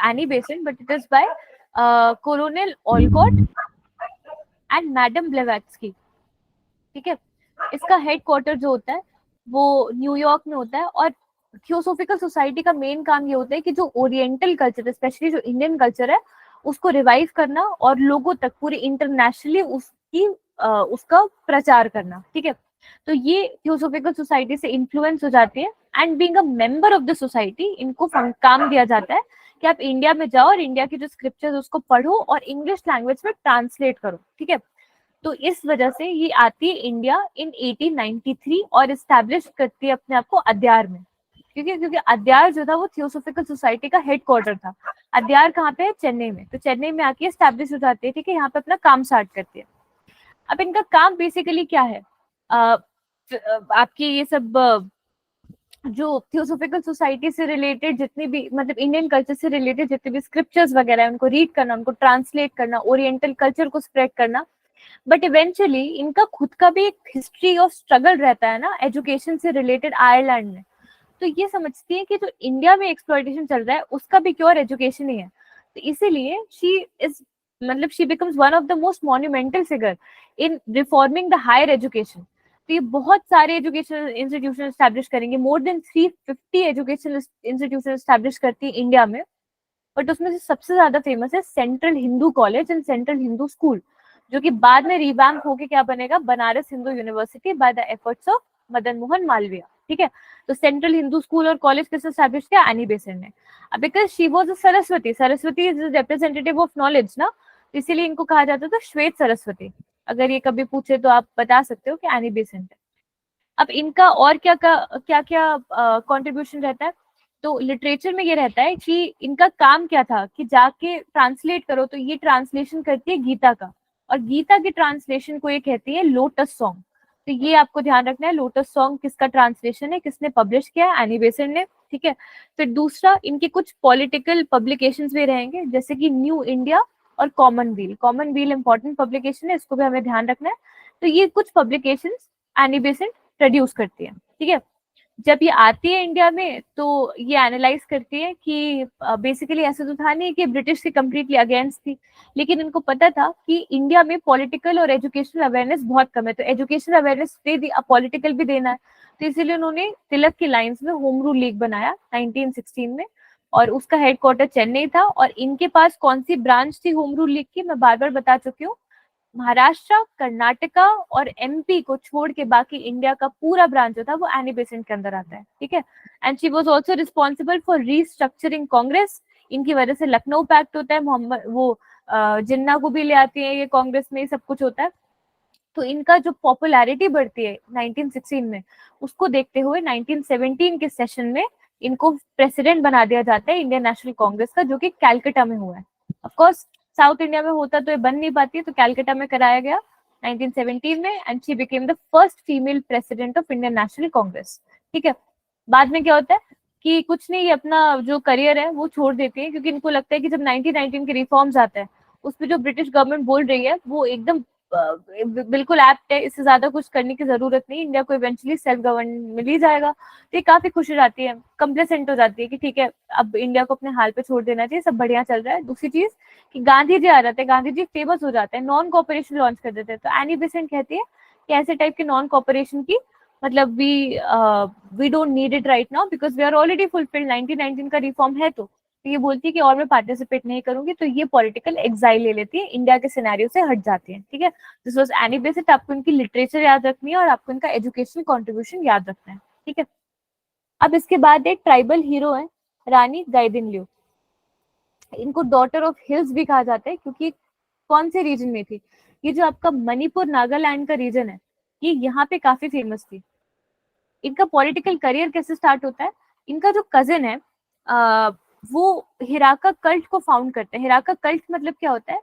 Annie Besant, but it is by colonel Olcott and madam Blavatsky. ठीक है, इसका हेडक्वार्टर जो होता है वो न्यूयॉर्क में होता है। और थियोसॉफिकल सोसाइटी का मेन काम ये होता है कि जो ओरिएंटल कल्चर, स्पेशली जो इंडियन कल्चर है, उसको रिवाइव करना और लोगों तक पूरी इंटरनेशनली उसका प्रचार करना। ठीक है, तो ये थियोसॉफिकल सोसाइटी से इन्फ्लुएंस हो जाती है। And being a member of the society, इनको काम दिया जाता है कि आप इंडिया में जाओ और इंडिया की जो स्क्रिप्चर्स उसको पढ़ो और इंग्लिश लैंग्वेज में ट्रांसलेट करो। ठीक है, तो इस वजह से ये आती है इंडिया इन 1893 और इस्टेब्लिश करती है अपने आप को अद्यार में, क्योंकि अद्यार जो था वो थियोसोफिकल सोसाइटी का हेडक्वार्टर था। अद्यार कहाँ पे है? चेन्नई में। तो चेन्नई में आके एस्टेब्लिश हो जाती है, ठीक है, यहाँ पे अपना काम स्टार्ट करती है। अब इनका काम बेसिकली क्या है? आपकी ये सब जो थियोसोफिकल सोसाइटी से रिलेटेड जितनी भी, मतलब इंडियन कल्चर से रिलेटेड जितने भी स्क्रिप्चर्स वगैरह है उनको रीड करना, उनको ट्रांसलेट करना, ओरिएंटल कल्चर को स्प्रेड करना। बट इवेंचुअली इनका खुद का भी एक हिस्ट्री ऑफ स्ट्रगल रहता है ना एजुकेशन से रिलेटेड आयरलैंड में। तो ये समझती है कि जो इंडिया में एक्सप्लॉयटेशन चल रहा है उसका भी क्योर एजुकेशन ही है। तो इसीलिए she becomes one of the most monumental figure in reforming the higher education. तो ये बहुत सारे एजुकेशनल इंस्टीट्यूशन एस्टैब्लिश करेंगे, more than 350 educational institution establish करती है इंडिया में। बट उसमें से सबसे ज्यादा फेमस है central Hindu college and central Hindu school, जो कि बाद में रिवैम्प होके क्या बनेगा? Banaras Hindu university by the efforts of Madan Mohan Malviya. ठीक है, तो सेंट्रल हिंदू स्कूल और कॉलेज किसने एस्टैब्लिश किया? एनी बेसेंट ने। अब because she was a Saraswati is representative of knowledge ना, तो इसीलिए इनको कहा जाता था श्वेत सरस्वती। अगर ये कभी पूछे तो आप बता सकते हो कि एनी बेसेंट है। अब इनका और क्या कंट्रीब्यूशन रहता है? तो लिटरेचर में ये रहता है कि इनका काम क्या था कि जाके ट्रांसलेट करो, तो ये ट्रांसलेशन करती है गीता का, और गीता की ट्रांसलेशन को ये कहती है लोटस सॉन्ग। तो ये आपको ध्यान रखना है, लोटस सॉन्ग किसका ट्रांसलेशन है, किसने पब्लिश किया है? एनी बेसेंट ने। ठीक है, फिर दूसरा इनके कुछ पॉलिटिकल पब्लिकेशंस भी रहेंगे, जैसे कि न्यू इंडिया और कॉमनवील इंपॉर्टेंट पब्लिकेशन है, इसको भी हमें ध्यान रखना है। तो ये कुछ पब्लिकेशंस एनी बेसेंट प्रोड्यूस करती है। ठीक है, जब ये आती है इंडिया में तो ये एनालाइज करती है कि बेसिकली ऐसा तो था नहीं कि ब्रिटिश से कंप्लीटली अगेंस्ट थी, लेकिन इनको पता था कि इंडिया में पॉलिटिकल और एजुकेशनल अवेयरनेस बहुत कम है, तो एजुकेशनल अवेयरनेस पॉलिटिकल भी देना है। तो इसीलिए उन्होंने तिलक की लाइंस में होम रूल लीग बनाया 1916 में, और उसका हेडक्वार्टर चेन्नई था। और इनके पास कौन सी ब्रांच थी होम रूल लीग की? मैं बार बार बता चुकी हूँ, महाराष्ट्र, कर्नाटका और एमपी को छोड़ के बाकी इंडिया का पूरा ब्रांच जो था वो एनी बेसेंट के अंदर आता है। ठीक है, and she was also responsible for restructuring Congress. इनकी वजह से लखनऊ पैक्ट होता है, मोहम्मद वो जिन्ना को भी ले आती है ये कांग्रेस में, सब कुछ होता है। तो इनका जो पॉपुलैरिटी बढ़ती है 1916 में, उसको देखते हुए 1917 के सेशन में इनको प्रेसिडेंट बना दिया जाता है इंडियन नेशनल कांग्रेस का, जो कि कैलकाटा में हुआ है। ऑफ कोर्स साउथ इंडिया में होता तो ये बन नहीं पाती, तो कैलकाटा में कराया गया 1917 में, and she became the first female president of Indian national Congress. ठीक है, बाद में क्या होता है कि कुछ नहीं, ये अपना जो करियर है वो छोड़ देती है, क्योंकि इनको लगता है कि जब 1919 के रिफॉर्म्स आते हैं उसमें जो ब्रिटिश गवर्नमेंट बोल रही है वो एकदम बिल्कुल एप्ट है, इससे ज्यादा कुछ करने की जरूरत नहीं, इंडिया को इवेंचुअली सेल्फ गवर्न मिल ही जाएगा। तो ये काफी खुश हो जाती है, कंप्लेसेंट हो जाती है कि ठीक है अब इंडिया को अपने हाल पे छोड़ देना चाहिए, सब बढ़िया चल रहा है। दूसरी चीज कि गांधी जी आ जाते हैं, गांधी जी फेमस हो जाते हैं, नॉन कॉपरेशन लॉन्च कर देते हैं। तो एनी बेसेंट कहती है कि ऐसे टाइप के नॉन कॉपरेशन की मतलब we don't need it right now because we are already fulfilled, 1919 का रिफॉर्म है। तो ये बोलती है कि और मैं पार्टिसिपेट नहीं करूंगी, तो ये पॉलिटिकल एग्जाइल ले लेती है, इंडिया के सिनेरियो से हट जाती है। ठीक है, दिस वाज एनी बेसेंट। आपको इनकी लिटरेचर याद रखनी है और आपको इनका एजुकेशनल कंट्रीब्यूशन याद रखना है। ठीक है, अब इसके बाद एक ट्राइबल हीरो है रानी गाइदिनल्यू। इनको डॉटर ऑफ हिल्स भी कहा जाता है, क्योंकि कौन से रीजन में थी? ये जो आपका मणिपुर नागालैंड का रीजन है, ये यहाँ पे काफी फेमस थी। इनका पॉलिटिकल करियर कैसे स्टार्ट होता है? इनका जो कजिन है वो हिराका कल्ट को फाउंड करते हैं। हिराका कल्ट मतलब क्या होता है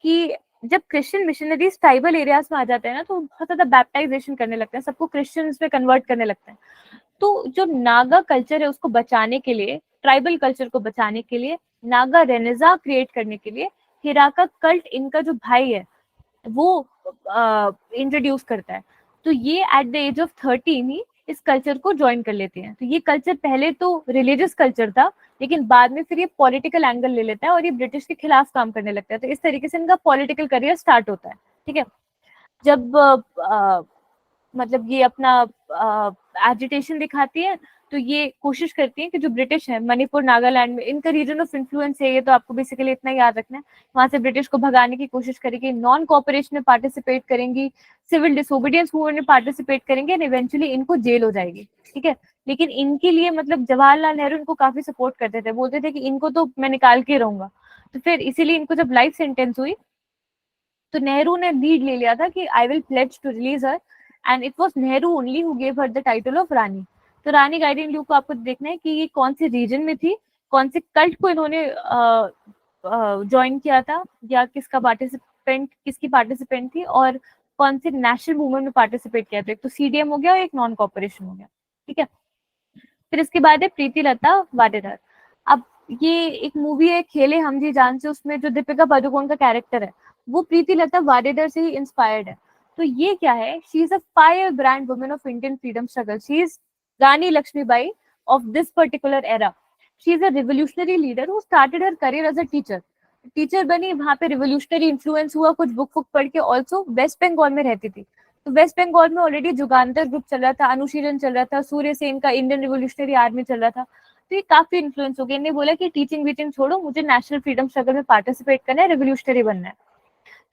कि जब क्रिश्चियन मिशनरीज ट्राइबल एरियाज में आ जाते हैं ना, तो बहुत ज्यादा बैप्टाइजेशन करने लगते हैं, सबको क्रिश्चियंस में कन्वर्ट करने लगते हैं। तो जो नागा कल्चर है उसको बचाने के लिए, ट्राइबल कल्चर को बचाने के लिए, नागा रेनेजा क्रिएट करने के लिए हिराका कल्ट इनका जो भाई है वो इंट्रोड्यूस करता है। तो ये एट द एज ऑफ 13 ही इस कल्चर को ज्वाइन कर लेते हैं। तो ये कल्चर पहले तो रिलीजियस कल्चर था, लेकिन बाद में फिर ये पॉलिटिकल एंगल ले लेता है और ये ब्रिटिश के खिलाफ काम करने लगता है। तो इस तरीके से इनका पॉलिटिकल करियर स्टार्ट होता है। ठीक है, जब मतलब ये अपना एजिटेशन दिखाती है, तो ये कोशिश करती है कि जो ब्रिटिश है मणिपुर नागालैंड में, इनका रीजन ऑफ इन्फ्लुएंस है ये, तो आपको बेसिकली इतना याद रखना है, वहां से ब्रिटिश को भगाने की कोशिश करेगी, नॉन कोऑपरेशन में पार्टिसिपेट करेंगी, सिविल डिसोबीडियंस मूवमेंट में पार्टिसिपेट करेंगे, एंड इवेंचुअली इनको जेल हो जाएगी। ठीक है, लेकिन इनके लिए मतलब जवाहरलाल नेहरू इनको काफी सपोर्ट करते थे, बोलते थे कि इनको तो मैं निकाल के रहूंगा। तो फिर इसीलिए इनको जब लाइफ सेंटेंस हुई तो नेहरू ने लीड ले लिया था कि I will pledge to release her, and it was Nehru only who gave her the title of Rani. तो रानी गाइडिन को आपको देखना है कि ये कौन से रीजन में थी, कौन से कल्ट को इन्होंने ज्वाइन किया था, या किसकी पार्टिसिपेंट थी, और कौन से नेशनल मूवमेंट में पार्टिसिपेट किया था। एक तो सीडीएम हो गया और एक नॉन कॉर्पोरेशन हो गया, ठीक है। फिर इसके बाद है प्रीति लता वाडेकर। अब ये एक मूवी है खेले हम जी जान से, उसमें जो दीपिका पादुकोण का कैरेक्टर है वो प्रीति लता वाडेकर से ही इंस्पायर्ड है। तो ये क्या है, she is a firebrand women of Indian freedom struggle, she is Rani Lakshmibai of this particular era. She is a revolutionary leader who started her career as a teacher बनी, वहां पे रिवोल्यूशनरी इन्फ्लुएंस हुआ, कुछ बुक पढ़ के। Also waste Bengal में रहती थी, तो वेस्ट बंगाल में ऑलरेडी जुगांतर ग्रुप चल रहा था, अनुशीलन चल रहा था, सूर्य सेन का इंडियन रिवोल्यूशनरी आर्मी चल रहा था। तो ये काफी इन्फ्लुएंस हो गया। इन्हें बोला कि टीचिंग वीचिंग छोड़ो, मुझे नेशनल फ्रीडम स्ट्रगल में पार्टिसिपेट करना है, रिवोल्यूशनरी बनना है।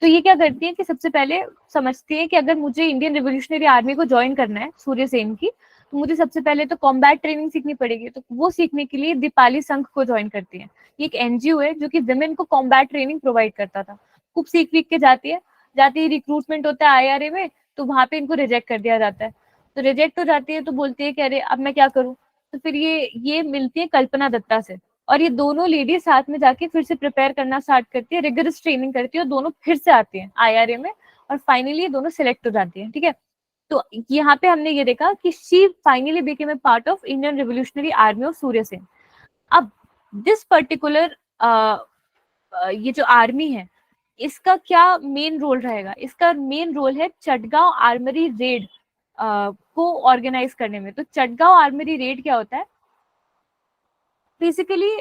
तो ये क्या करती है कि सबसे पहले समझती है कि अगर मुझे इंडियन रिवोल्यूशनरी आर्मी को ज्वाइन करना है सूर्य सेन की, तो मुझे सबसे पहले तो कॉम्बैट ट्रेनिंग सीखनी पड़ेगी। तो वो सीखने के लिए दीपाली संघ को ज्वाइन करती है। ये एक एनजीओ है जो कि विमेन को कॉम्बैट ट्रेनिंग प्रोवाइड करता था। खूब सीख के जाती है रिक्रूटमेंट होता है आईआरए में, तो वहां पे इनको रिजेक्ट कर दिया जाता है। तो रिजेक्ट हो जाती है तो बोलती है कि अरे अब मैं क्या करूं। तो फिर ये मिलती है कल्पना दत्ता से, और ये दोनों लेडी साथ में जाके फिर से प्रिपेयर करना स्टार्ट करती है, रिगरस ट्रेनिंग करती है, और दोनों फिर से आती हैं आईआरए में, और फाइनली ये दोनों सिलेक्ट हो जाती हैं, ठीक है। तो यहाँ पे हमने ये देखा कि she finally became a part of Indian revolutionary army of Surya Sen. अब दिस पर्टिकुलर ये जो आर्मी है, इसका क्या मेन रोल रहेगा? इसका मेन रोल है चटगांव आर्मरी रेड को ऑर्गेनाइज करने में। तो चटगांव आर्मरी रेड क्या होता है? बेसिकली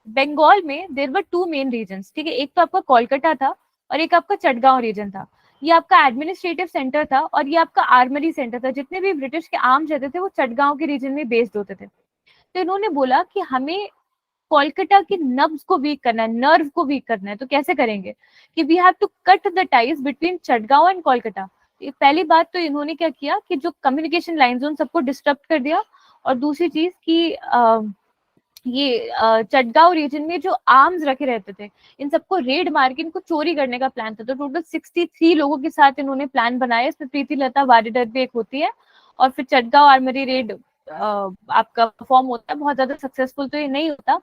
बंगाल में there were two main reasons, ठीक है। एक तो आपका कोलकाता था और एक आपका चटगांव रीजन था। ये आपका एडमिनिस्ट्रेटिव सेंटर था और ये आपका आर्मरी सेंटर था। जितने भी ब्रिटिश के आर्म्स रहते थे वो चटगांव के रीजन में बेस्ड होते थे। तो इन्होंने बोला कि हमें कोलकाता की नब्ज को वीक करना है, नर्व को वीक करना है। तो कैसे करेंगे कि we have to cut the ties between Chittagong and Kolkata. पहली बात तो इन्होंने क्या किया कि जो कम्युनिकेशन लाइंस उन सबको डिस्टर्ब कर दिया, और दूसरी चीज कि ये चटगांव रीजन में जो आर्म्स रखे रहते थे इन सबको रेड मार के इनको चोरी करने का प्लान था। तो टोटल 63 लोगों के साथ इन्होंने प्लान बनाया। इसमें प्रीति लता वाडेकर भी एक होती है, और फिर चटगांव आर्मरी रेड आपका परफॉर्म होता है। बहुत ज्यादा सक्सेसफुल तो ये नहीं होता,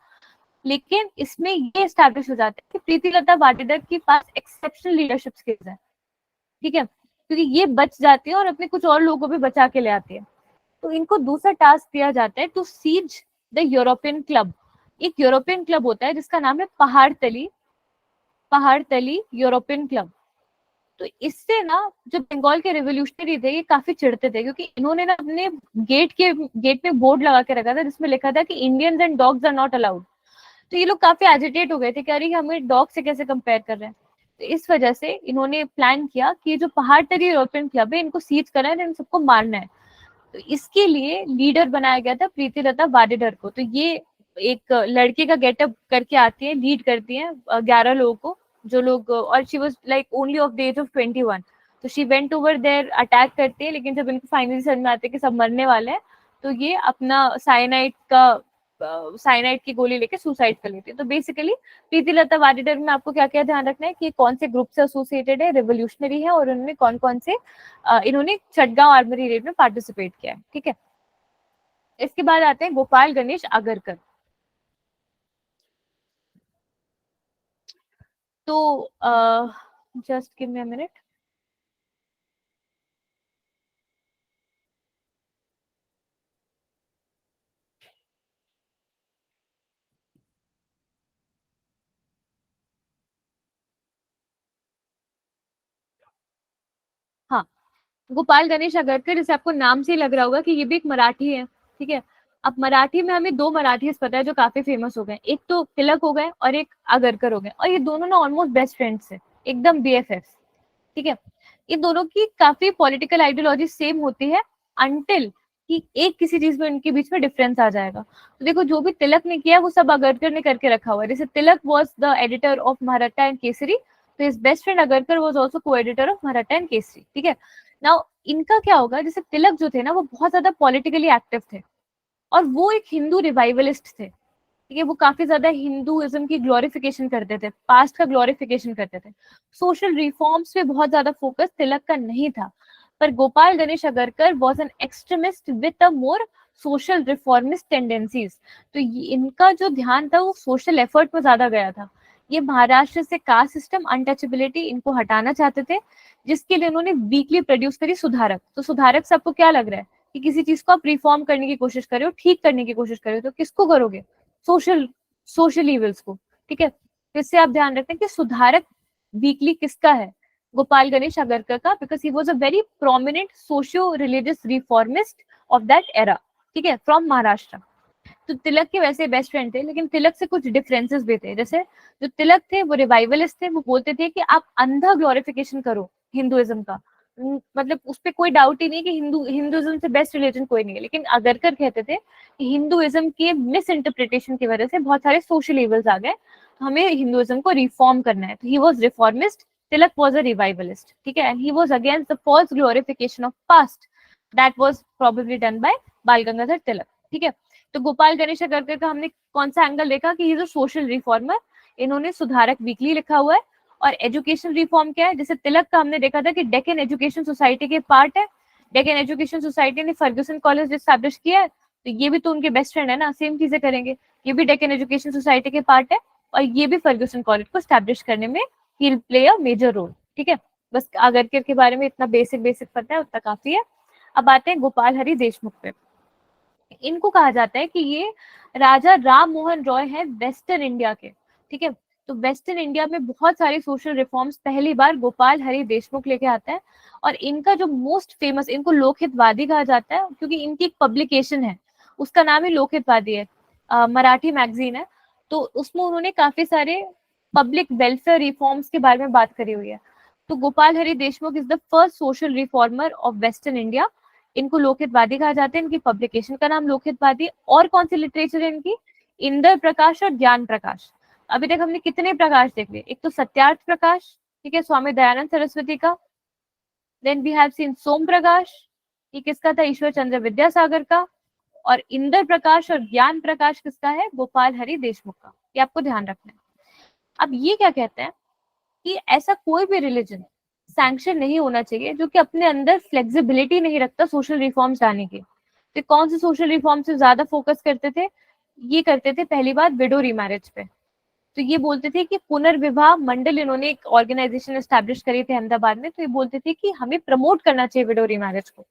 लेकिन इसमें ये एस्टैब्लिश हो जाता है कि प्रीति लता वाडेकर के पास एक्सेप्शनल लीडरशिप स्किल्स है, ठीक है, क्योंकि ये बच जाती है और अपने कुछ और लोगों को भी बचा के ले आती है। तो इनको दूसरा टास्क दिया जाता है to seize the European club. एक यूरोपियन क्लब होता है जिसका नाम है पहाड़तली यूरोपियन क्लब। तो इससे ना जो बंगाल के रेवोल्यूशनरी थे ये काफी चिढ़ते थे, क्योंकि इन्होंने ना अपने गेट में बोर्ड लगा के रखा था जिसमें लिखा था कि Indians and dogs are not allowed. तो ये लोग काफी एजिटेट हो गए थे कि अरे हमें डॉग से कैसे कंपेयर कर रहे हैं। तो इस वजह से इन्होंने प्लान किया कि जो पहाड़तली यूरोपियन क्लब है इनको सीज करना है, इन सबको मारना है। तो इसके लिए लीडर बनाया गया था प्रीति लता वाडेकर को। तो ये एक लड़के का गेटअप करके आती है, लीड करती है 11 लोगों को, जो लोग, और she was like only of the age of 21। तो she went over there, attack करते हैं, लेकिन जब इनको फाइनली समझ में आते हैं कि सब मरने वाले हैं, तो ये अपना साइनाइड की गोली लेके सुसाइड कर लेती है। तो बेसिकली प्रीति लता वाडेकर में आपको क्या क्या ध्यान रखना है कि कौन से ग्रुप से एसोसिएटेड है, रेवोल्यूशनरी है, और उनमें कौन कौन से इन्होंने चटगांव आर्मरी रेड में पार्टिसिपेट किया है, ठीक है। इसके बाद आते हैं गोपाल गणेश आगरकर। तो just give me a minute. हाँ, गोपाल गणेश आगरकर, जैसे आपको नाम से ही लग रहा होगा कि ये भी एक मराठी है, ठीक है। अब मराठी में हमें दो मराठी पता है जो काफी फेमस हो गए, एक तो तिलक हो गए और एक आगरकर हो गए, और ये दोनों ना ऑलमोस्ट बेस्ट फ्रेंड्स है, एकदम बीएफएफ्स, ठीक है। ये दोनों की काफी पॉलिटिकल आइडियोलॉजी सेम होती है अनटिल कि एक किसी चीज में उनके बीच में डिफरेंस आ जाएगा। तो देखो, जो भी तिलक ने किया वो सब आगरकर ने करके रखा हुआ है। जैसे Tilak was the editor of Mahratta and Kesari, तो his best friend Agarkar was also co editor of Mahratta and Kesari, ठीक है। नाउ इनका क्या होगा, जैसे तिलक जो थे ना वो बहुत ज्यादा पॉलिटिकली एक्टिव थे, और वो एक हिंदू रिवाइवलिस्ट थे, ठीक है, वो काफी ज्यादा हिंदुइज्म की ग्लोरिफिकेशन करते थे, पास्ट का ग्लोरिफिकेशन करते थे। सोशल रिफॉर्म्स पे बहुत ज्यादा फोकस तिलक का नहीं था, पर Gopal Ganesh Agarkar was an extremist with a more social reformist tendencies. तो इनका जो ध्यान था वो सोशल एफर्ट में ज्यादा गया था। ये महाराष्ट्र से कास्ट सिस्टम, अनटचेबिलिटी इनको हटाना चाहते थे, जिसके लिए उन्होंने वीकली प्रोड्यूस करी सुधारक। तो सुधारक से आपको क्या लग रहा है कि किसी चीज को आप रिफॉर्म करने की कोशिश कर रहे हो, ठीक करने की कोशिश कर रहे हो, तो किसको करोगे? सोशल इविल्स को। ठीक है, तो इससे आप ध्यान रखते हैं कि सुधारक वीकली किसका है? गोपाल गणेश अगरकर का, because he was a very prominent socio religious reformist of that era. ठीक है, फ्रॉम महाराष्ट्र। तो तिलक के वैसे बेस्ट फ्रेंड थे, लेकिन तिलक से कुछ डिफरेंसेस भी थे। जैसे जो तिलक थे वो रिवाइवलिस्ट थे, वो बोलते थे कि आप अंधा ग्लोरिफिकेशन करो हिंदुइज्म का, मतलब उस पर कोई डाउट ही नहीं कि हिंदुइज्म से बेस्ट रिलीजन कोई नहीं है। लेकिन अगरकर कहते थे कि हिंदुइज्म के मिस इंटरप्रिटेशन की वजह से बहुत सारे सोशल इवल्स आ गए, हमें हिंदुइज्म को रिफॉर्म करना है। तो he was reformist, Tilak was a revivalist. ठीक है, and he was against the false glorification of past that was probably done by Bal Gangadhar तिलक। ठीक है, तो गोपाल गणेश अगरकर का हमने कौन सा एंगल देखा कि he is a social reformer. इन्होंने सुधारक वीकली लिखा हुआ है। और एजुकेशन रिफॉर्म क्या है? जैसे तिलक का हमने देखा था कि डेक्कन एजुकेशन सोसाइटी के पार्ट है। डेक्कन एजुकेशन सोसाइटी ने फर्ग्यूसन कॉलेज एस्टैब्लिश किया है, तो ये भी तो उनके बेस्ट फ्रेंड है ना, सेम चीजें करेंगे। ये भी डेक्कन एजुकेशन सोसाइटी के पार्ट है और ये भी फर्ग्यूसन कॉलेज को एस्टैब्लिश करने में he will play a major role. ठीक है, बस अगरकर के बारे में इतना बेसिक पता है, उतना काफी है। अब आते हैं गोपाल हरि देशमुख पे। इनको कहा जाता है कि ये राजा राम मोहन रॉय है वेस्टर्न इंडिया के। ठीक है, तो वेस्टर्न इंडिया में बहुत सारे सोशल रिफॉर्म्स पहली बार गोपाल हरि देशमुख लेके आता है। और इनका जो मोस्ट फेमस, इनको लोकहितवादी कहा जाता है क्योंकि इनकी एक पब्लिकेशन है, उसका नाम ही लोकहितवादी है, मराठी मैगजीन है। तो उसमें उन्होंने काफी सारे पब्लिक वेलफेयर रिफॉर्म्स के बारे में बात करी हुई है। तो Gopal Hari Deshmukh is the first social reformer of western India. इनको लोकहितवादी कहा जाता है, इनकी पब्लिकेशन का नाम लोकहितवादी। और कौन सी लिटरेचर है इनकी? इंद्र प्रकाश और ज्ञान प्रकाश। अभी तक हमने कितने प्रकाश देख लिए? एक तो सत्यार्थ प्रकाश, ठीक है, स्वामी दयानंद सरस्वती का। देन वी हैव सीन सोम प्रकाश, ये किसका था? ईश्वर चंद्र विद्यासागर का। और इंद्र प्रकाश और ज्ञान प्रकाश किसका है? गोपाल हरि देशमुख का। ये आपको ध्यान रखना है। अब ये क्या कहते हैं कि ऐसा कोई भी रिलीजन सैंक्शन नहीं होना चाहिए जो कि अपने अंदर फ्लेक्सिबिलिटी नहीं रखता सोशल रिफॉर्म्स लाने की। तो कौन से सोशल रिफॉर्म से ज्यादा फोकस करते थे? ये करते थे पहली बात विडो रीमैरिज पे। तो ये बोलते थे कि पुनर्विवाह मंडल, इन्होंने एक ऑर्गेनाइजेशन एस्टैब्लिश करी थी अहमदाबाद में, तो ये बोलते थे कि हमें प्रमोट करना चाहिए विडो रीमैरिज को।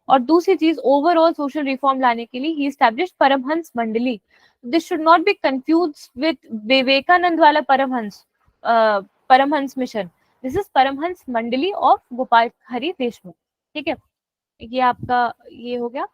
और दूसरी चीज, ओवरऑल सोशल रिफॉर्म लाने के लिए ही establish Paramhansa Mandali. This should not be confuse with Vivekananda वाला Paramhansa mission. This is Paramhansa Mandali of Gopal Hari Deshmukh. ठीक है, ये आपका ये हो गया।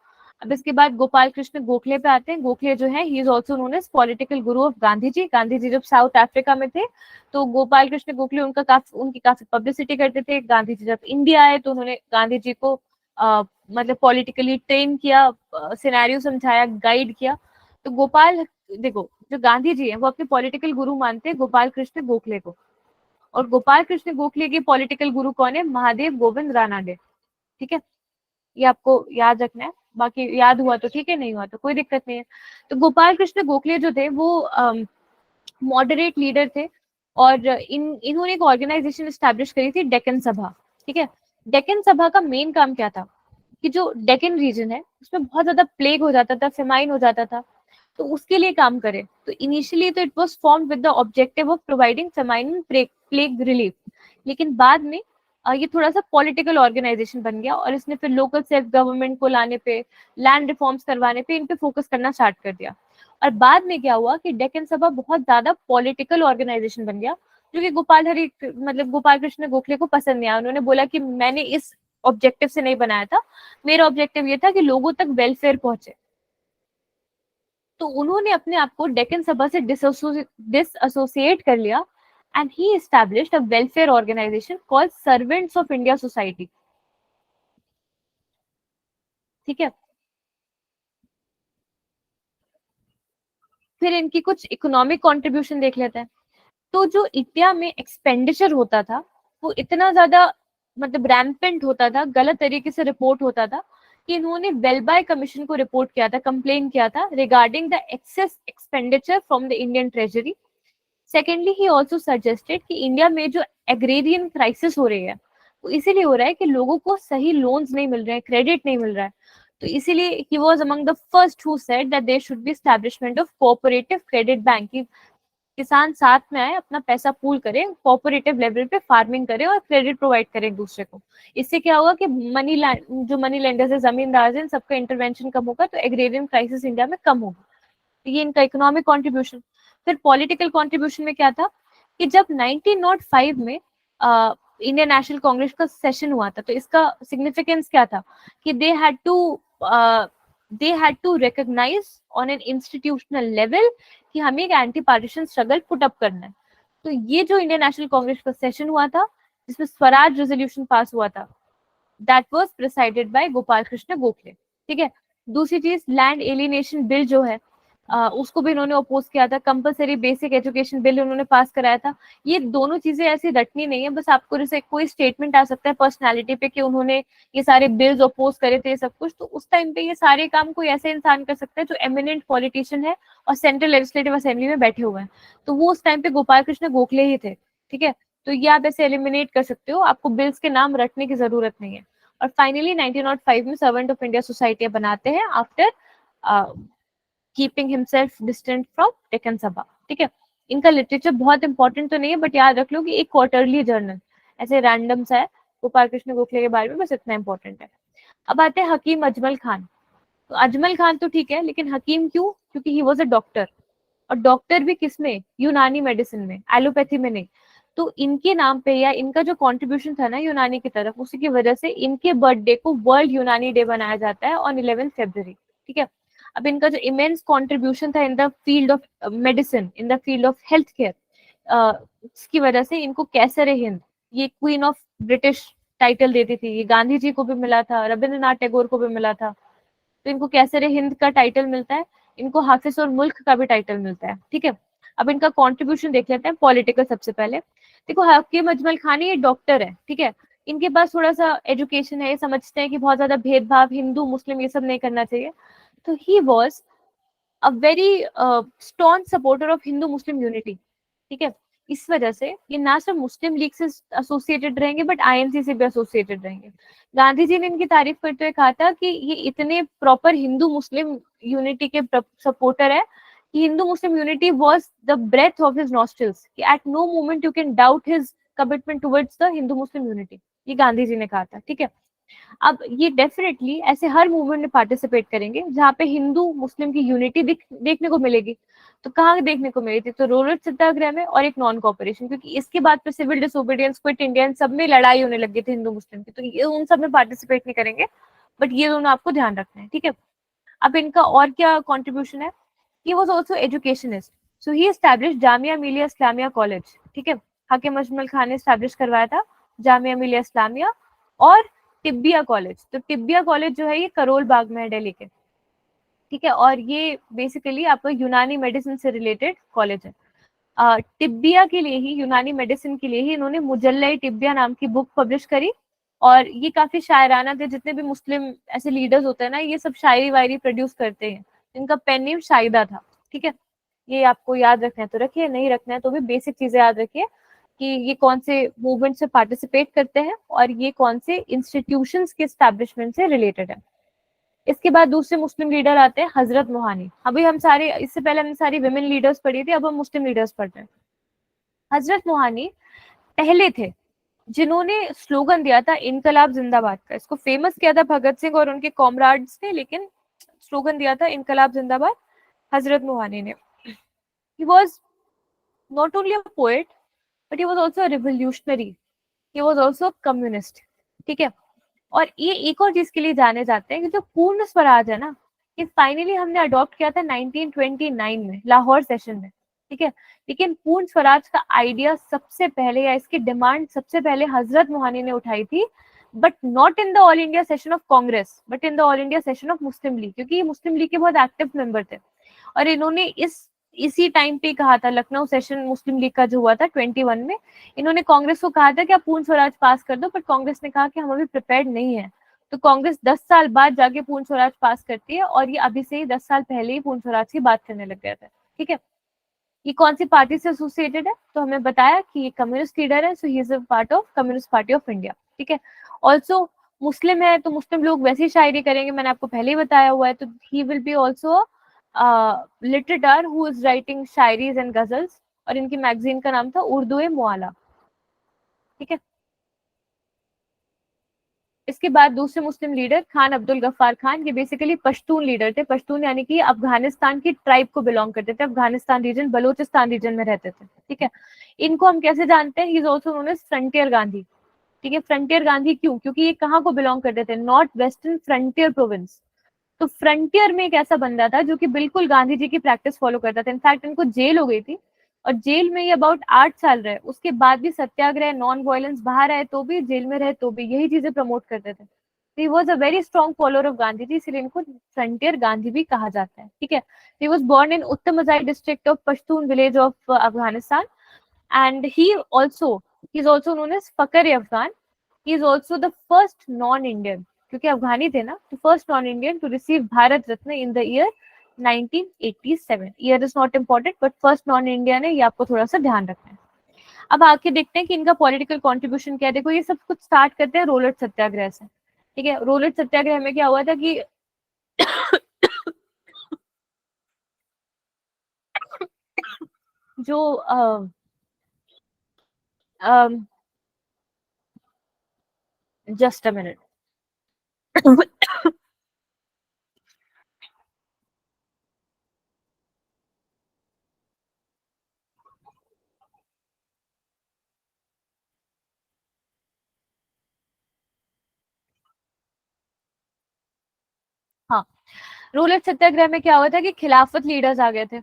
अब इसके बाद गोपाल कृष्ण गोखले पे आते हैं। गोखले जो है, he is also known as political guru of Gandhi ji. Gandhi ji जब साउथ अफ्रीका में थे तो गोपाल कृष्ण गोखले उनकी काफी पब्लिसिटी करते थे। गांधी जी जब इंडिया आए तो उन्होंने गांधी जी को मतलब पॉलिटिकली ट्रेन किया, सिनेरियो समझाया, गाइड किया। तो गोपाल, देखो, जो गांधी जी है वो अपने पॉलिटिकल गुरु मानते हैं गोपाल कृष्ण गोखले को। और गोपाल कृष्ण गोखले के पॉलिटिकल गुरु कौन है? महादेव गोविंद रानाडे। ठीक है, ये आपको याद रखना है। बाकी याद हुआ तो ठीक है, नहीं हुआ तो कोई दिक्कत नहीं है। तो गोपाल कृष्ण गोखले जो थे वो मॉडरेट लीडर थे और इन्होंने एक ऑर्गेनाइजेशन एस्टैब्लिश करी थी, डेक्कन सभा। ठीक है, डेक्कन सभा का मेन काम क्या था कि जो डेक्कन रीजन है उसमें बहुत ज्यादा प्लेग हो जाता था, फेमाइन हो जाता था, तो उसके लिए काम करे। तो इनिशियली तो it was formed with the objective of providing famine plague relief, लेकिन बाद में ये थोड़ा सा पॉलिटिकल ऑर्गेनाइजेशन बन गया और इसने फिर लोकल सेल्फ गवर्नमेंट को लाने पे, लैंड रिफॉर्म्स करवाने पे, इन पे फोकस करना स्टार्ट कर दिया। और बाद में क्या हुआ कि डेक्कन सभा बहुत ज्यादा पॉलिटिकल ऑर्गेनाइजेशन बन गया, जो कि गोपाल कृष्ण गोखले को पसंद नहीं आया। उन्होंने बोला कि मैंने इस ऑब्जेक्टिव से नहीं बनाया था, मेरा ऑब्जेक्टिव ये था कि लोगों तक वेलफेयर पहुंचे। तो उन्होंने अपने आप को डेक्कन सभा से डिसएसोसिएट कर लिया and he established a welfare organization called Servants of India Society. ठीक है, फिर इनकी कुछ इकोनॉमिक कंट्रीब्यूशन देख लेते हैं। तो जो इंडिया में एक्सपेंडिचर होता था वो इतना ज्यादा रैम्पेंट होता था, गलत तरीके से रिपोर्ट होता था, कि इन्होंने वेलबाय कमीशन को रिपोर्ट किया था, कंप्लेन किया था regarding the excess expenditure from the Indian treasury. Secondly he also suggested कि इंडिया में जो एग्रेरियन क्राइसिस हो रही है वो इसीलिए हो रहा है कि लोगों को सही लोन्स नहीं मिल रहे हैं, क्रेडिट नहीं मिल रहा है, तो इसीलिए he was among the first who said that there should be establishment of cooperative credit bank, कि किसान साथ में आए, अपना पैसा पूल करें, कोऑपरेटिव लेवल पे फार्मिंग करें और क्रेडिट प्रोवाइड करें एक दूसरे को। इससे क्या होगा कि जो मनी लेंडर्स है, जमींदार हैं, सबका इंटरवेंशन कम होगा, तो एग्रेरियन क्राइसिस इंडिया में कम होगा। तो ये इनका इकोनॉमिक कॉन्ट्रीब्यूशन। फिर पॉलिटिकल कॉन्ट्रीब्यूशन में क्या था कि जब 1905 में इंडियन नेशनल कांग्रेस का सेशन हुआ था, तो इसका सिग्निफिकेंस क्या था कि they had to recognise on an institutional level कि हमें एक anti partition struggle put up करना है। तो ये जो इंडियन नेशनल कांग्रेस का सेशन हुआ था जिसमें स्वराज रेजोल्यूशन पास हुआ था, that was presided bye Gopal Krishna Gokhale. ठीक है। दूसरी चीज, लैंड एलिनेशन बिल जो है उसको भी इन्होंने अपोज किया था। कंपलसरी बेसिक एजुकेशन बिल उन्होंने पास कराया था। ये दोनों चीजें ऐसी रटनी नहीं है, बस आपको जैसे कोई स्टेटमेंट आ सकता है पर्सनालिटी पे कि उन्होंने ये सारे बिल्स अपोज करे थे, सब कुछ, तो उस टाइम पे ये सारे काम कोई ऐसे इंसान कर सकता है जो एमिनेंट पॉलिटिशियन है और सेंट्रल लेजिस्लेटिव असेंबली में बैठे हुए हैं। तो वो उस टाइम पे गोपाल कृष्ण गोखले ही थे। ठीक है। तो ये आप ऐसे एलिमिनेट कर सकते हो, आपको बिल्स के नाम रटने की जरूरत नहीं है। और फाइनली 1905 में सर्वेंट ऑफ इंडिया सोसाइटी बनाते हैं after keeping himself distant from Deccan सभा। ठीक है। इनका लिटरेचर बहुत इंपॉर्टेंट तो नहीं है, बट याद रख लो कि एक क्वार्टरली जर्नल ऐसे रैंडम सा है गोपाल कृष्ण गोखले के बारे में, बस इतना इंपॉर्टेंट है। अब आते हैं हकीम अजमल खान। तो अजमल खान तो ठीक है, लेकिन हकीम क्यों? क्योंकि ही वॉज अ डॉक्टर, और डॉक्टर भी किसमें? यूनानी मेडिसिन में, एलोपैथी में नहीं। तो इनके नाम पे या इनका जो कंट्रीब्यूशन था ना यूनानी की तरफ, उसी की वजह से इनके बर्थडे को वर्ल्ड यूनानी डे बनाया जाता है ऑन 11 फरवरी। ठीक है। अब इनका जो इमेंस कंट्रीब्यूशन था in the field of medicine, in the field of health care, इसकी वजह से इनको कैसर हिंद, ये क्वीन ऑफ ब्रिटिश टाइटल देती थी। ये गांधी जी को भी मिला था, रविंद्रनाथ टैगोर को भी मिला था। तो इनको कैसर हिंद का टाइटल मिलता है, इनको हाफिज और मुल्क का भी टाइटल मिलता है। ठीक है। अब इनका कंट्रीब्यूशन देख लेते हैं पॉलिटिकल। सबसे पहले देखो, हकीम अजमल खान ये डॉक्टर है। ठीक है। इनके पास थोड़ा सा एजुकेशन है, ये समझते हैं कि बहुत ज्यादा भेदभाव हिंदू मुस्लिम ये सब नहीं करना चाहिए। तो he was a very staunch supporter of Hindu Muslim unity. ठीक है। इस वजह से ये ना सिर्फ मुस्लिम लीग से एसोसिएटेड रहेंगे बट आईएनसी से भी एसोसिएटेड रहेंगे। गांधी जी ने इनकी तारीफ करते हुए कहा था कि ये इतने प्रॉपर हिंदू मुस्लिम यूनिटी के सपोर्टर है कि Hindu Muslim unity was the breath of his nostrils, कि at no moment you can doubt his commitment towards the Hindu Muslim unity. ये गांधी जी ने कहा था। ठीक है। अब ये डेफिनेटली ऐसे हर मूवमेंट में पार्टिसिपेट करेंगे जहाँ पे हिंदू मुस्लिम की यूनिटी देखने को मिलेगी। तो कहाँ देखने को मिली थी? तो रोलर सत्याग्रह में और एक नॉन कॉपरेशन, क्योंकि इसके बाद पे सिविल डिसोबीडियंस, क्विट इंडिया, सब में लड़ाई होने लगी थी हिंदू मुस्लिम की, तो ये उन सब में पार्टिसिपेट नहीं करेंगे, बट ये दोनों आपको ध्यान रखना है। ठीक है। अब इनका और क्या कॉन्ट्रीब्यूशन है? He was also educationist, so he establish Jamia Millia Islamia college. ठीक है। हकीम अजमल खान ने एस्टैब्लिश करवाया था जामिया मिलिया इस्लामिया और टिब्बिया कॉलेज। तो टिब्बिया कॉलेज जो है ये करोल बाग में है दिल्ली के। ठीक है। और ये बेसिकली आपका यूनानी मेडिसिन से रिलेटेड कॉलेज है। टिब्बिया के लिए ही, यूनानी मेडिसिन के लिए ही इन्होंने मुजल्ला टिब्बिया नाम की बुक पब्लिश करी, और ये काफी शायराना थे। जितने भी मुस्लिम ऐसे लीडर्स होते हैं ना, ये सब शायरी वायरी प्रोड्यूस करते हैं। इनका पेन नेम शाहिदा था। ठीक है। ये आपको याद रखना है तो रखिए, नहीं रखना है तो भी बेसिक चीजें याद रखिए कि ये कौन से मूवमेंट से पार्टिसिपेट करते हैं और ये कौन से इंस्टीट्यूशंस के एस्टैब्लिशमेंट से रिलेटेड है। इसके बाद दूसरे मुस्लिम लीडर आते हैं हजरत मोहानी। अभी हम सारे, इससे पहले हमने सारी विमेन लीडर्स पढ़ी थी, अब हम मुस्लिम लीडर्स पढ़ रहे हैं। हजरत मोहानी पहले थे जिन्होंने स्लोगन दिया था इनकलाब जिंदाबाद का। इसको फेमस किया था भगत सिंह और उनके कॉमराड्स ने, लेकिन स्लोगन दिया था इनकलाब जिंदाबाद हजरत मोहानी ने। He was not only a poet but he was also a revolutionary, he was also a communist। ठीक है। और ये एक और चीज के लिए जाने जाते हैं कि जो पूर्ण स्वराज है ना, ये फाइनली हमने अडॉप्ट किया था 1929 में लाहौर सेशन में। ठीक है। लेकिन पूर्ण स्वराज का आइडिया सबसे पहले या इसकी डिमांड सबसे पहले हजरत मोहानी ने उठाई थी, but not in the all India session of Congress but in the all India session of Muslim league, क्योंकि ये मुस्लिम लीग के बहुत एक्टिव मेंबर थे। और इन्होंने इसी टाइम पे कहा था, लखनऊ सेशन मुस्लिम लीग का जो हुआ था 21 में, इन्होंने कांग्रेस को कहा था कि आप पूर्ण स्वराज पास कर दो, बट कांग्रेस ने कहा कि हम अभी प्रिपेयर्ड नहीं है। तो कांग्रेस 10 साल बाद जाके पूर्ण स्वराज पास करती है, और ये अभी से ही 10 साल पहले ही पूर्ण स्वराज की बात करने लग गया था। ठीक है, ये कौन सी पार्टी से एसोसिएटेड है, तो हमें बताया कि ये कम्युनिस्ट लीडर है, so he is a part of Communist Party of India. ठीक है, ऑल्सो मुस्लिम है, तो मुस्लिम लोग वैसी शायरी करेंगे, मैंने आपको पहले ही बताया हुआ है, तो ही will B also लिटरेटर who is writing shayaris and ghazals, और इनकी मैगजीन का नाम था उर्दू ए मुआला। ठीक है, इसके बाद दूसरे मुस्लिम लीडर खान अब्दुल गफ्फार खान, ये बेसिकली पश्तून लीडर थे। पश्तून यानी कि अफगानिस्तान की ट्राइब को बिलोंग करते थे, अफगानिस्तान रीजन, बलूचिस्तान रीजन में रहते थे। ठीक है, इनको हम कैसे जानते हैं, he is also known as frontier Gandhi. ठीक है, फ्रंटियर गांधी क्यों, क्योंकि ये कहाँ को बिलोंग करते थे, नॉर्थ वेस्टर्न फ्रंटियर प्रोविंस। तो फ्रंटियर में एक ऐसा बंदा था जो कि बिल्कुल गांधी जी की प्रैक्टिस फॉलो करता था। इनफैक्ट इनको जेल हो गई थी, और जेल में ये अबाउट 8 साल रहे, उसके बाद भी सत्याग्रह, नॉन वायलेंस, बाहर आए तो भी, जेल में रहे तो भी यही चीजें प्रमोट करते थे। He was a very strong follower of Gandhi ji, इसलिए इनको फ्रंटियर गांधी भी कहा जाता है। ठीक है, he was born in Utmanzai district of Pashtun village of Afghanistan, and he is also known as Fakhr-e-Afghan. He is also the first non-Indian, क्योंकि अफगानी थे ना, तो first non Indian to receive Bharat Ratna in the year 1987। Year is not important, but first non Indian है, ये आपको थोड़ा सा ध्यान रखना है। अब आके देखते हैं कि इनका पॉलिटिकल कॉन्ट्रीब्यूशन क्या है। देखो, ये सब कुछ स्टार्ट करते हैं रोलट सत्याग्रह से। ठीक है, रोलट सत्याग्रह में क्या हुआ था कि जो जस्ट अ मिनट, हाँ, रोलट सत्याग्रह में क्या हुआ था कि खिलाफत लीडर्स आ गए थे।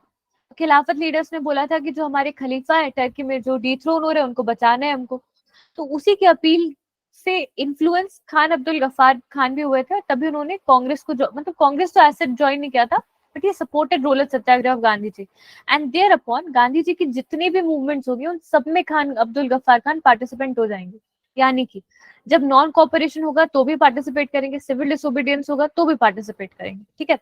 खिलाफत लीडर्स ने बोला था कि जो हमारे खलीफा है टर्की में, जो डिथ्रोन हो रहे हैं, उनको बचाना है हमको। तो उसी की अपील से इन्फ्लुएंस खान अब्दुल गफ्फार खान भी हुए थे, तभी उन्होंने कांग्रेस को मतलब कांग्रेस तो ऐसे ज्वाइन नहीं किया था, बट ये supported Rowlatt satyagraha of Gandhi ji. And thereupon Gandhi ji की जितनी भी मूवमेंट्स होगी, उन सब में खान अब्दुल गफ्फार खान पार्टिसिपेंट हो जाएंगे। यानी कि जब नॉन कोऑपरेशन होगा तो भी पार्टिसिपेट करेंगे, सिविल डिसोबीडियंस होगा तो भी पार्टिसिपेट करेंगे। ठीक है,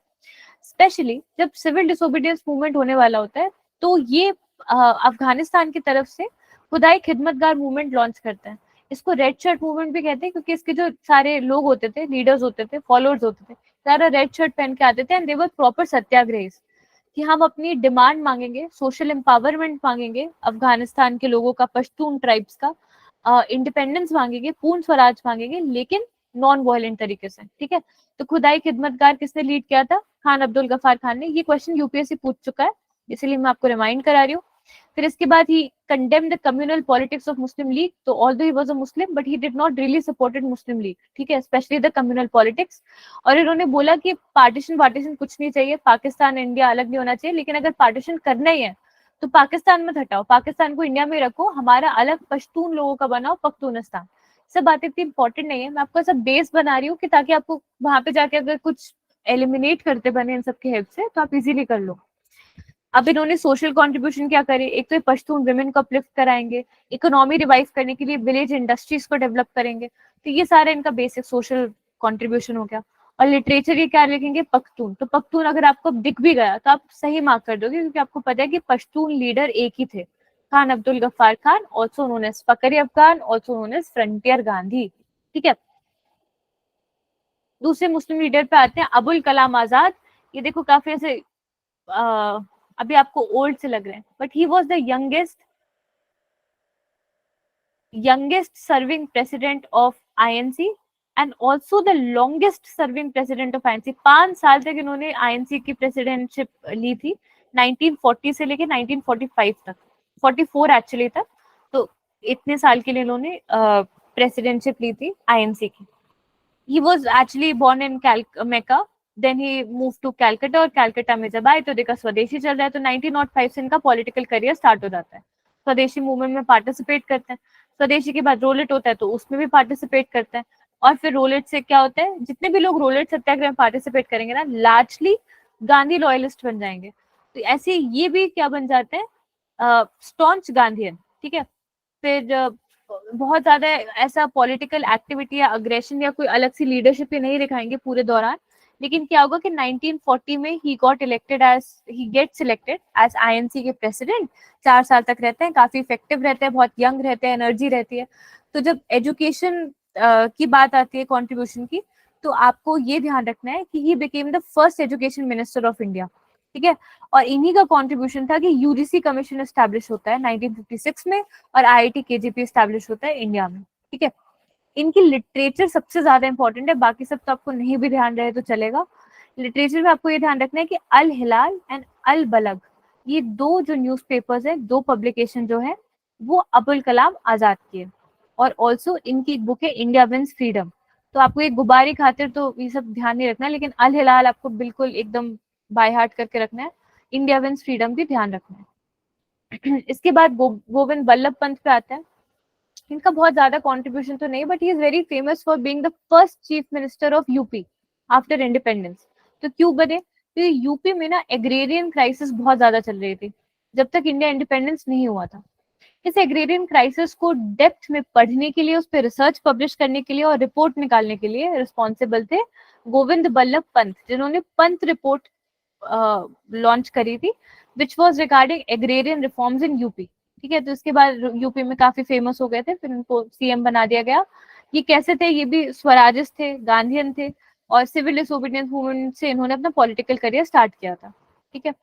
स्पेशली जब सिविल डिसोबीडियंस मूवमेंट होने वाला होता है, तो ये अफगानिस्तान की तरफ से खुदाई खिदमतगार मूवमेंट लॉन्च करता है। इसको रेड शर्ट मूवमेंट भी कहते हैं, क्योंकि इसके जो सारे लोग होते थे, लीडर्स होते थे, फॉलोअर्स होते थे, सारा रेड शर्ट पहन के आते थे, and they were proper satyagrahis, कि हम अपनी डिमांड मांगेंगे, सोशल एम्पावरमेंट मांगेंगे अफगानिस्तान के लोगों का, पश्तून ट्राइब्स का इंडिपेंडेंस मांगेंगे, पूर्ण स्वराज मांगेंगे, लेकिन नॉन वायलेंट तरीके से। ठीक है, तो खुदाई खिदमतगार किसने लीड किया था, खान अब्दुल गफ्फार खान ने। ये क्वेश्चन यूपीएससी पूछ चुका है, इसलिए मैं आपको रिमाइंड करा रही हूँ। फिर इसके बाद he condemned the communal politics of Muslim League, तो although he was a Muslim, but he did not really supported Muslim League. ठीक है, स्पेशली द कम्युनल पॉलिटिक्स। और इन्होंने बोला कि पार्टीशन कुछ नहीं चाहिए, पाकिस्तान इंडिया अलग नहीं होना चाहिए, लेकिन अगर पार्टीशन करना ही है तो पाकिस्तान मत हटाओ, पाकिस्तान को इंडिया में रखो, हमारा अलग पश्तून लोगों का बनाओ पख्तूनिस्तान। सब बातें इतनी इंपॉर्टेंट नहीं है, मैं आपको सब बेस बना रही हूँ कि ताकि आपको वहां पे जाके अगर कुछ एलिमिनेट करते बने इन सबकी हेल्प से, तो आप इजीली कर लो। अब इन्होंने सोशल कंट्रीब्यूशन क्या करे, एक तो पश्तून विमेन को अपलिफ्ट कराएंगे, इकोनॉमी रिवाइव करने के लिए विलेज इंडस्ट्रीज को डेवलप करेंगे, तो ये सारा इनका बेसिक सोशल कंट्रीब्यूशन हो गया। और लिटरेचर ये क्या लिखेंगे, पख्तून। तो पख्तून अगर आपको दिख भी गया तो आप सही मार्क कर दोगे, क्योंकि आपको पता है कि पश्तून लीडर एक ही थे, Khan Abdul Ghaffar Khan, also known as Fakhr-e-Afghan, also known as frontier Gandhi. ठीक है, दूसरे मुस्लिम लीडर पे आते हैं, अबुल कलाम आजाद। ये देखो काफी ऐसे अभी आपको ओल्ड से लग रहे हैं, but he was the youngest serving president of INC and also the longest serving president of INC। 5 साल तक इन्होंने INC की प्रेसिडेंटशिप ली थी, 1940 से लेके 1945 तक, 44 एक्चुअली तक। तो इतने साल के लिए इन्होंने प्रेसिडेंटशिप ली थी INC की। He was actually born in Mecca, then he moved to Calcutta, और कैलकाटा में जब आए तो देखा स्वदेशी चल रहा है, तो 1905 से इनका पॉलिटिकल करियर स्टार्ट हो जाता है। स्वदेशी मूवमेंट में पार्टिसिपेट करते हैं, स्वदेशी के बाद रोलेट होता है तो उसमें भी पार्टिसिपेट करते हैं, और फिर रोलेट से क्या होता है, जितने भी लोग रोलेट सत्याग्रह में पार्टिसिपेट करेंगे ना, लार्जली गांधी लॉयलिस्ट बन जाएंगे। तो ऐसे ये भी क्या बन जाते हैं, स्टॉन्च गांधीयन। ठीक है, फिर बहुत ज्यादा ऐसा पॉलिटिकल एक्टिविटी या अग्रेशन या कोई अलग सी लीडरशिप ही नहीं दिखाएंगे पूरे दौरान। लेकिन क्या होगा कि 1940 में ही गेट सिलेक्टेड एज आईएनसी के प्रेसिडेंट। 4 साल तक रहते हैं, काफी इफेक्टिव रहते हैं, बहुत यंग रहते हैं, एनर्जी रहती है। तो जब एजुकेशन की बात आती है कंट्रीब्यूशन की, तो आपको ये ध्यान रखना है कि he became the first education minister of India. ठीक है, और इन्हीं का कंट्रीब्यूशन था कि यूजीसी कमीशन एस्टैब्लिश होता है 1956 में, और आईआईटी केजीपी एस्टैब्लिश होता है इंडिया में। ठीक है, इनकी लिटरेचर सबसे ज्यादा इंपॉर्टेंट है, बाकी सब तो आपको नहीं भी ध्यान रहे तो चलेगा। लिटरेचर में आपको ये ध्यान रखना है कि अल हिलाल एंड अल बलग, ये 2 जो न्यूज़पेपर्स है, 2 पब्लिकेशन जो है वो अबुल कलाम आजाद की है। और ऑल्सो इनकी एक बुक है इंडिया विंस फ्रीडम। तो आपको एक गुब्बारी खातिर तो ये सब ध्यान नहीं रखना है, लेकिन अल हिलाल आपको बिल्कुल एकदम बाय हार्ट करके रखना है, इंडिया विंस फ्रीडम भी ध्यान रखना है। इसके बाद गोविंद बल्लभ पंत पे आता है। इनका बहुत ज्यादा कंट्रीब्यूशन तो नहीं, but he is very famous for being the first chief minister of UP after independence. तो क्यों बने? तो यूपी में ना एग्रेरियन क्राइसिस बहुत ज्यादा चल रही थी जब तक इंडिया इंडिपेंडेंस नहीं हुआ था। इस एग्रेरियन क्राइसिस को डेप्थ में पढ़ने के लिए, उस पर रिसर्च पब्लिश करने के लिए और रिपोर्ट निकालने के लिए रिस्पॉन्सिबल थे गोविंद बल्लभ पंत, जिन्होंने पंत रिपोर्ट लॉन्च करी थी, which was regarding agrarian reforms in UP. ठीक है, तो इसके बाद यूपी में काफी फेमस हो गए थे, फिर इनको सीएम बना दिया गया। ये कैसे थे? ये भी स्वराजिस्ट थे, गांधीयन थे, और सिविल डिसोबीडियंस मूवमेंट से इन्होंने अपना पॉलिटिकल करियर स्टार्ट किया था। ठीक है,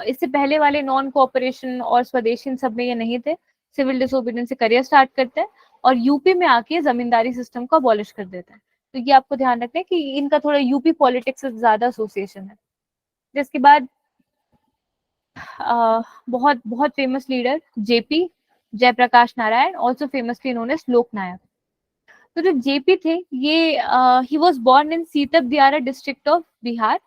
इससे पहले वाले नॉन कोऑपरेशन और स्वदेशी सब में ये नहीं थे। सिविल डिसोबीडियंस से करियर स्टार्ट करते हैं और यूपी में आके जमींदारी सिस्टम को अबॉलिश कर देते हैं। तो ये आपको ध्यान रखना है कि इनका थोड़ा यूपी पॉलिटिक्स से ज्यादा एसोसिएशन है। जिसके बाद बहुत बहुत famous leader JP, Jayaprakash Narayan, also famously known as Lok Nayak. तो जो जेपी थे, ये he was born in Sitab Diara district of Bihar.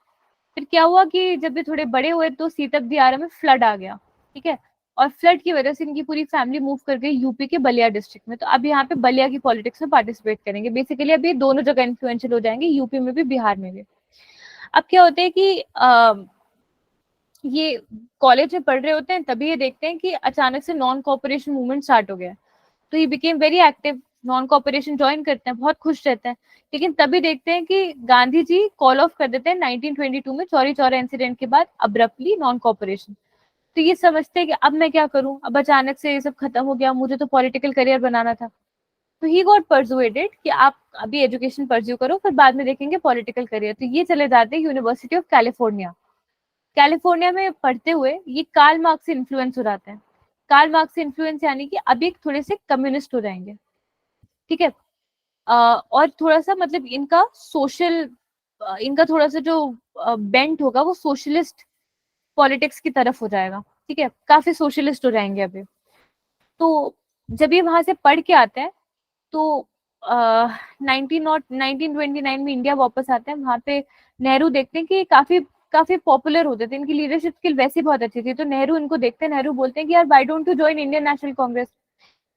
फिर क्या हुआ कि जब ये थोड़े बड़े हुए तो सीतप दियारा में फ्लड आ गया। ठीक है, और फ्लड की वजह से इनकी पूरी फैमिली मूव कर गई यूपी के बलिया डिस्ट्रिक्ट में। तो अब यहाँ पे बलिया की पॉलिटिक्स में पार्टिसिपेट करेंगे। बेसिकली अभी दोनों जगह इन्फ्लुएंशियल हो जाएंगे, यूपी में भी बिहार में भी। अब क्या होता है कि ये कॉलेज में पढ़ रहे होते हैं, तभी ये देखते हैं कि अचानक से नॉन कोऑपरेशन मूवमेंट स्टार्ट हो गया। तो ये became very active, non cooperation join करते हैं, बहुत खुश रहते हैं। लेकिन तभी देखते हैं कि गांधी जी कॉल ऑफ कर देते हैं 1922 में चौरी चौरा इंसिडेंट के बाद अब्रप्टली नॉन कोऑपरेशन। तो ये समझते हैं कि अब मैं क्या करूं, अब अचानक से ये सब खत्म हो गया, मुझे तो पॉलिटिकल करियर बनाना था। तो ही गॉट परसुएडेड कि आप अभी एजुकेशन परस्यू करो, फिर बाद में देखेंगे पॉलिटिकल करियर। तो ये चले जाते हैं यूनिवर्सिटी ऑफ कैलिफोर्निया। कैलिफोर्निया में पढ़ते हुए ये कार्ल मार्क्स से इन्फ्लुएंस हो जाते हैं। कार्ल मार्क्स से इन्फ्लुएंस यानी कि अभी थोड़े से कम्युनिस्ट हो जाएंगे। ठीक है, और थोड़ा सा मतलब इनका सोशल, इनका थोड़ा सा जो बेंट होगा वो सोशलिस्ट पॉलिटिक्स की तरफ हो जाएगा। ठीक है, काफी सोशलिस्ट हो जाएंगे अभी। तो जब ये वहां से पढ़ के आते हैं तो 1929 में इंडिया वापस आते हैं। वहां पे नेहरू देखते हैं कि काफी पॉपुलर होते थे, इनकी लीडरशिप स्किल वैसे बहुत अच्छी थी। तो नेहरू इनको देखते हैं, नेहरू बोलते हैं कि यार why don't you join Indian national Congress.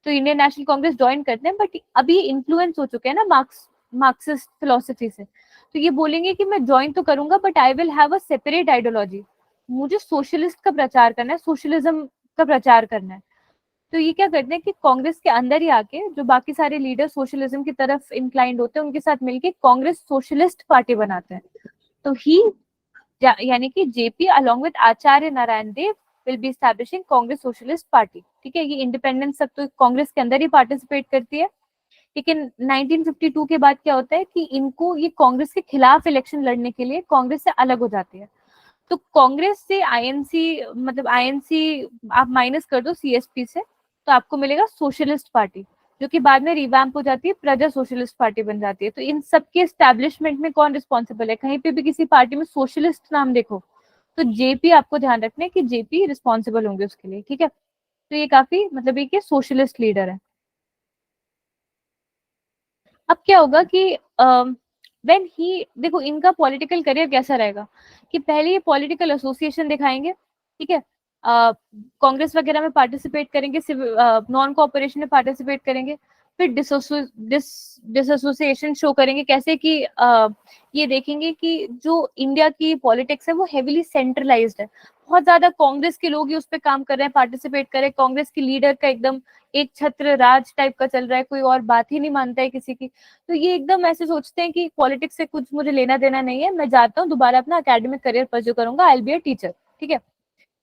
तो इंडियन नेशनल कांग्रेस ज्वाइन करते हैं, बट अभी इन्फ्लुएंस हो चुके हैं ना मार्क्सिस्ट फिलोसफी से। तो ये बोलेंगे कि मैं ज्वाइन तो करूंगा but I will have a separate ideology, मुझे सोशलिस्ट का प्रचार करना है, सोशलिज्म का प्रचार करना है। तो ये क्या करते हैं कि कांग्रेस के अंदर ही आके जो बाकी सारे लीडर सोशलिज्म की तरफ इंक्लाइंड होते हैं उनके साथ मिलके कांग्रेस सोशलिस्ट पार्टी बनाते हैं। तो ही यानी कि JP along with Acharya Narayan Dev will be establishing Congress Socialist Party. ठीक है, ये इंडिपेंडेंस तक तो कांग्रेस के अंदर ही पार्टिसिपेट करती है। लेकिन 1952 के बाद क्या होता है कि इनको ये कांग्रेस के खिलाफ इलेक्शन लड़ने के लिए कांग्रेस से अलग हो जाती है। तो कांग्रेस से आईएनसी, मतलब आईएनसी आप माइनस कर दो सीएसपी से, तो आपको मिलेगा सोशलिस्ट पार्टी, जो कि बाद में रिवैम्प हो जाती है, प्रजा सोशलिस्ट पार्टी बन जाती है। तो इन सबके एस्टैब्लिशमेंट में कौन रिस्पॉन्सिबल है? कहीं पे भी किसी पार्टी में सोशलिस्ट नाम देखो तो जेपी, आपको ध्यान रखना है कि जेपी रिस्पॉन्सिबल होंगे उसके लिए। ठीक है, तो ये काफी मतलब एक सोशलिस्ट लीडर है। अब क्या होगा कि व्हेन ही, देखो इनका पॉलिटिकल करियर कैसा रहेगा कि पहले ये पॉलिटिकल एसोसिएशन दिखाएंगे। ठीक है, कांग्रेस वगैरह में पार्टिसिपेट करेंगे, नॉन कोऑपरेशन में पार्टिसिपेट करेंगे, फिर डिसोसिएशन शो करेंगे। कैसे कि ये देखेंगे कि जो इंडिया की पॉलिटिक्स है वो हेविली सेंट्रलाइज्ड है, बहुत ज्यादा कांग्रेस के लोग ही उस पर काम कर रहे हैं, पार्टिसिपेट कर रहे हैं, कांग्रेस की लीडर का एकदम एक छत्र राज टाइप का चल रहा है, कोई और बात ही नहीं मानता है किसी की। तो ये एकदम ऐसे सोचते हैं कि पॉलिटिक्स से कुछ मुझे लेना देना नहीं है, मैं जाता हूँ दोबारा अपना एकेडमिक करियर परस्यू करूंगा, I will be a teacher, ठीक है।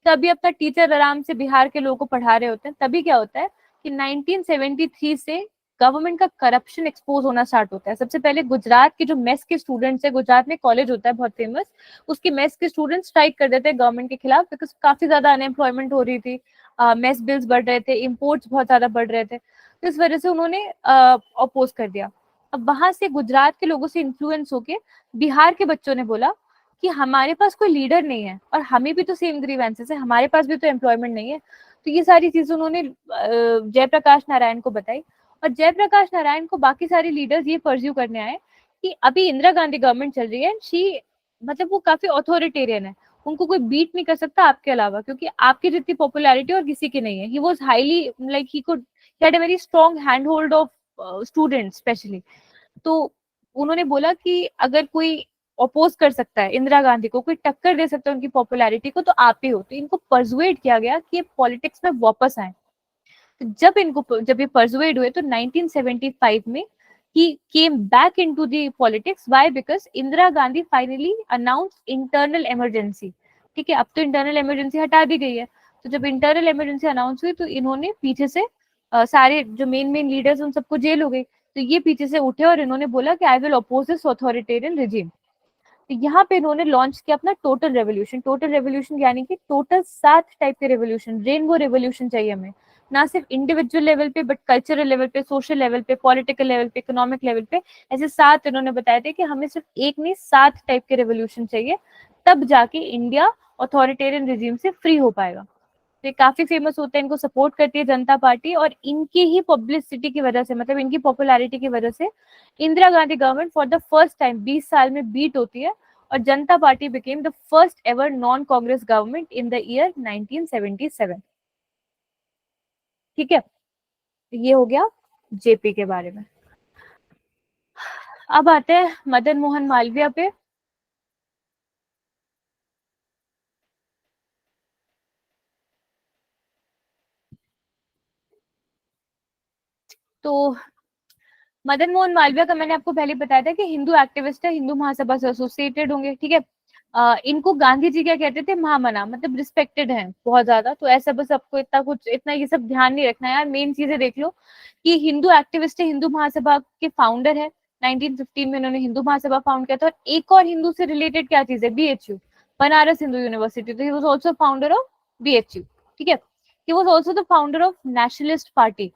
तभी अपना टीचर आराम से बिहार के लोगों को पढ़ा रहे होते हैं। तभी क्या होता है कि 1973 से गवर्नमेंट का करप्शन एक्सपोज होना स्टार्ट होता है। सबसे पहले गुजरात के जो मेस के स्टूडेंट्स है, गुजरात में कॉलेज होता है बहुत फेमस, उसके मेस के स्टूडेंट स्ट्राइक कर देते हैं गवर्नमेंट के खिलाफ, बिकॉज काफी ज्यादा अनएम्प्लॉयमेंट हो रही थी, मेस बिल्स बढ़ रहे थे, इम्पोर्ट्स बहुत ज्यादा बढ़ रहे थे, तो इस वजह से उन्होंने अपोज कर दिया। अब वहां से गुजरात के लोगों से इन्फ्लुएंस होके बिहार के बच्चों ने बोला कि हमारे पास कोई लीडर नहीं है और हमें भी तो सेम ग्रीवेंसेस है, हमारे पास भी तो एम्प्लॉयमेंट नहीं है। तो ये सारी चीजें उन्होंने जयप्रकाश नारायण को बताई, और जयप्रकाश नारायण को बाकी सारे लीडर्स ये परस्यू करने आए कि अभी इंदिरा गांधी गवर्नमेंट चल रही है, शी मतलब वो काफी ऑथोरिटेरियन है, उनको कोई बीट नहीं कर सकता आपके अलावा, क्योंकि आपकी जितनी पॉपुलैरिटी और किसी की नहीं है। He was highly like he had a very strong hand hold of students specially. तो उन्होंने बोला कि अगर कोई अपोज कर सकता है इंदिरा गांधी को, कोई टक्कर दे सकता है उनकी पॉपुलैरिटी को, तो आप ही हो। तो इनको परसुएड किया गया कि ये पॉलिटिक्स में वापस आए। तो जब ये परसुएड हुए तो 1975 में he came back into the politics. Why? Because Indira Gandhi finally announced internal emergency. ठीक है, अब तो इंटरनल इमरजेंसी हटा दी गई है। तो जब इंटरनल इमरजेंसी अनाउंस हुई तो इन्होंने पीछे से सारे जो मेन लीडर्स उन सबको जेल हो गई, तो ये पीछे से उठे और इन्होंने बोला कि I will oppose this authoritarian regime. तो यहाँ पे इन्होंने लॉन्च किया अपना टोटल रेवोल्यूशन। टोटल रेवोल्यूशन यानी कि टोटल 7 टाइप के रेवोल्यूशन, रेनबो रेवोल्यूशन चाहिए हमें, ना सिर्फ इंडिविजुअल लेवल पे बट कल्चरल लेवल पे, सोशल लेवल पे, पॉलिटिकल लेवल पे, इकोनॉमिक लेवल पे, ऐसे 7 इन्होंने बताए थे कि हमें सिर्फ एक नहीं 7 टाइप के रेवोल्यूशन चाहिए, तब जाके इंडिया ऑथोरिटेरियन रिजीम से फ्री हो पाएगा। तो ये काफी फेमस होते हैं, इनको सपोर्ट करती है जनता पार्टी, और इनकी ही पब्लिसिटी की वजह से, मतलब इनकी पॉपुलैरिटी की वजह से Indira Gandhi government for the first time 20 साल में बीट होती है, और जनता party became the first ever non Congress government in the year 1977। ठीक है, ये हो गया जेपी के बारे में। अब आते हैं मदन मोहन मालवीय पे। तो मदन मोहन मालवीय का मैंने आपको पहले बताया था कि हिंदू एक्टिविस्ट है, हिंदू महासभा से एसोसिएटेड होंगे, ठीक है। इनको गांधी जी क्या कहते थे, महामना, मतलब रिस्पेक्टेड हैं बहुत ज्यादा। तो ऐसा बस आपको इतना ये सब ध्यान नहीं रखना यार, मेन चीजें देख लो कि हिंदू एक्टिविस्ट है, हिंदू महासभा के फाउंडर है। 1915 में उन्होंने हिंदू महासभा फाउंड किया था। और एक और हिंदू से रिलेटेड क्या चीज है, बीएचयू, बनारस हिंदू यूनिवर्सिटी। तो he was also founder of BHU, ठीक है। ही was also the founder of nationalist party.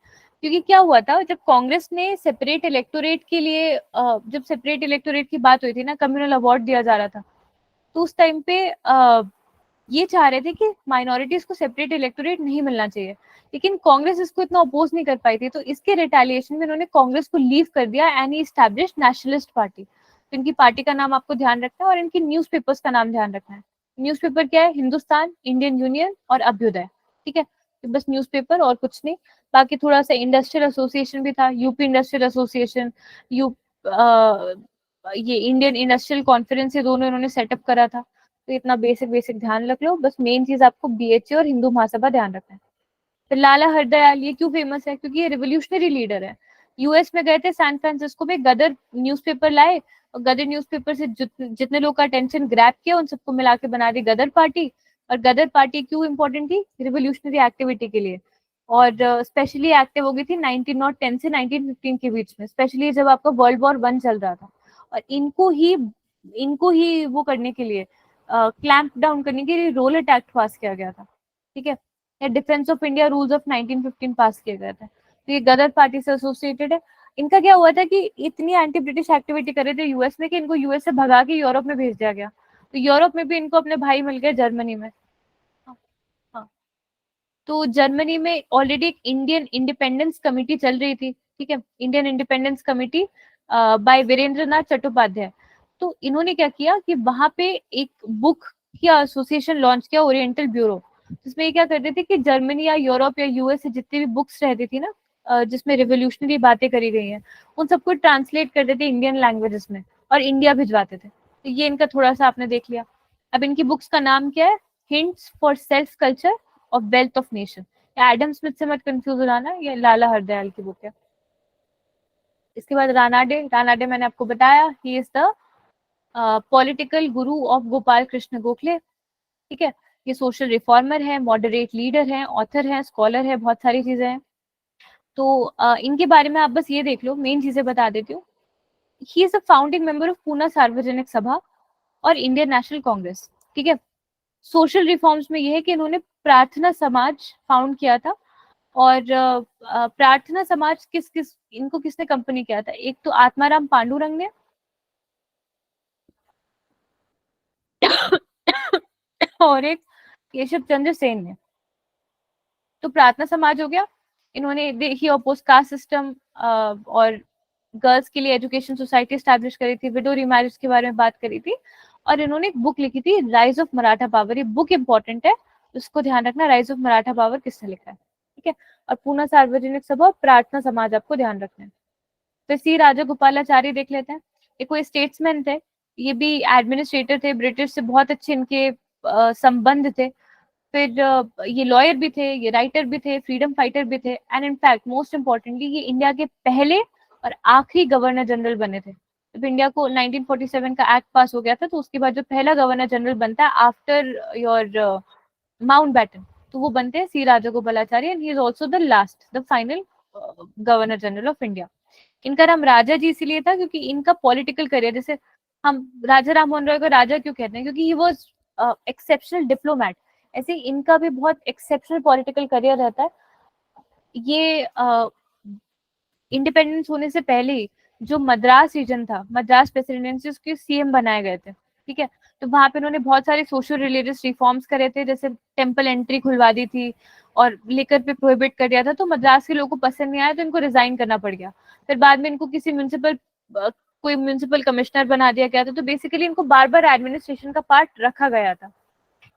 क्योंकि क्या हुआ था, जब कांग्रेस ने सेपरेट इलेक्टोरेट के लिए जब सेपरेट इलेक्टोरेट की बात हुई थी ना, कम्युनल अवार्ड दिया जा रहा था, तो उस टाइम पे ये चाह रहे थे कि माइनॉरिटीज को सेपरेट इलेक्टोरेट नहीं मिलना चाहिए, लेकिन कांग्रेस इसको इतना अपोज नहीं कर पाई थी। तो इसके रिटेलिएशन में उन्होंने कांग्रेस को लीव कर दिया and he established nationalist party. तो इनकी पार्टी का नाम आपको ध्यान रखना है, और इनकी न्यूज़पेपर्स का नाम ध्यान रखना है। न्यूज़पेपर क्या है, हिंदुस्तान, इंडियन यूनियन और अभ्युदय, ठीक है। तो बस न्यूज़पेपर और कुछ नहीं। बाकी थोड़ा सा इंडस्ट्रियल एसोसिएशन भी था, यूपी इंडस्ट्रियल एसोसिएशन, ये इंडियन इंडस्ट्रियल कॉन्फ्रेंस, ये दोनों इन्होंने सेटअप करा था। तो इतना बेसिक ध्यान रख लो, बस मेन चीज आपको बीएचए और हिंदू महासभा ध्यान रखना है। फिर लाला हरदयाल, ये क्यों फेमस है, क्योंकि ये रिवोल्यूशनरी लीडर है। यूएस में गए थे, सैन फ्रांसिस्को में, गदर न्यूज़पेपर लाए, और गदर न्यूज़पेपर से जितने लोग का अटेंशन ग्रैब किया उन सबको मिला के बना दी गदर पार्टी। और गदर पार्टी क्यों इंपॉर्टेंट थी, रिवोल्यूशनरी एक्टिविटी के लिए, और स्पेशली एक्टिव हो गई थी 1910 से 1915 के बीच में, स्पेशली जब आपका वर्ल्ड वॉर 1 चल रहा था। और इनको ही वो करने के लिए, क्लैंप डाउन करने के लिए रोलेट एक्ट पास किया गया था, ठीक है। Defence of India rules of 1915 पास किए गए थे। तो ये गदर पार्टी से एसोसिएटेड है। इनका क्या हुआ था कि इतनी एंटी ब्रिटिश एक्टिविटी कर रहे थे यूएस में कि इनको यूएस से भगा के यूरोप में भेज दिया गया। तो यूरोप में भी इनको अपने भाई मिल गए, जर्मनी में। हाँ, तो जर्मनी में ऑलरेडी एक इंडियन इंडिपेंडेंस कमेटी चल रही थी, ठीक है, Indian independence committee by Virendranath Chattopadhyay. तो इन्होंने क्या किया कि वहां पे एक बुक या एसोसिएशन लॉन्च किया, ओरिएंटल ब्यूरो, जिसमें ये क्या करते थे कि जर्मनी या यूरोप या यूएस से जितनी भी बुक्स रहती थी ना, जिसमें रिवोल्यूशनरी बातें करी गई हैं, उन सबको ट्रांसलेट करते थे इंडियन लैंग्वेजेस में और इंडिया भिजवाते थे। तो ये इनका थोड़ा सा आपने देख लिया। अब इनकी बुक्स का नाम क्या है, hints for self culture of wealth of nation. Adam Smith से मत कंफ्यूज हो जाना, ये लाला हरदयाल की बुक है। इसके बाद रानाडे। रानाडे मैंने आपको बताया, ही is the political guru of Gopal Krishna Gokhale. ठीक है, ये सोशल रिफॉर्मर है, मॉडरेट लीडर है, ऑथर है, स्कॉलर है, बहुत सारी चीजें हैं। तो इनके बारे में आप बस ये देख लो, मेन चीजें बता देती हूँ। ही is a founding member of Poona सार्वजनिक सभा और इंडियन नेशनल कांग्रेस। ठीक है, सोशल रिफॉर्म्स में ये है कि इन्होंने प्रार्थना समाज फाउंड किया था। और प्रार्थना समाज इनको किसने कंपनी किया था? एक तो आत्माराम पांडुरंग ने और एक केशव चंद्र सेन ने। तो प्रार्थना समाज हो गया, इन्होंने ही अपोज कास्ट सिस्टम और गर्ल्स के लिए एजुकेशन सोसाइटी स्टैब्लिश करी थी, विडो रीमैरिज के बारे में बात करी थी, और इन्होंने एक बुक लिखी थी, राइज ऑफ मराठा पावर। ये बुक इंपॉर्टेंट है, उसको ध्यान रखना, राइज ऑफ मराठा पावर किसने लिखा है। ठीक है, और पूना सार्वजनिक सभा और प्रार्थना समाज आपको ध्यान रखना है। तो सी राजागोपालाचारी देख लेते हैं। ये कोई स्टेट्समैन थे, ये भी एडमिनिस्ट्रेटर थे, ब्रिटिश से बहुत अच्छे इनके संबंध थे। फिर ये लॉयर भी थे, ये राइटर भी थे, फ्रीडम फाइटर भी थे, एंड इनफैक्ट मोस्ट इम्पोर्टेंटली ये इंडिया के पहले और आखिरी गवर्नर जनरल बने थे। जब इंडिया को 1947 का एक्ट पास हो गया था, तो उसके बाद जो पहला गवर्नर जनरल बनता है आफ्टर योर माउंटबैटन, तो वो बनते हैं C Rajagopalachari, and he is also the last, the final governor general of India. इनका नाम राजा जी इसीलिए था क्योंकि इनका पॉलिटिकल करियर, जैसे हम राजा राम मोहन रॉय को राजा क्यों कहते हैं, क्योंकि ही वाज एक्सेप्शनल डिप्लोमैट, ऐसे इनका भी बहुत एक्सेप्शनल पॉलिटिकल करियर रहता है। ये इंडिपेंडेंस होने से पहले ही जो मद्रास रीजन था, मद्रास प्रेसिडेंसी, उसके सीएम बनाए गए थे। ठीक है, तो वहां पे उन्होंने बहुत सारे सोशल रिलीजियस रिफॉर्म्स करे थे, जैसे टेम्पल एंट्री खुलवा दी थी और लिकर पे प्रोहिबिट कर दिया था। तो मद्रास के लोगों को पसंद नहीं आया, तो इनको रिजाइन करना पड़ गया। फिर बाद में इनको किसी कोई म्यूनिसिपल कमिश्नर बना दिया गया था। तो बेसिकली इनको बार बार एडमिनिस्ट्रेशन का पार्ट रखा गया था।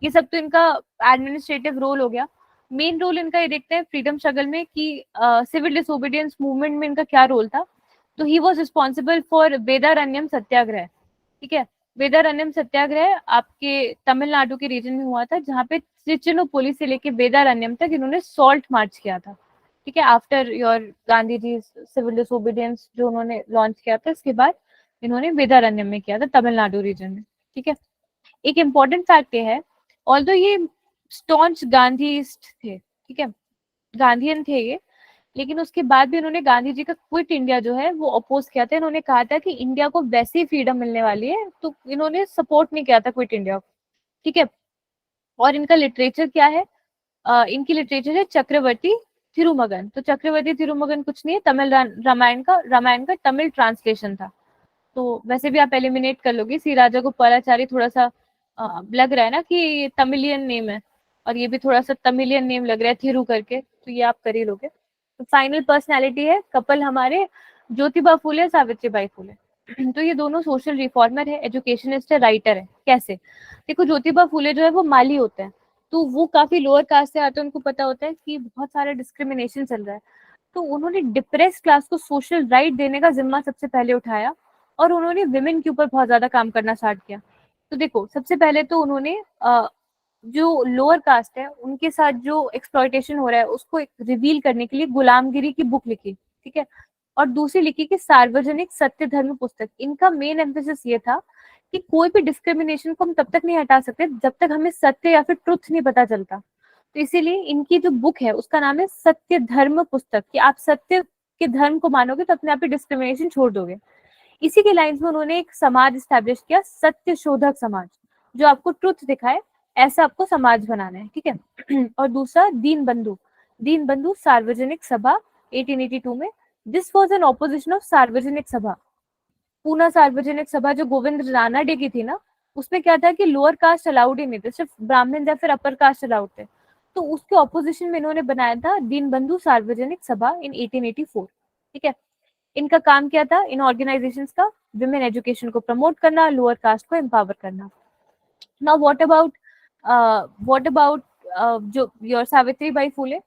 ये सब तो इनका एडमिनिस्ट्रेटिव रोल हो गया। मेन रोल इनका ये देखते हैं फ्रीडम स्ट्रगल में कि सिविल डिसोबीडियंस मूवमेंट में इनका क्या रोल था। तो he was responsible for Vedaranyam satyagraha. ठीक है, वेदारण्यम सत्याग्रह आपके तमिलनाडु के रीजन में हुआ था, जहाँ पे त्रिचुनापल्ली से लेके वेदारण्यम तक इन्होंने सॉल्ट मार्च किया था। ठीक है, after your Gandhi ji civil disobedience जो उन्होंने लॉन्च किया था, इसके बाद इन्होंने वेदारण्यम में किया था, तमिलनाडु रीजन में। ठीक है, एक इम्पॉर्टेंट फैक्ट ये है, ऑल्दो ये स्टॉन्च गांधीइस्ट थे, ठीक है, गांधीयन थे ये, लेकिन उसके बाद भी इन्होंने गांधी जी का क्विट इंडिया जो है वो अपोज किया था। इन्होंने कहा था कि इंडिया को वैसे ही फ्रीडम मिलने वाली है, तो इन्होंने सपोर्ट नहीं किया था क्विट इंडिया को। ठीक है, और इनका लिटरेचर क्या है? इनकी लिटरेचर है चक्रवर्ती थिरुमगन। तो चक्रवर्ती थिरुमगन कुछ नहीं है, तमिल रामायण का तमिल ट्रांसलेशन था। तो वैसे भी आप एलिमिनेट कर लोगे, सी राजागोपालाचारी थोड़ा सा लग रहा है ना कि ये तमिलियन नेम है, और ये भी थोड़ा सा तमिलियन नेम लग रहा है थिरु करके, तो ये आप कर ही लोगे। तो फाइनल पर्सनालिटी है कपल हमारे ज्योतिबा फूले, सावित्रीबाई फूले। तो ये दोनों सोशल रिफॉर्मर है, एजुकेशनिस्ट है, राइटर है। कैसे? देखो, ज्योतिबा फूले जो है वो माली होते हैं, तो वो काफी लोअर कास्ट से आते हैं, उनको पता होता है कि बहुत सारा डिस्क्रिमिनेशन चल रहा है। तो उन्होंने डिप्रेस क्लास को सोशल राइट देने का जिम्मा सबसे पहले उठाया, और उन्होंने विमेन के ऊपर बहुत ज्यादा काम करना स्टार्ट किया। तो देखो, सबसे पहले तो उन्होंने जो लोअर कास्ट है उनके साथ जो एक्सप्लॉयटेशन हो रहा है उसको रिवील करने के लिए गुलामगिरी की बुक लिखी। ठीक है, और दूसरी लिखी कि सार्वजनिक सत्य धर्म पुस्तक। इनका मेन एम्फेसिस ये था कि कोई भी डिस्क्रिमिनेशन को हम तब तक नहीं हटा सकते जब तक हमें सत्य या फिर ट्रुथ नहीं पता चलता। तो इसीलिए इनकी जो बुक है उसका नाम है सत्य धर्म पुस्तक, कि आप सत्य के धर्म को मानोगे तो अपने आप ही डिस्क्रिमिनेशन छोड़ दोगे। इसी के लाइंस में उन्होंने एक समाज स्टैब्लिश किया, सत्य शोधक समाज, जो आपको ट्रुथ दिखाए ऐसा आपको समाज बनाना है। ठीक है, और दूसरा दीन बंधु सार्वजनिक सभा 1882 में। This was an opposition of सार्वजनिक सभा। पूना सार्वजनिक सभा जो गोविंद रानाडे की थी ना, उसमें क्या था कि लोअर कास्ट अलाउड ही नहीं थे, सिर्फ ब्राह्मण या फिर अपर कास्ट अलाउड थे। तो उसके ऑपोजिशन में इन्होंने बनाया था दीन बंधु सार्वजनिक सभा इन 1884। ठीक है, इनका काम क्या था इन ऑर्गेनाइजेशंस का? विमेन एजुकेशन को प्रमोट करना, लोअर कास्ट को एम्पावर करना। नाउ व्हाट अबाउट जो योर सावित्रीबाई फूले।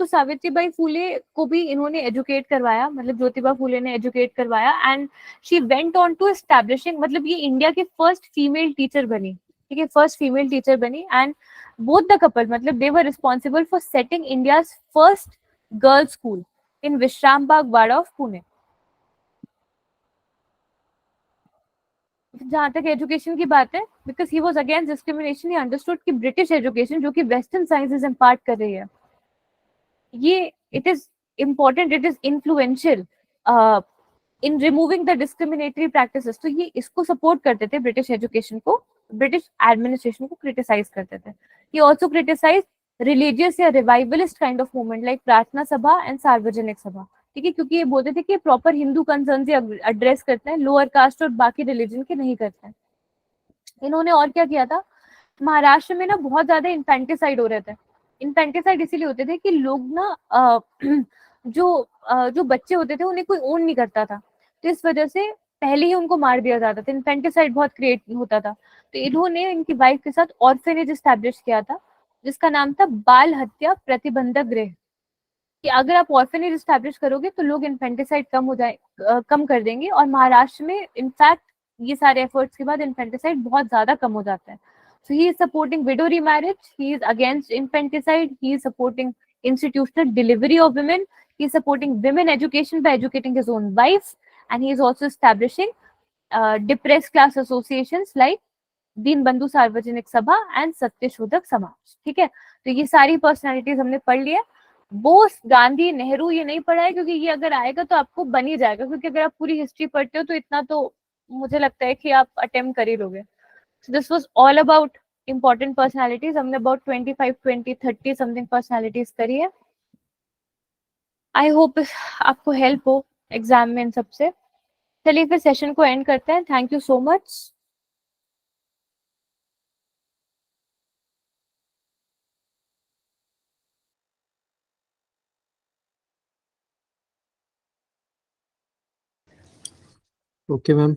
तो सावित्रीबाई फूले को भी इन्होंने एजुकेट करवाया, मतलब ज्योतिबा फूले ने एजुकेट करवाया, and she went on to establishing, मतलब ये इंडिया के फर्स्ट फीमेल टीचर बनी। ठीक है, फर्स्ट फीमेल टीचर बनी एंड बोथ द कपल मतलब they were responsible for setting India's first girls school in Vishram Bagh Vadra of Pune. जहां तक एजुकेशन की बात है, because he was against discrimination, he understood कि ब्रिटिश एजुकेशन जो कि वेस्टर्न साइंसेज इम्पार्ट कर रही है, ये it is important, it is influential in removing the discriminatory practices. तो ये इसको सपोर्ट करते थे, ब्रिटिश एजुकेशन को, ब्रिटिश एडमिनिस्ट्रेशन को क्रिटिसाइज करते थे। ही ऑल्सो क्रिटिसाइज रिलीजियस या revivalist kind of movement like प्रार्थना सभा एंड सार्वजनिक सभा। ठीक है, क्योंकि ये बोलते थे कि प्रॉपर हिंदू कंसर्न से एड्रेस करते हैं, लोअर कास्ट और बाकी रिलीजन के नहीं करते हैं। इन्होंने और क्या किया था, महाराष्ट्र में ना बहुत ज्यादा इन्फेंटिसाइड हो रहे थे। इन्फेंटिसाइड इसीलिए होते थे कि लोग ना जो बच्चे होते थे उन्हें कोई ओन नहीं करता था, तो इस वजह से पहले ही उनको मार दिया जाता था। इन्फेंटिसाइड बहुत क्रिएट होता था, तो इन्होंने इनकी वाइफ के साथ ऑर्फेनेज एस्टैब्लिश किया था जिसका नाम था बाल हत्या प्रतिबंधक गृह, कि अगर आप ऑर्फेनेज एस्टैब्लिश करोगे तो लोग इन्फेंटिसाइड कम कर देंगे। और महाराष्ट्र में इनफैक्ट ये सारे एफर्ट्स के बाद इन्फेंटिसाइड बहुत ज्यादा कम हो जाता है। So he is supporting widow remarriage, he is against infanticide, he is supporting institutional delivery of women, he is supporting women education by educating his own wife, and he is also establishing depressed class associations like दीन बंधु सार्वजनिक सभा and Satyashodhak Samaj. ठीक है, तो ये सारी personalities हमने पढ़ लिया। बोस, गांधी, नेहरू ये नहीं पढ़ा है क्योंकि ये अगर आएगा तो आपको बन ही जाएगा, क्योंकि अगर आप पूरी हिस्ट्री पढ़ते हो तो इतना तो मुझे लगता है कि आप अटेम्प्ट कर ही लोगे। So this was all about important personalities. हमने about 25, 20, 30 something personalities करी है। I hope आपको हेल्प हो एग्जाम में इन सबसे। चलिए फिर सेशन को एंड करते हैं। Thank you so much. Okay ma'am,